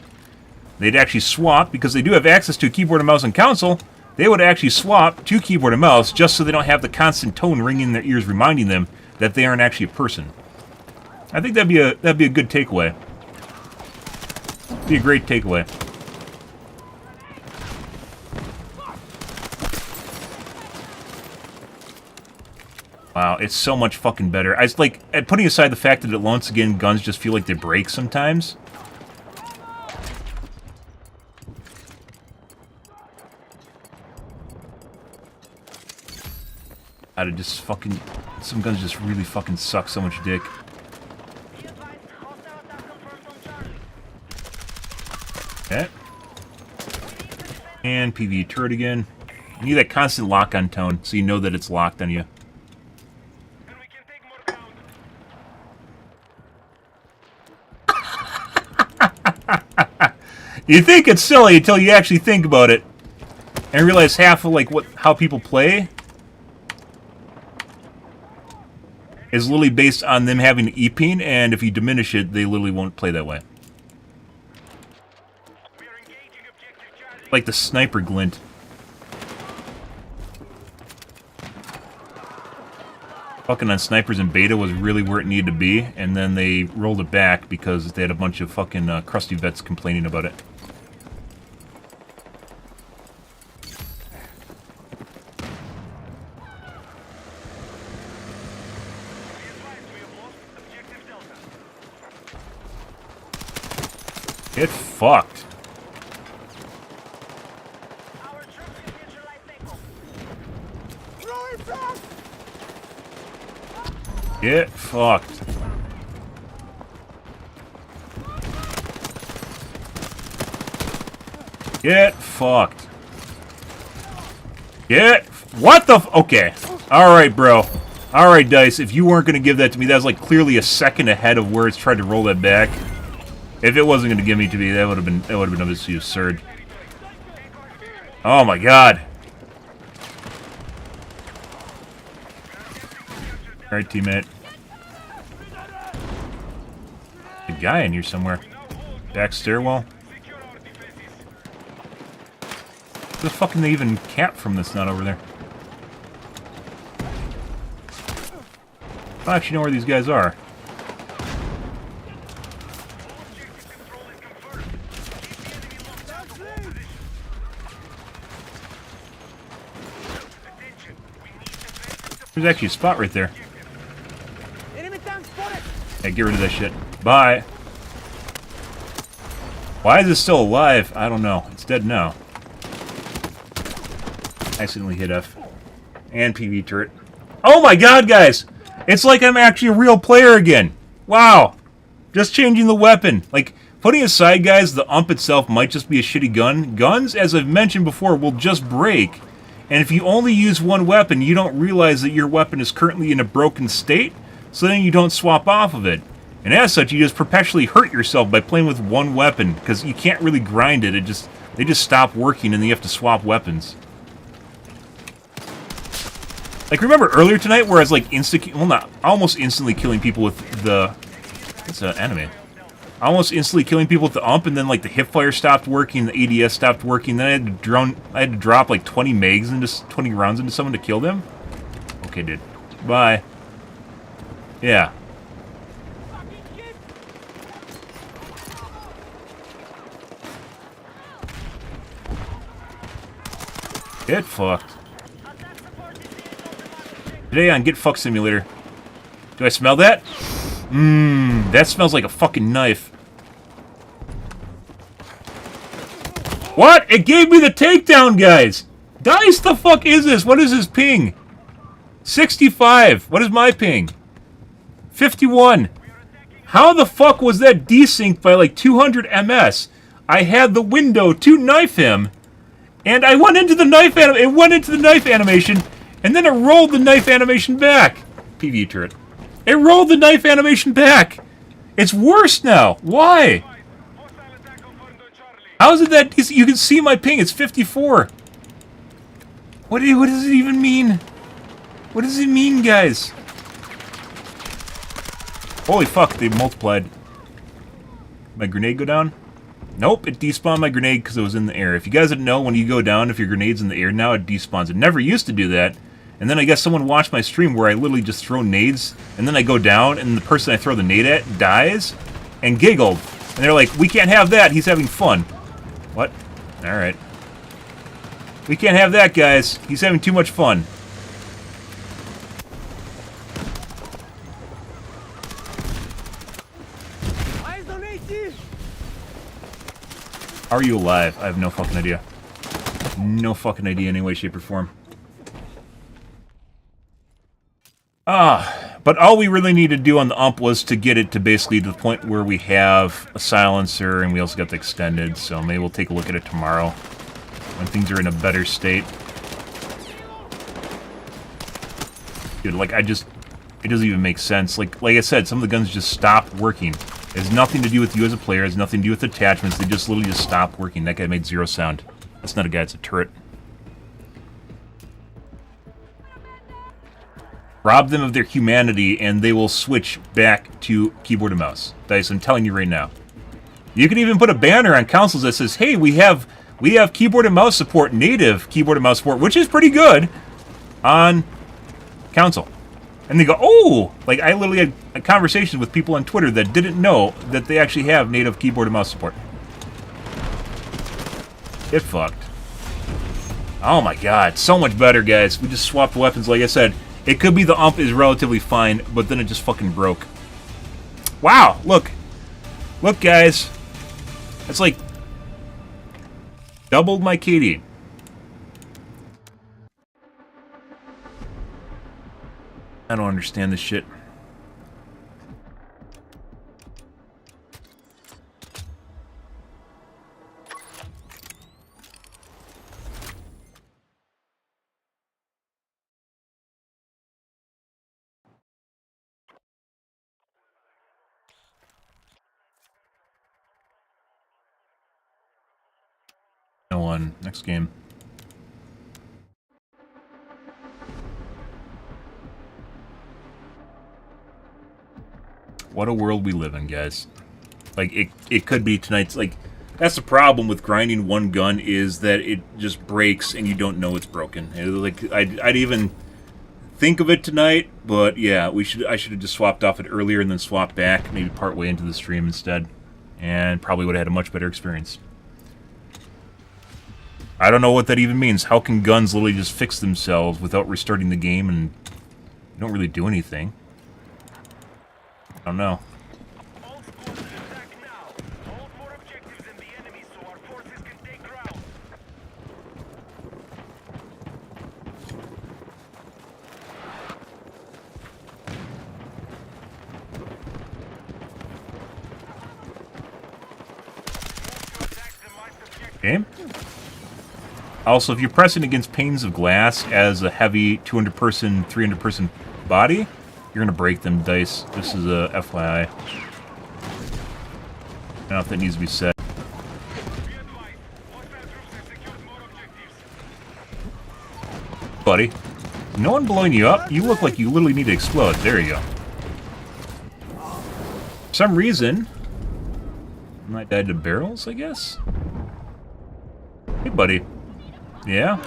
They'd actually swap, because they do have access to a keyboard and mouse and console, they would actually swap to keyboard and mouse just so they don't have the constant tone ringing in their ears reminding them that they aren't actually a person. I think that'd be a good takeaway. Be a great takeaway. Wow, it's so much fucking better. Putting aside the fact that once again, guns just feel like they break sometimes. I'd just fucking... Some guns just really fucking suck so much dick. Be advised, hostile attack confirmed on Charlie. Okay. And PvE turret again. You need that constant lock-on tone, so you know that it's locked on you. And we can take more ground. You think it's silly until you actually think about it. And realize half of, like, how people play is literally based on them having E-ping, and if you diminish it, they literally won't play that way. Like the sniper glint. Fucking on snipers in beta was really where it needed to be, and then they rolled it back because they had a bunch of fucking crusty vets complaining about it. Get fucked. Our troops can neutralize Echo. Get fucked. Get fucked. Get... What the f... Okay. Alright, bro. Alright, Dice. If you weren't going to give that to me, that was like clearly a second ahead of where it's tried to roll that back. If it wasn't going to give me to me, that would have been obviously absurd. Oh my god. Alright, teammate. A guy in here somewhere. Back stairwell. Where the fuck can they even cap from this nut over there? I don't actually know where these guys are. There's actually a spot right there. Hey, get rid of that shit. Bye. Why is it still alive? I don't know. It's dead now. Accidentally hit F. And PV turret. Oh my god, guys! It's like I'm actually a real player again. Wow. Just changing the weapon. Like, putting aside, guys, the ump itself might just be a shitty gun. Guns, as I've mentioned before, will just break. And if you only use one weapon, you don't realize that your weapon is currently in a broken state, so then you don't swap off of it. And as such, you just perpetually hurt yourself by playing with one weapon, because you can't really grind it. They just stop working, and then you have to swap weapons. Like, remember earlier tonight where I was like almost instantly killing people with the... It's an enemy. Almost instantly killing people with the ump, and then like the hipfire stopped working, the ADS stopped working, then I had to drop like 20 mags into 20 rounds into someone to kill them. Okay, dude. Bye. Yeah. Get fucked. Today on Get Fucked Simulator. Do I smell that? Mmm, that smells like a fucking knife. What? It gave me the takedown, guys! Dice, the fuck is this? What is his ping? 65. What is my ping? 51. How the fuck was that desynced by like 200 ms? I had the window to knife him, and I went into the knife animation, and then it rolled the knife animation back. PV turret. It rolled the knife animation back. It's worse now. Why? How is it that you can see my ping? It's 54. What does it even mean? What does it mean, guys? Holy fuck, they multiplied. My grenade go down? Nope, it despawned my grenade because it was in the air. If you guys didn't know, when you go down, if your grenade's in the air, now it despawns. It never used to do that. And then I guess someone watched my stream where I literally just throw nades, and then I go down, and the person I throw the nade at dies, and giggled. And they're like, we can't have that, he's having fun. What? Alright. We can't have that, guys. He's having too much fun. How are you alive? I have no fucking idea. No fucking idea in any way, shape, or form. But all we really need to do on the ump was to get it to basically to the point where we have a silencer, and we also got the extended, so maybe we'll take a look at it tomorrow when things are in a better state. Dude, like, it doesn't even make sense. Like I said, some of the guns just stopped working. It has nothing to do with you as a player. It has nothing to do with attachments. They just literally just stopped working. That guy made 0 sound. That's not a guy, it's a turret. Rob them of their humanity, and they will switch back to keyboard and mouse. Dice, I'm telling you right now. You can even put a banner on consoles that says, hey, we have keyboard and mouse support, native keyboard and mouse support, which is pretty good on console. And they go, oh! Like, I literally had a conversation with people on Twitter that didn't know that they actually have native keyboard and mouse support. Get fucked. Oh my god, so much better, guys. We just swapped weapons, like I said. It could be the ump is relatively fine, but then it just fucking broke. Wow, look. Look, guys. That's like doubled my KD. I don't understand this shit. No one. Next game. What a world we live in, guys. Like, it could be tonight's, like, that's the problem with grinding one gun, is that it just breaks and you don't know it's broken. Like, I'd even think of it tonight, but yeah, I should have just swapped off it earlier and then swapped back, maybe part way into the stream instead, and probably would have had a much better experience. I don't know what that even means. How can guns literally just fix themselves without restarting the game and you don't really do anything? I don't know. All squads attack now. Hold more objectives than the enemy so our forces can take ground. Move to attack the marked objective. Okay. Also, if you're pressing against panes of glass as a heavy 200-person, 300-person body, you're going to break them, Dice. This is a FYI. I don't know if that needs to be said. Be advised, hostile troops have secured more objectives. Buddy. No one blowing you up? You look like you literally need to explode. There you go. For some reason, I might die to barrels, I guess? Hey, buddy. Yeah?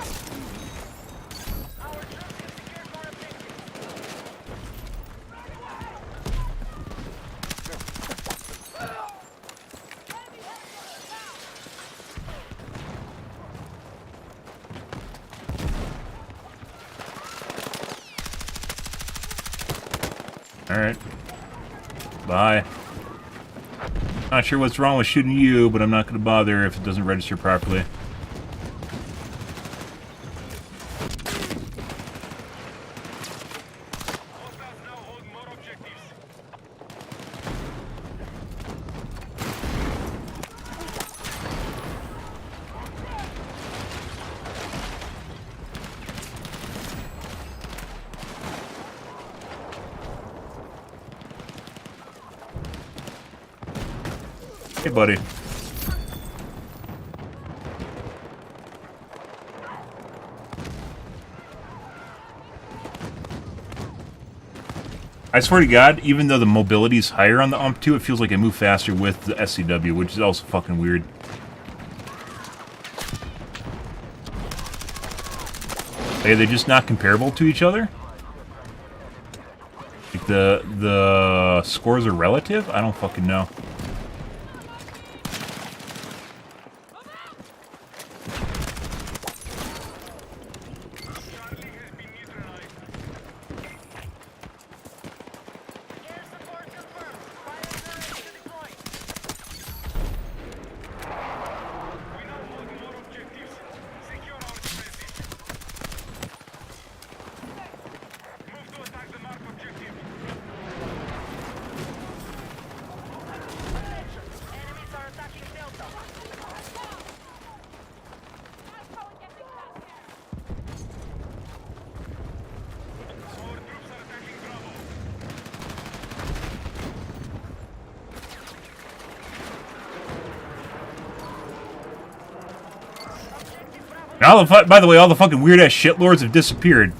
Alright. Bye. Not sure what's wrong with shooting you, but I'm not going to bother if it doesn't register properly. Hostiles now hold more objectives. Hey, buddy. I swear to God, even though the mobility is higher on the UMP2, it feels like I move faster with the SCW, which is also fucking weird. Hey, are they just not comparable to each other? Like the scores are relative? I don't fucking know. Charlie has been neutralized. Air support confirmed. Fire turret deployed. We now hold more objectives. Secure our defenses. Move to attack the marked objective. By the way, all the fucking weird-ass shitlords have disappeared.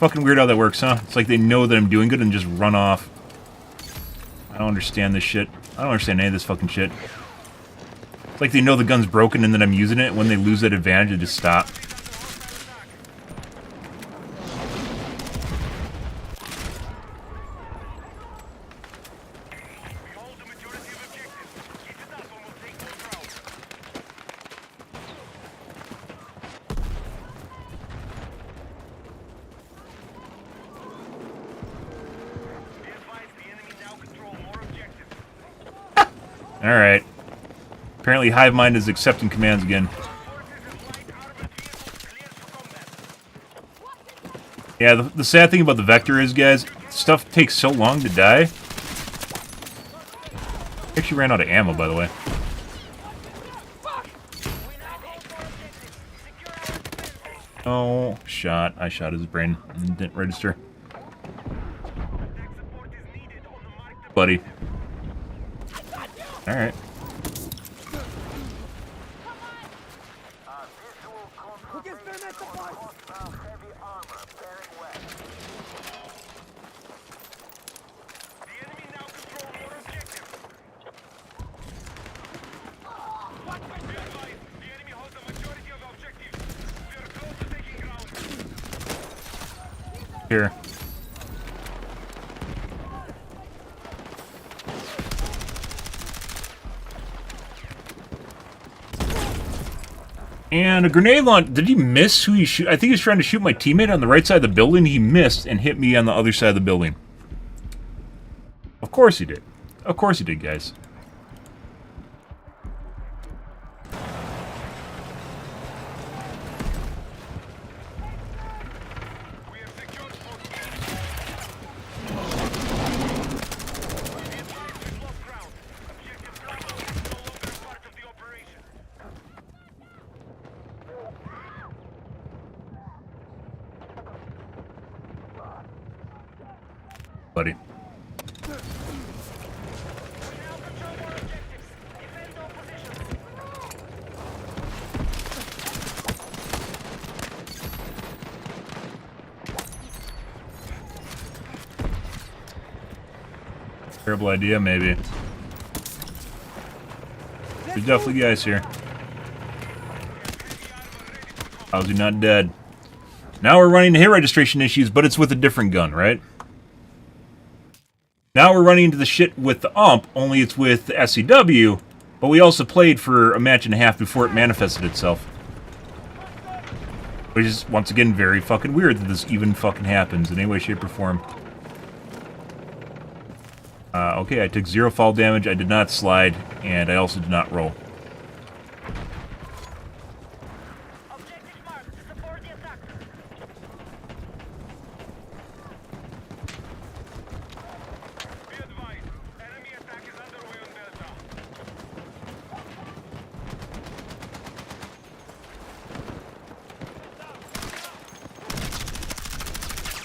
Fucking weird how that works, huh? It's like they know that I'm doing good and just run off. I don't understand this shit. I don't understand any of this fucking shit. It's like they know the gun's broken and that I'm using it. When they lose that advantage, they just stop. Alright. Apparently Hive Mind is accepting commands again. Yeah, the sad thing about the Vector is, guys, stuff takes so long to die. I actually ran out of ammo, by the way. Oh, shot. I shot his brain and didn't register. Buddy. Alright. Here. And a grenade launch. Did he miss who he shoot? I think he was trying to shoot my teammate on the right side of the building. He missed and hit me on the other side of the building. Of course he did. Of course he did, guys. Buddy. Terrible idea, maybe. There's definitely guys here. How's he not dead? Now we're running into hit registration issues, but it's with a different gun, right? Now we're running into the shit with the ump, only it's with the SCW, but we also played for a match and a half before it manifested itself. Which is, once again, very fucking weird that this even fucking happens in any way, shape, or form. Okay, I took 0 fall damage, I did not slide, and I also did not roll.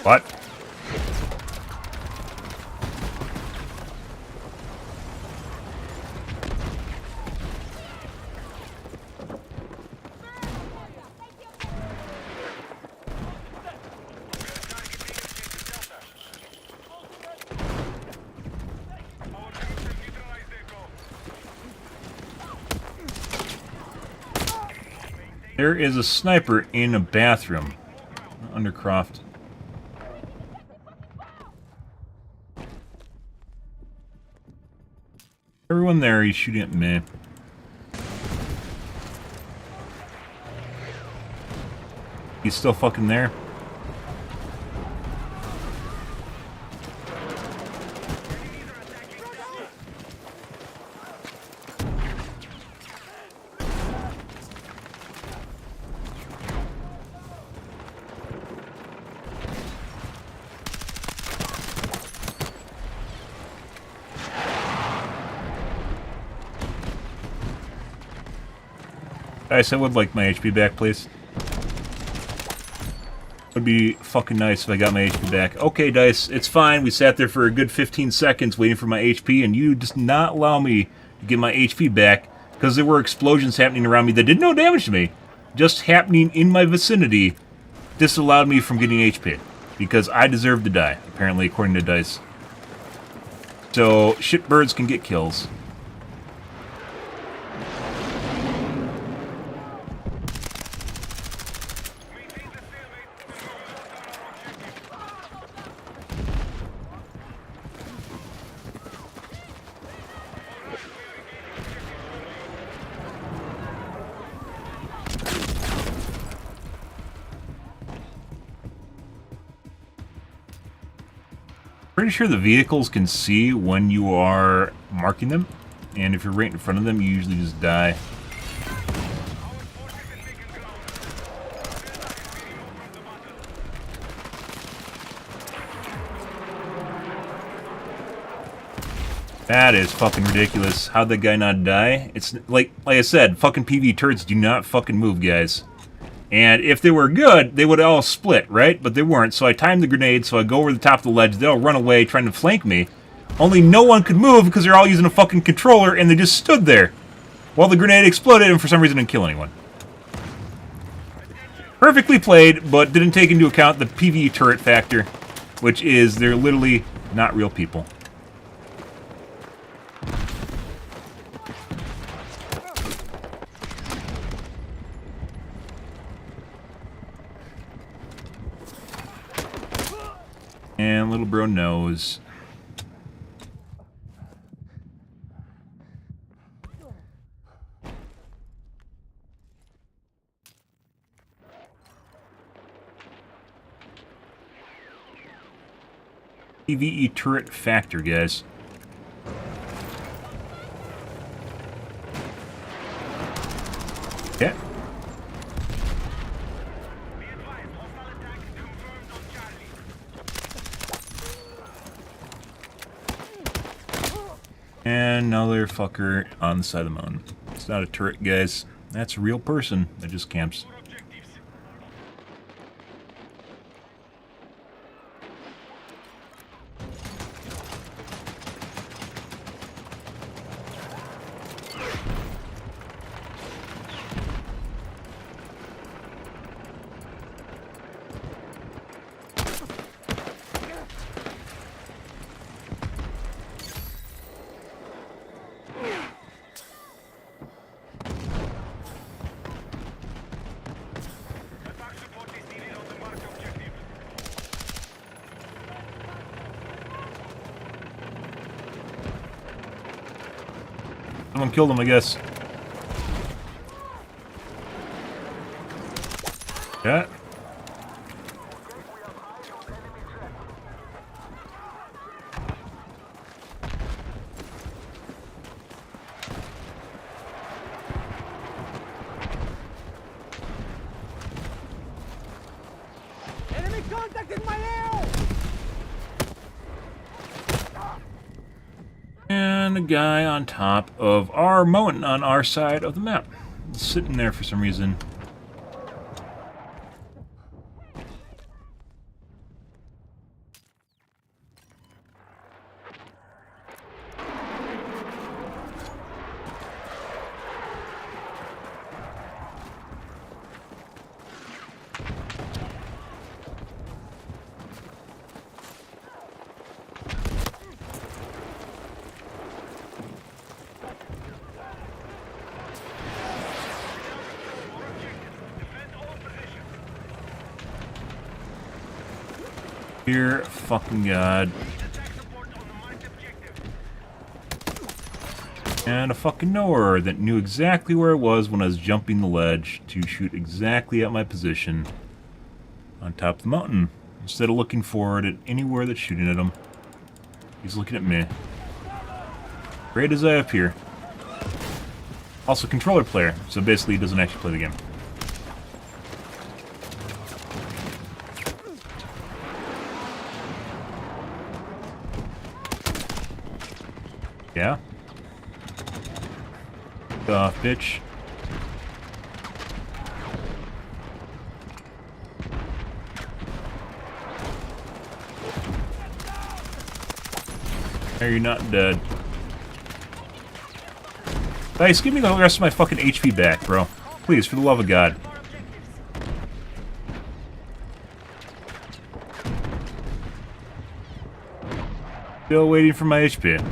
What? There is a sniper in a bathroom. Undercroft. Everyone there, he's shooting at me. He's still fucking there. Guys, I would like my HP back, please. Would be fucking nice if I got my HP back. Okay, Dice, it's fine. We sat there for a good 15 seconds waiting for my HP, and you just not allow me to get my HP back because there were explosions happening around me that did no damage to me. just happening in my vicinity disallowed me from getting HP. Because I deserve to die, apparently, according to DICE. So, shitbirds can get kills. Pretty sure the vehicles can see when you are marking them, and if you're right in front of them, you usually just die. That is fucking ridiculous. How'd that guy not die? It's like I said, fucking PV turrets do not fucking move, guys. And if they were good, they would all split, right? But they weren't, so I timed the grenade, so I go over the top of the ledge, they'll run away trying to flank me. Only no one could move because they're all using a fucking controller, and they just stood there while the grenade exploded and for some reason didn't kill anyone. Perfectly played, but didn't take into account the PvE turret factor, which is they're literally not real people. And little bro knows. PvE turret factor, guys. Yeah. And another fucker on the side of the mountain. It's not a turret, guys. That's a real person that just camps. Someone killed him, I guess. Yeah. Enemy contact in my air! And a guy on top of our mountain on our side of the map. Sitting there for some reason. Dear fucking God. And a fucking knower that knew exactly where it was when I was jumping the ledge to shoot exactly at my position on top of the mountain. Instead of looking forward at anywhere that's shooting at him, he's looking at me. Great as I appear. Also controller player, so basically he doesn't actually play the game. Yeah? Get off, bitch. Are you not dead? Guys, give me the rest of my fucking HP back, bro. Please, for the love of God. Still waiting for my HP.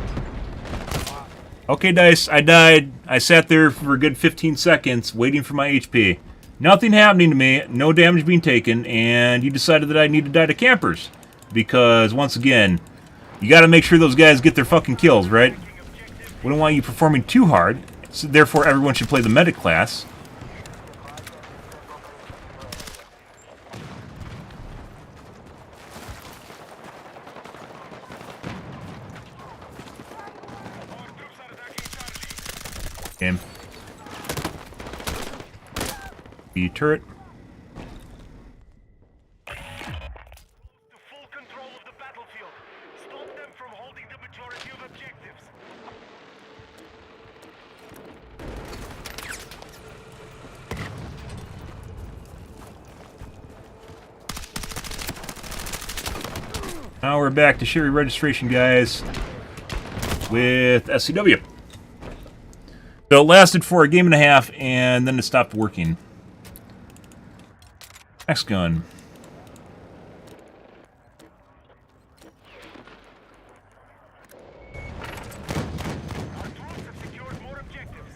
Okay, Dice, I died. I sat there for a good 15 seconds waiting for my HP. Nothing happening to me, no damage being taken, and you decided that I need to die to campers. Because, once again, you gotta make sure those guys get their fucking kills, right? We don't want you performing too hard, so therefore everyone should play the medic class. Game. The turret. To full control of the battlefield. Stop them from holding the majority of objectives. Now we're back to Sherry registration, guys, with SCW. So it lasted for a game and a half, and then it stopped working. Next gun. Our troops have secured more objectives.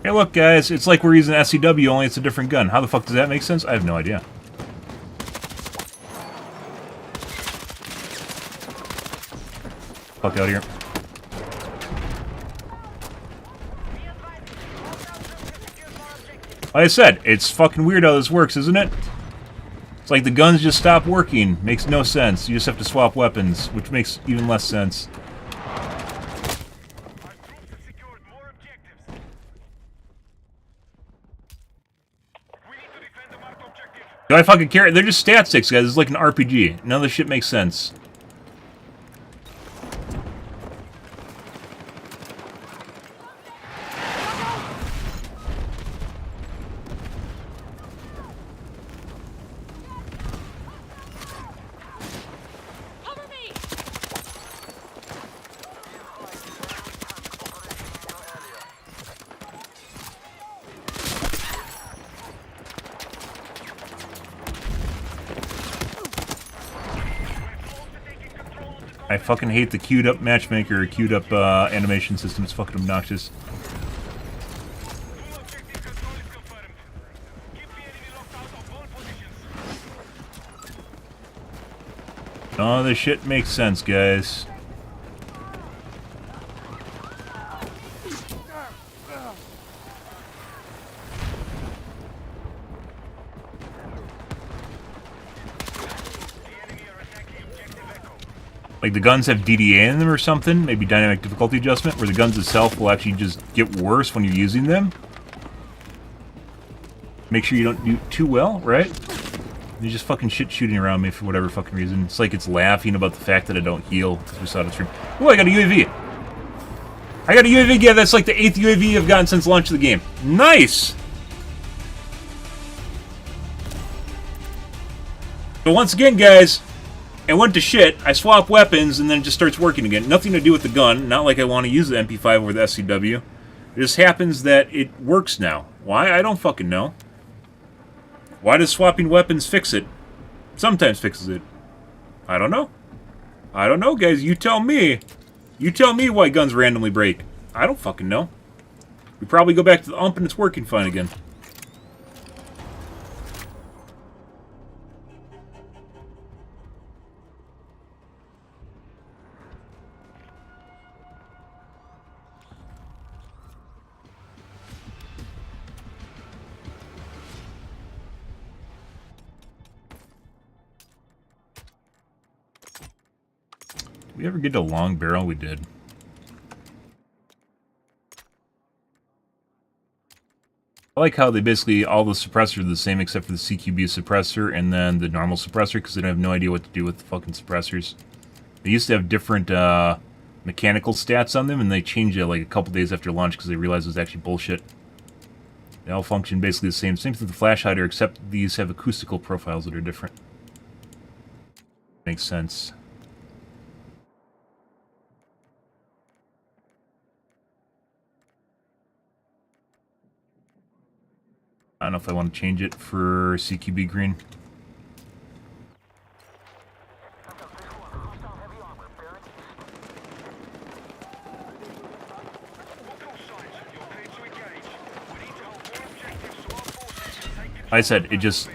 Hey, look, guys, it's like we're using SCW, only it's a different gun. How the fuck does that make sense? I have no idea. Fuck out of here. Like I said, it's fucking weird how this works, isn't it? It's like the guns just stop working. Makes no sense. You just have to swap weapons, which makes even less sense. Our troops have secured more objectives. We need to defend the marked objective. Do I fucking care? They're just stat sticks, guys. It's like an RPG. None of this shit makes sense. Cover me! I fucking hate the queued up matchmaker or queued up animation system. It's fucking obnoxious. Full objective control is confirmed. Keep the enemy locked out of all positions. None of this shit makes sense, guys. The enemy are attacking objective Echo. Like the guns have DDA in them or something, maybe dynamic difficulty adjustment, where the guns itself will actually just get worse when you're using them. Make sure you don't do too well, right? You're just fucking shit shooting around me for whatever fucking reason. It's like it's laughing about the fact that I don't heal, because we saw the stream. Oh, I got a UAV! I got a UAV, yeah, that's like the 8th UAV I've gotten since launch of the game. Nice! So once again, guys, it went to shit. I swap weapons, and then it just starts working again. Nothing to do with the gun. Not like I want to use the MP5 over the SCW. It just happens that it works now. Why? I don't fucking know. Why does swapping weapons fix it? Sometimes fixes it. I don't know. I don't know, guys. You tell me. You tell me why guns randomly break. I don't fucking know. We probably go back to the ump and it's working fine again. Did we ever get a long barrel? We did. I like how they basically, all the suppressors are the same except for the CQB suppressor and then the normal suppressor, because they don't have no idea what to do with the fucking suppressors. They used to have different mechanical stats on them, and they changed it like a couple days after launch because they realized it was actually bullshit. They all function basically the same. Same thing with the flash hider, except these have acoustical profiles that are different. Makes sense. don't know if I want to change it for CQB green. I said they just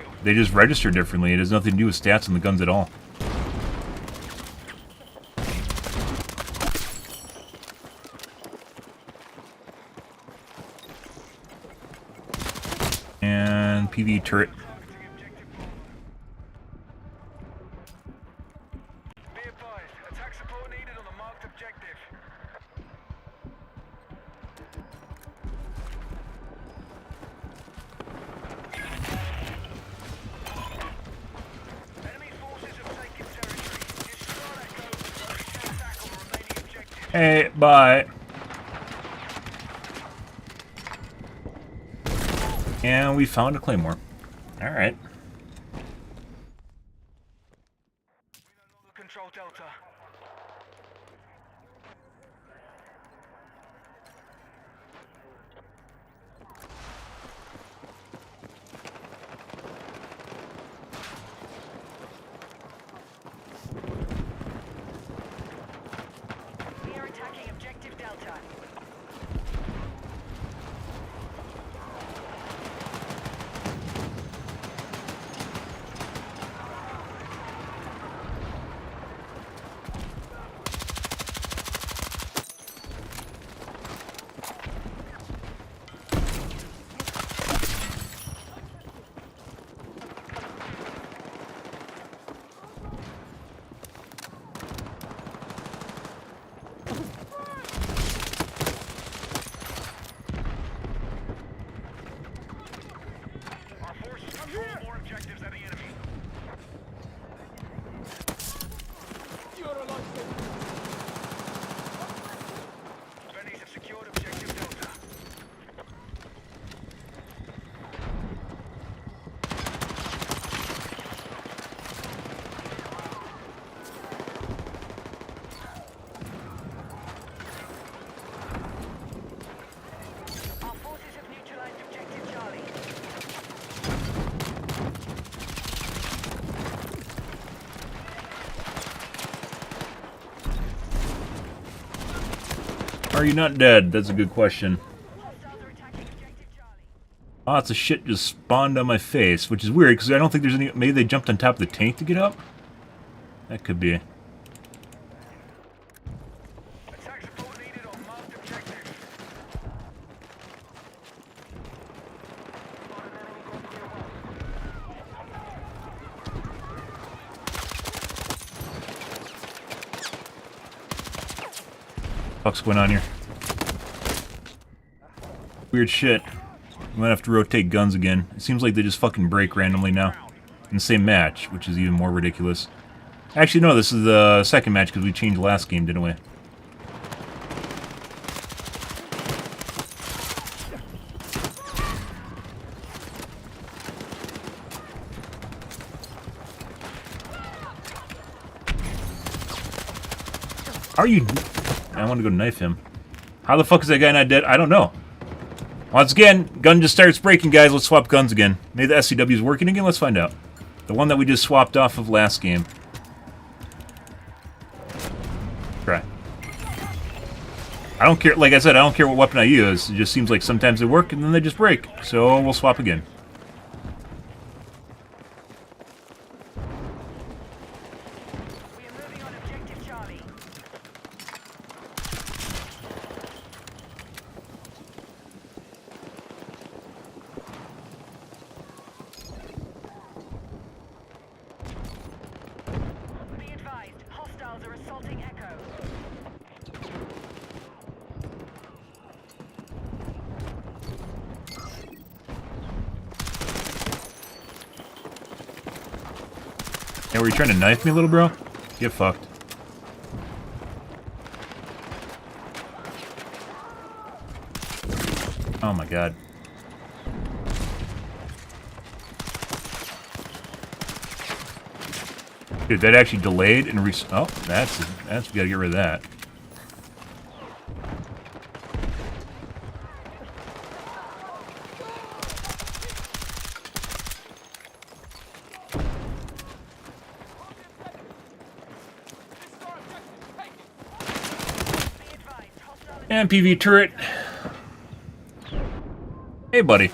register differently. It has nothing to do with stats on the guns at all. And PV turret. Be advised, attack support needed on the marked objective. Enemy forces have taken territory. Destroy that goal so we can tackle the remaining objectives. Hey, bye. And we found a claymore. All right. We no longer control Delta. We are attacking objective Delta. Our forces control more objectives than the enemy. Bennies have secured objective Delta. Our forces have neutralized objective Charlie. Are you not dead? That's a good question. Hostiles are attacking objective Charlie. Lots of shit just spawned on my face, which is weird because I don't think there's any. Maybe they jumped on top of the tank to get up. That could be. Attack support needed on marked objectives. What's going on here? Weird shit. We might have to rotate guns again. It seems like they just fucking break randomly now. In the same match, which is even more ridiculous. Actually, no, this is the second match because we changed last game, didn't we? Are you... I want to go knife him. How the fuck is that guy not dead? I don't know. Once again, gun just starts breaking, guys. Let's swap guns again. Maybe the SCW is working again? Let's find out. The one that we just swapped off of last game. Try. I don't care, like I said, I don't care what weapon I use. It just seems like sometimes they work and then they just break. So we'll swap again. We are moving on objective Charlie. Be advised, hostiles are assaulting Echo. Hey, were you trying to knife me, little bro? Get fucked. Oh my god. Dude, that actually delayed and oh, that's we gotta get rid of that. And PV turret. Hey, buddy.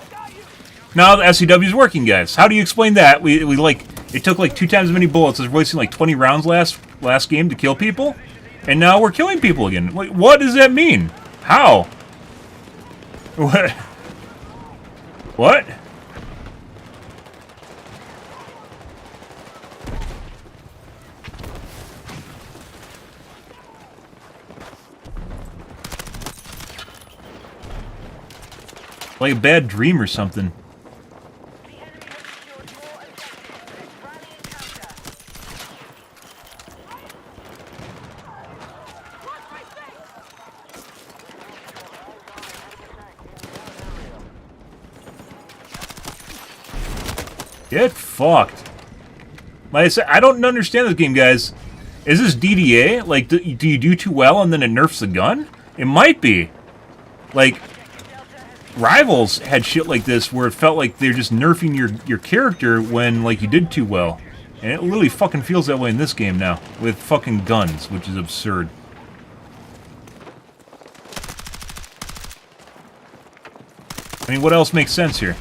Now the SCW is working, guys. How do you explain that? We like it took like 2 times as many bullets as wasting like 20 rounds last game to kill people, and now we're killing people again. Like, what does that mean? How? What? What? Like a bad dream or something. The enemy has secured more objectives. Rally and counter. Get fucked. Like I said, I don't understand this game, guys. Is this DDA? Like, do you do too well and then it nerfs the gun? It might be. Like, Rivals had shit like this where it felt like they're just nerfing your character when, like, you did too well. And it literally fucking feels that way in this game now, with fucking guns, which is absurd. I mean, what else makes sense here?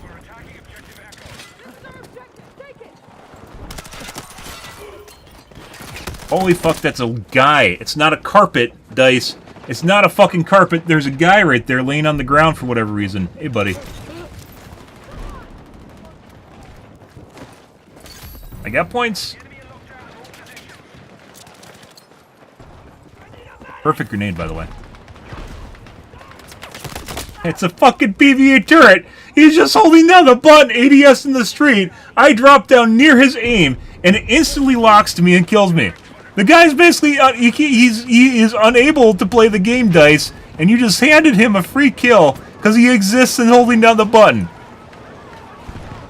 We're attacking objective Echo. Holy fuck, that's a guy. It's not a carpet, Dice. It's not a fucking carpet. There's a guy right there laying on the ground for whatever reason. Hey, buddy. I got points. Perfect grenade, by the way. It's a fucking PVA turret. He's just holding down the button, ADS in the street. I drop down near his aim, and it instantly locks to me and kills me. The guy's basically, he is unable to play the game, Dice, and you just handed him a free kill because he exists in holding down the button.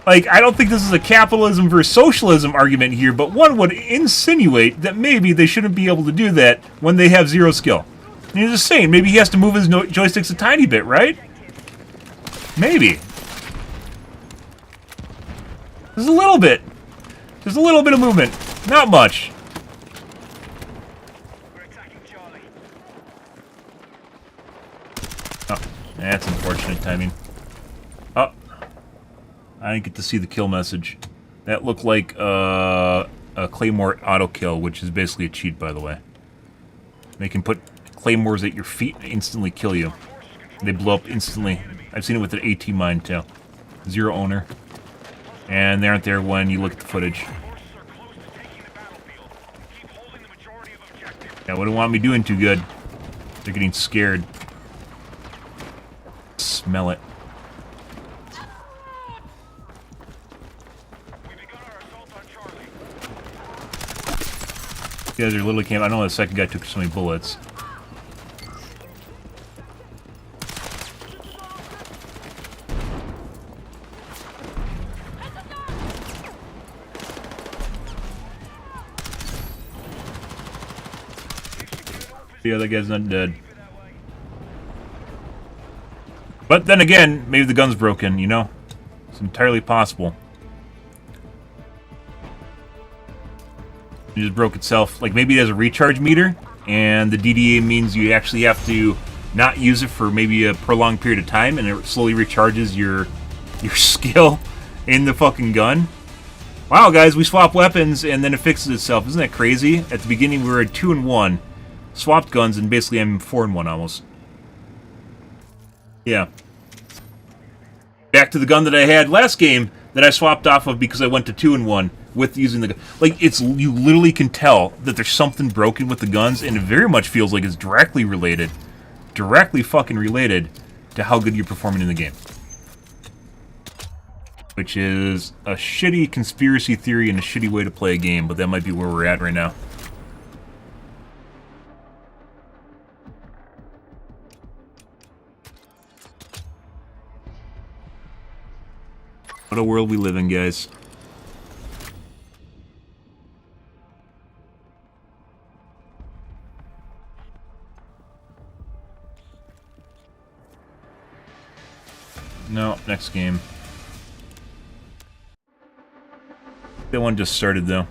Like, I don't think this is a capitalism versus socialism argument here, but one would insinuate that maybe they shouldn't be able to do that when they have zero skill. And you're just saying, maybe he has to move his joysticks a tiny bit, right? Maybe. Just a little bit. Just a little bit of movement. Not much. We're attacking Charlie. Oh, that's unfortunate timing. Oh. I didn't get to see the kill message. That looked like a Claymore auto kill, which is basically a cheat, by the way. They can put Claymores at your feet and instantly kill you. They blow up instantly. I've seen it with an AT mine, too. Zero owner. And they aren't there when you look at the footage. Forces are close to taking the battlefield. Keep holding the majority of objectives. Yeah, wouldn't want me doing too good. They're getting scared. Smell it. We begun our assault on Charlie. You guys are literally camp. I know the second guy took so many bullets. The other guy's not dead. But then again, maybe the gun's broken, you know? It's entirely possible. It just broke itself. Like, maybe it has a recharge meter, and the DDA means you actually have to not use it for maybe a prolonged period of time, and it slowly recharges your skill in the fucking gun. Wow, guys, we swap weapons, and then it fixes itself. Isn't that crazy? At the beginning, we were at 2-1. Swapped guns, and basically I'm 4-1 almost. Yeah. Back to the gun that I had last game that I swapped off of because I went to 2-1 with using the gun. Like, you literally can tell that there's something broken with the guns, and it very much feels like it's directly fucking related to how good you're performing in the game. Which is a shitty conspiracy theory and a shitty way to play a game, but that might be where we're at right now. What a world we live in, guys. No, next game. That one just started, though.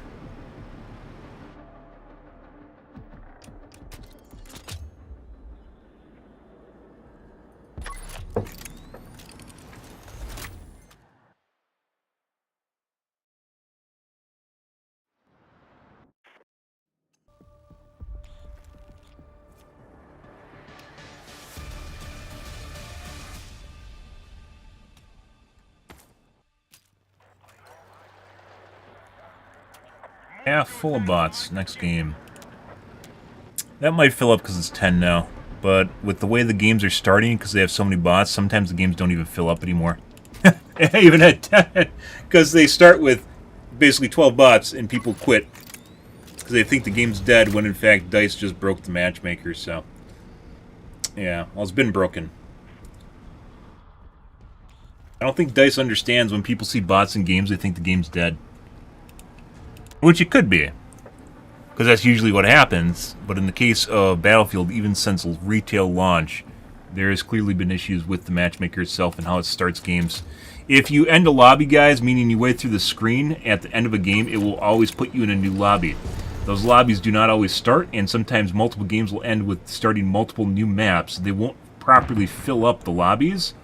Half full of bots. Next game. That might fill up because it's 10 now. But with the way the games are starting, because they have so many bots, sometimes the games don't even fill up anymore. Even at 10. Because they start with basically 12 bots and people quit. Because they think the game's dead when in fact DICE just broke the matchmaker, so. Yeah, well, it's been broken. I don't think DICE understands when people see bots in games, they think the game's dead. Which it could be. Because that's usually what happens. But in the case of Battlefield, even since retail launch, there has clearly been issues with the matchmaker itself and how it starts games. If you end a lobby, guys, meaning you wait through the screen at the end of a game, it will always put you in a new lobby. Those lobbies do not always start, and sometimes multiple games will end with starting multiple new maps. They won't properly fill up the lobbies,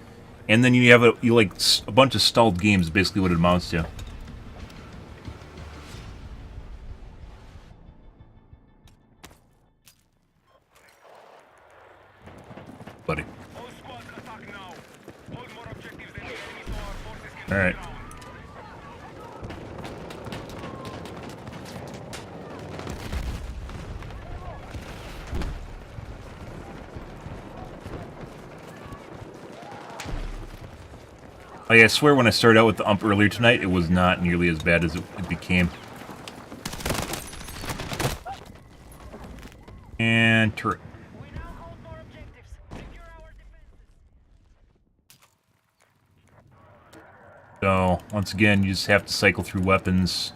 and then you have a bunch of stalled games, basically what it amounts to. Buddy. Alright. I swear when I started out with the ump earlier tonight, it was not nearly as bad as it became. And turret. We now hold more objectives. Secure our defenses. So, once again, you just have to cycle through weapons.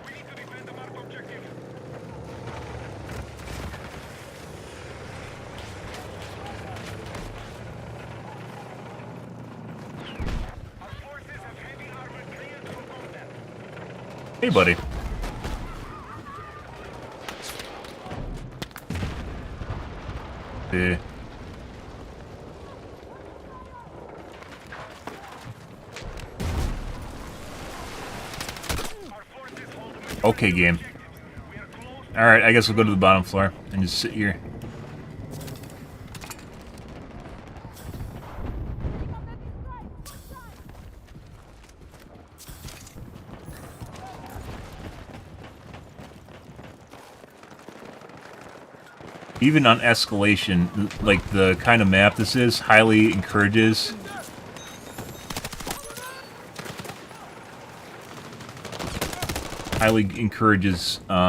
We need to defend the marked objective. Our forces have heavy armor cleared for combat. Hey, buddy. Yeah. Okay, game. Alright, I guess we'll go to the bottom floor and just sit here. Even on escalation, like the kind of map this is, highly encourages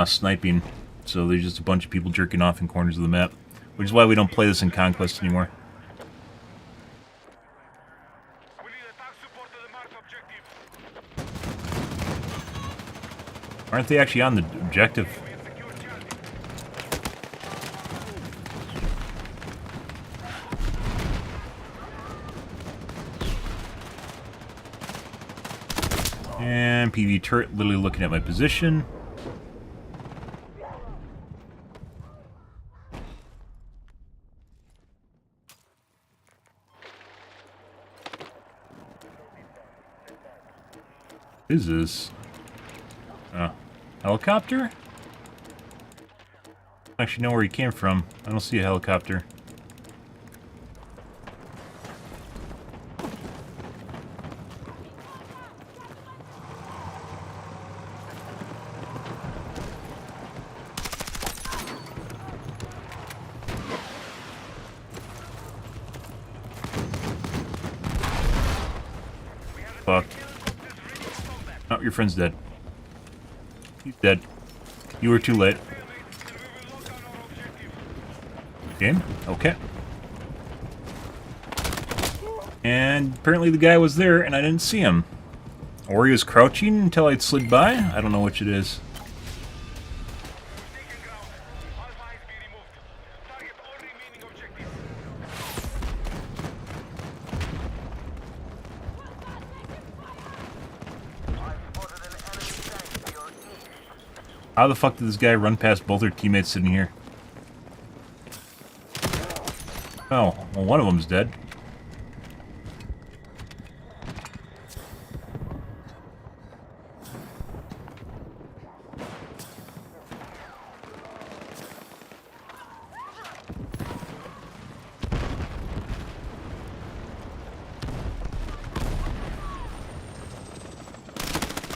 sniping. So there's just a bunch of people jerking off in corners of the map, which is why we don't play this in Conquest anymore. We need attack support to the marked objective. Aren't they actually on the objective? We have secured Charlie. And PV turret literally looking at my position. What is this? Helicopter? I don't actually know where he came from. I don't see a helicopter. Fuck. Oh, your friend's dead. He's dead. You were too late. Game? Okay. And apparently the guy was there and I didn't see him. Or he was crouching until I'd slid by? I don't know which it is. Taken ground. Alpha is being removed. Target all remaining objectives. How the fuck did this guy run past both their teammates sitting here? Oh, well, one of them's dead.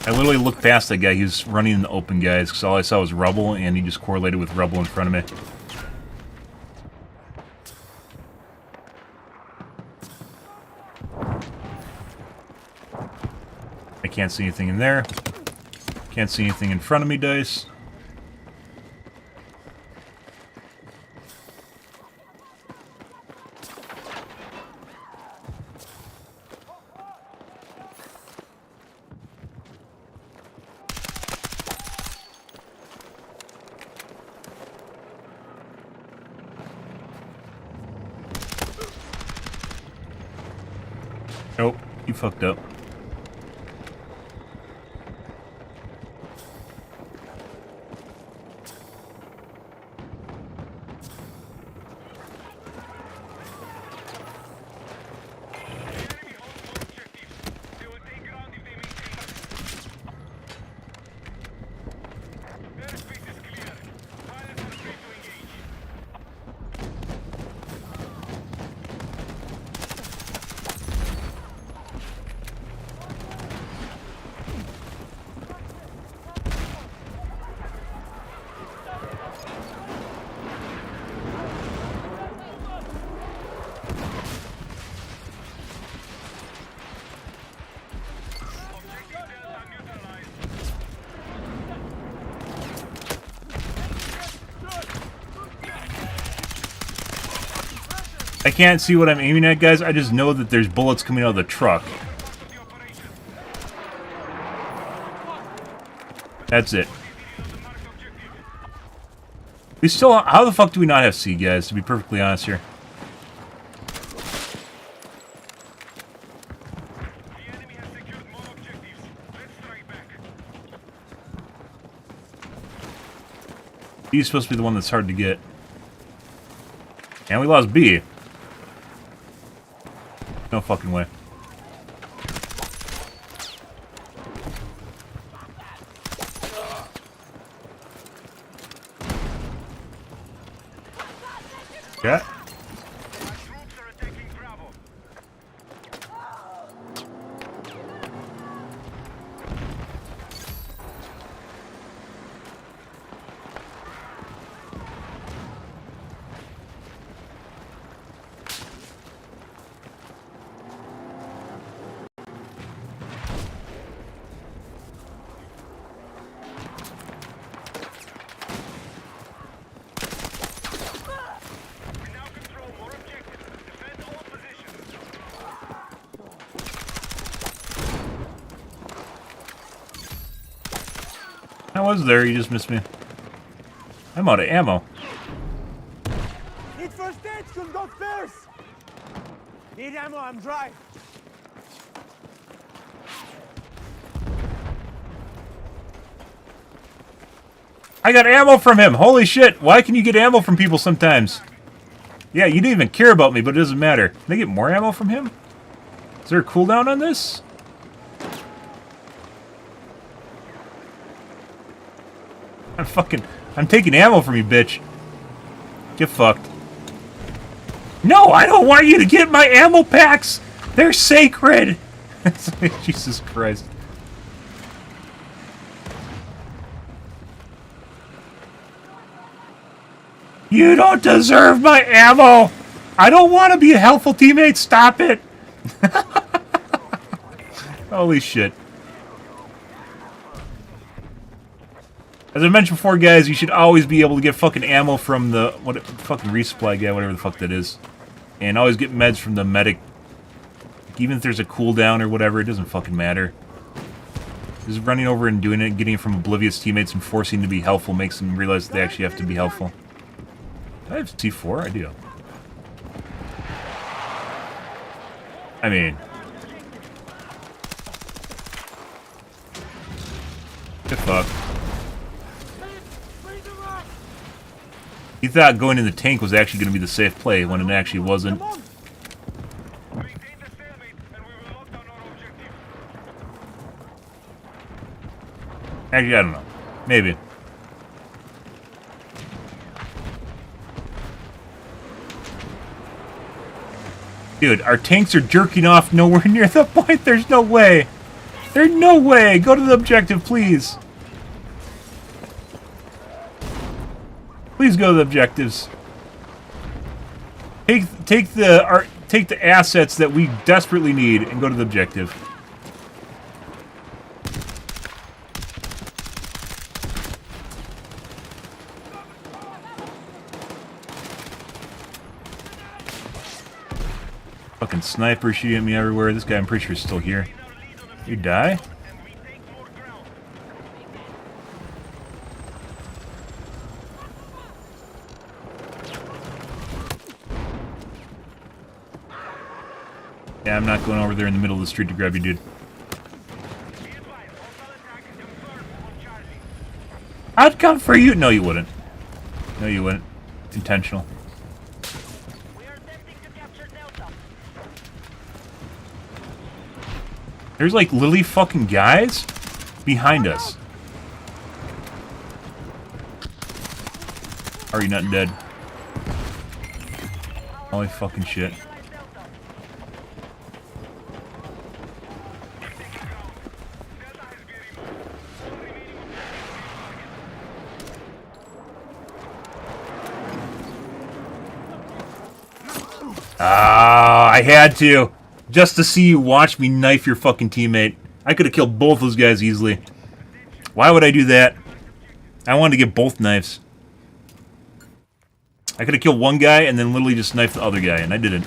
I literally looked past that guy. He was running in the open, guys, because all I saw was rubble, and he just correlated with rubble in front of me. I can't see anything in there. Can't see anything in front of me, Dice. Nope, you fucked up. I can't see what I'm aiming at, guys. I just know that there's bullets coming out of the truck. That's it. We still... How the fuck do we not have C, guys, to be perfectly honest here? B's supposed to be the one that's hard to get. And we lost B. No fucking way. Yeah. I was there, you just missed me. I'm out of ammo. Need first aid, should go first! Need ammo, I'm dry. I got ammo from him! Holy shit! Why can you get ammo from people sometimes? Yeah, you didn't even care about me, but it doesn't matter. Can I get more ammo from him? Is there a cooldown on this? I'm taking ammo from you, bitch. Get fucked. No, I don't want you to get my ammo packs! They're sacred! Jesus Christ. You don't deserve my ammo! I don't want to be a helpful teammate, stop it! Holy shit. As I mentioned before, guys, you should always be able to get fucking ammo from the fucking resupply guy, whatever the fuck that is. And always get meds from the medic. Even if there's a cooldown or whatever, it doesn't fucking matter. Just running over and doing it, getting it from oblivious teammates and forcing to be helpful makes them realize that they actually have to be helpful. Do I have C4? I do. I mean... Get fucked. He thought going in the tank was actually going to be the safe play, when it actually wasn't. Actually, I don't know. Maybe. Dude, our tanks are jerking off nowhere near the point. There's no way. There's no way! Go to the objective, please! Please go to the objectives. Take the assets that we desperately need and go to the objective. Fucking sniper shooting at me everywhere. This guy, I'm pretty sure, is still here. You die? Yeah, I'm not going over there in the middle of the street to grab you, dude. I'd come for you. No, you wouldn't. No, you wouldn't. It's intentional. There's like literally fucking guys behind us. Are you not dead? Holy fucking shit. Ah, I had to. Just to see you watch me knife your fucking teammate. I could have killed both those guys easily. Why would I do that? I wanted to get both knives. I could have killed one guy and then literally just knifed the other guy, and I didn't.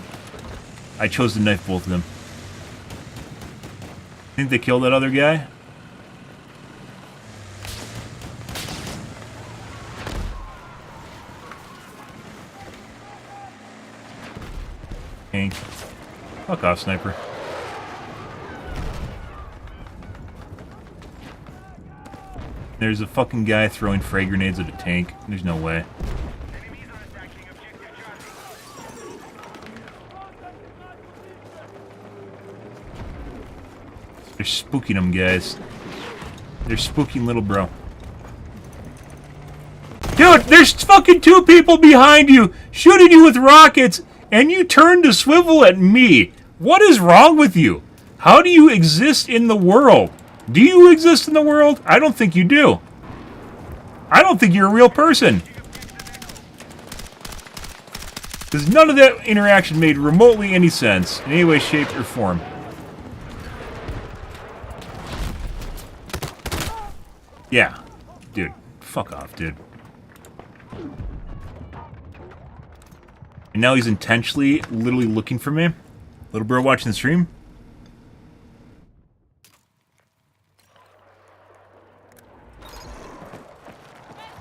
I chose to knife both of them. Think they killed that other guy? Hank. Fuck off, sniper. There's a fucking guy throwing frag grenades at a tank. There's no way. They're spooking him, guys. They're spooking little bro. Dude, there's fucking two people behind you shooting you with rockets, and you turn to swivel at me. What is wrong with you? How do you exist in the world? Do you exist in the world? I don't think you do. I don't think you're a real person. Because none of that interaction made remotely any sense in any way, shape, or form. Yeah. Dude. Fuck off, dude. And now he's intentionally, literally looking for me. Little bro watching the stream?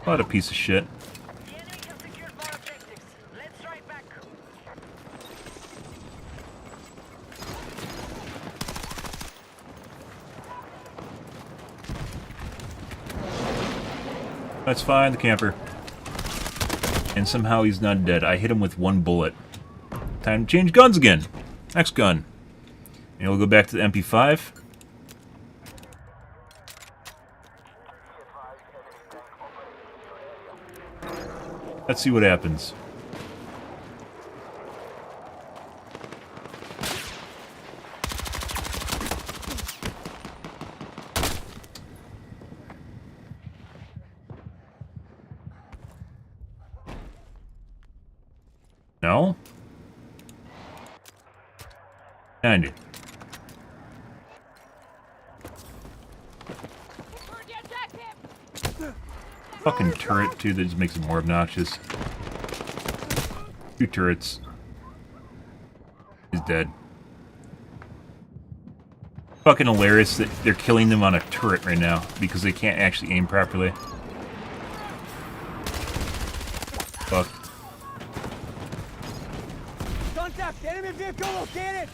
What a piece of shit. The enemy has secured more objectives. Let's strike back. Let's find the camper. And somehow he's not dead. I hit him with one bullet. Time to change guns again. Next gun. And we'll go back to the MP5. Let's see what happens. No? Kinda. Fucking turret, too, that just makes it more obnoxious. Two turrets. He's dead. Fucking hilarious that they're killing them on a turret right now because they can't actually aim properly. Fuck. Contact! Enemy vehicle located!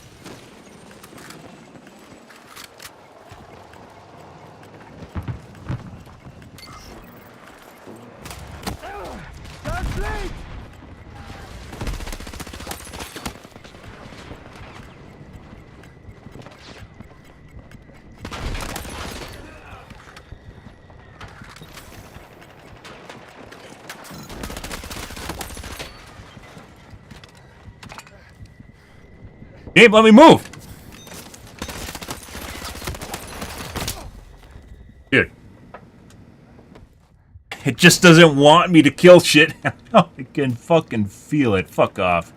Start fleet! Gabe, let me move! Dude. It just doesn't want me to kill shit. I can fucking feel it. Fuck off.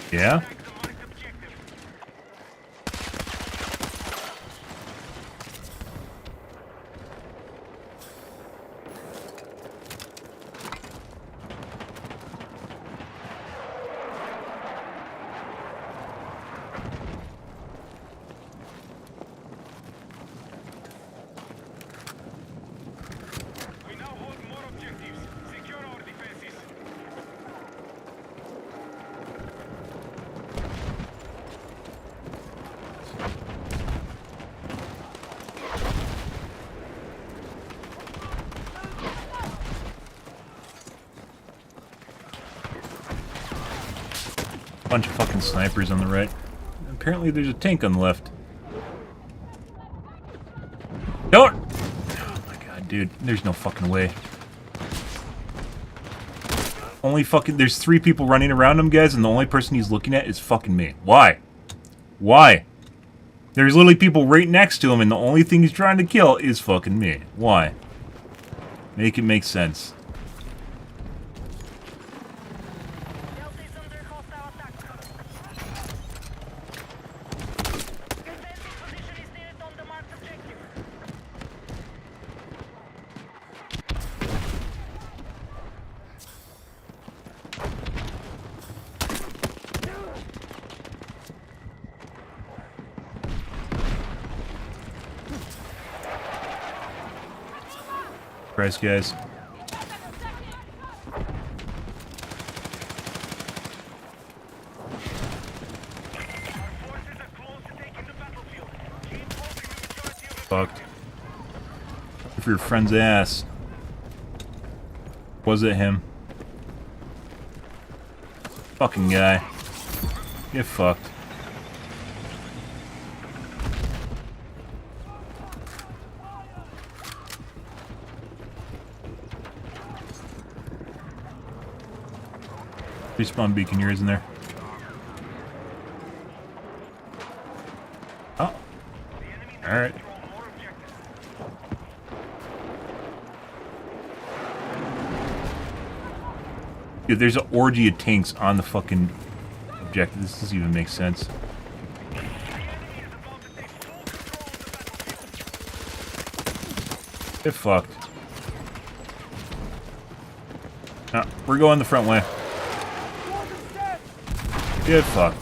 Yeah? We now hold more objectives. Secure our defenses. Bunch of fucking snipers on the right. Apparently there's a tank on the left. Don't! Oh my god, dude. There's no fucking way. Only fucking... There's 3 people running around him, guys, and the only person he's looking at is fucking me. Why? Why? There's literally people right next to him, and the only thing he's trying to kill is fucking me. Why? Make it make sense. Delta is under hostile attack. Defensive position is nearest on the marked objective. Surprise, guys. Forces are close to taking the battlefield. Keep holding the majority of the Fucked. For your friend's ass. Was it him? Fucking guy. Get fucked. Respawn beacon, yours in there. Oh. Alright. Dude, there's an orgy of tanks on the fucking objective. This doesn't even make sense. Get fucked. No, we're going the front way. Get fucked.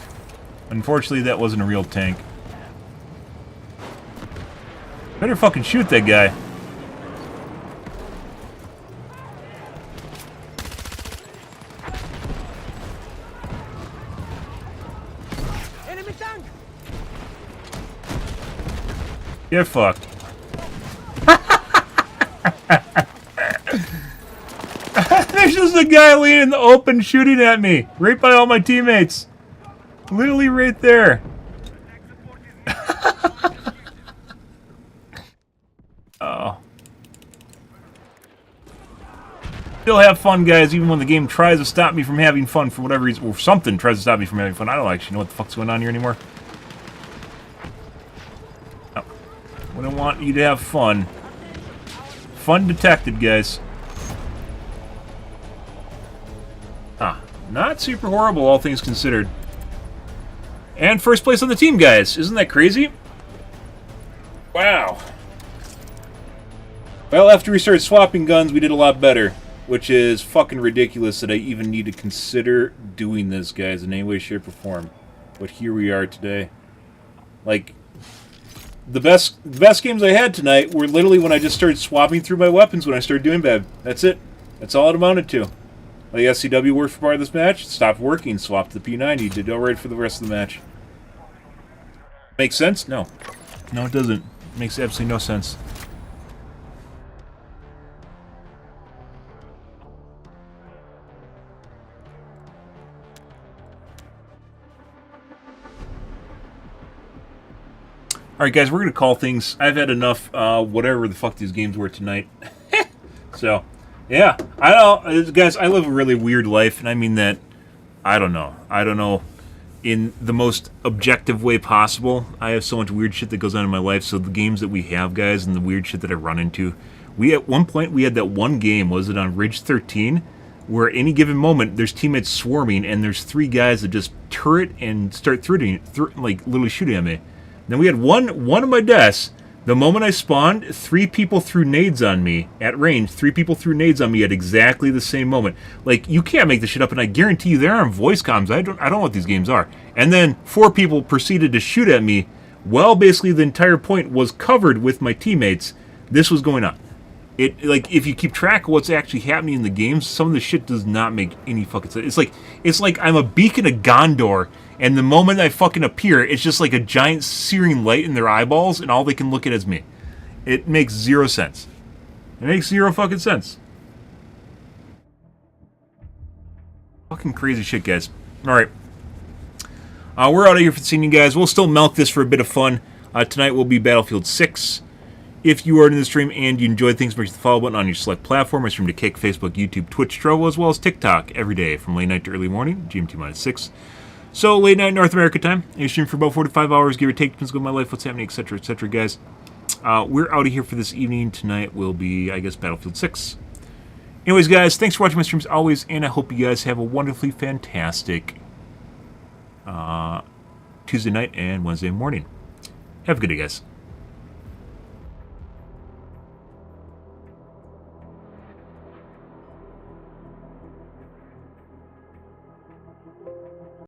Unfortunately, that wasn't a real tank. Better fucking shoot that guy. Enemy tank! Get fucked. There's just a guy laying in the open shooting at me. Right by all my teammates. Literally right there. Oh. Still have fun, guys, even when the game tries to stop me from having fun for whatever reason. Or something tries to stop me from having fun. I don't actually know what the fuck's going on here anymore. No. Wouldn't want you to have fun. Fun detected, guys. Ah, not super horrible, all things considered. And first place on the team, guys. Isn't that crazy? Wow. Well, after we started swapping guns, we did a lot better. Which is fucking ridiculous that I even need to consider doing this, guys, in any way, shape, or form. But here we are today. Like, the best games I had tonight were literally when I just started swapping through my weapons when I started doing bad. That's it. That's all it amounted to. Like, SCW worked for part of this match, stopped working, swapped to the P90, did alright for the rest of the match. Makes sense? No. No, it doesn't. Makes absolutely no sense. Alright guys, we're going to call things. I've had enough, whatever the fuck these games were tonight. So, yeah. I don't, guys, I live a really weird life, and I mean that, I don't know, in the most objective way possible. I have so much weird shit that goes on in my life, so the games that we have, guys, and the weird shit that I run into. At one point, we had that one game, was it on Ridge 13, where at any given moment, there's teammates swarming, and there's 3 guys that just turret and start like, literally shooting at me. Then we had one of my deaths. The moment I spawned, 3 people threw nades on me at range. 3 people threw nades on me at exactly the same moment. Like, you can't make this shit up, and I guarantee you there are voice comms. I don't know what these games are. And then 4 people proceeded to shoot at me. Well, basically the entire point was covered with my teammates. This was going on. Like, if you keep track of what's actually happening in the games, some of the shit does not make any fucking sense. It's like I'm a beacon of Gondor, and the moment I fucking appear, it's just like a giant searing light in their eyeballs, and all they can look at is me. It makes 0 sense. It makes 0 fucking sense. Fucking crazy shit, guys. Alright. We're out of here for the evening, guys. We'll still milk this for a bit of fun. Tonight will be Battlefield 6. If you are in the stream and you enjoy things, make sure the follow button on your select platform. I stream to Kick, Facebook, YouTube, Twitch, Trovo, as well as TikTok every day from late night to early morning, GMT-6. So, late night North America time. I stream for about 4 to 5 hours, give or take. Depends on my life, what's happening, etc., etc., guys. We're out of here for this evening. Tonight will be, I guess, Battlefield 6. Anyways, guys, thanks for watching my streams always, and I hope you guys have a wonderfully fantastic Tuesday night and Wednesday morning. Have a good day, guys.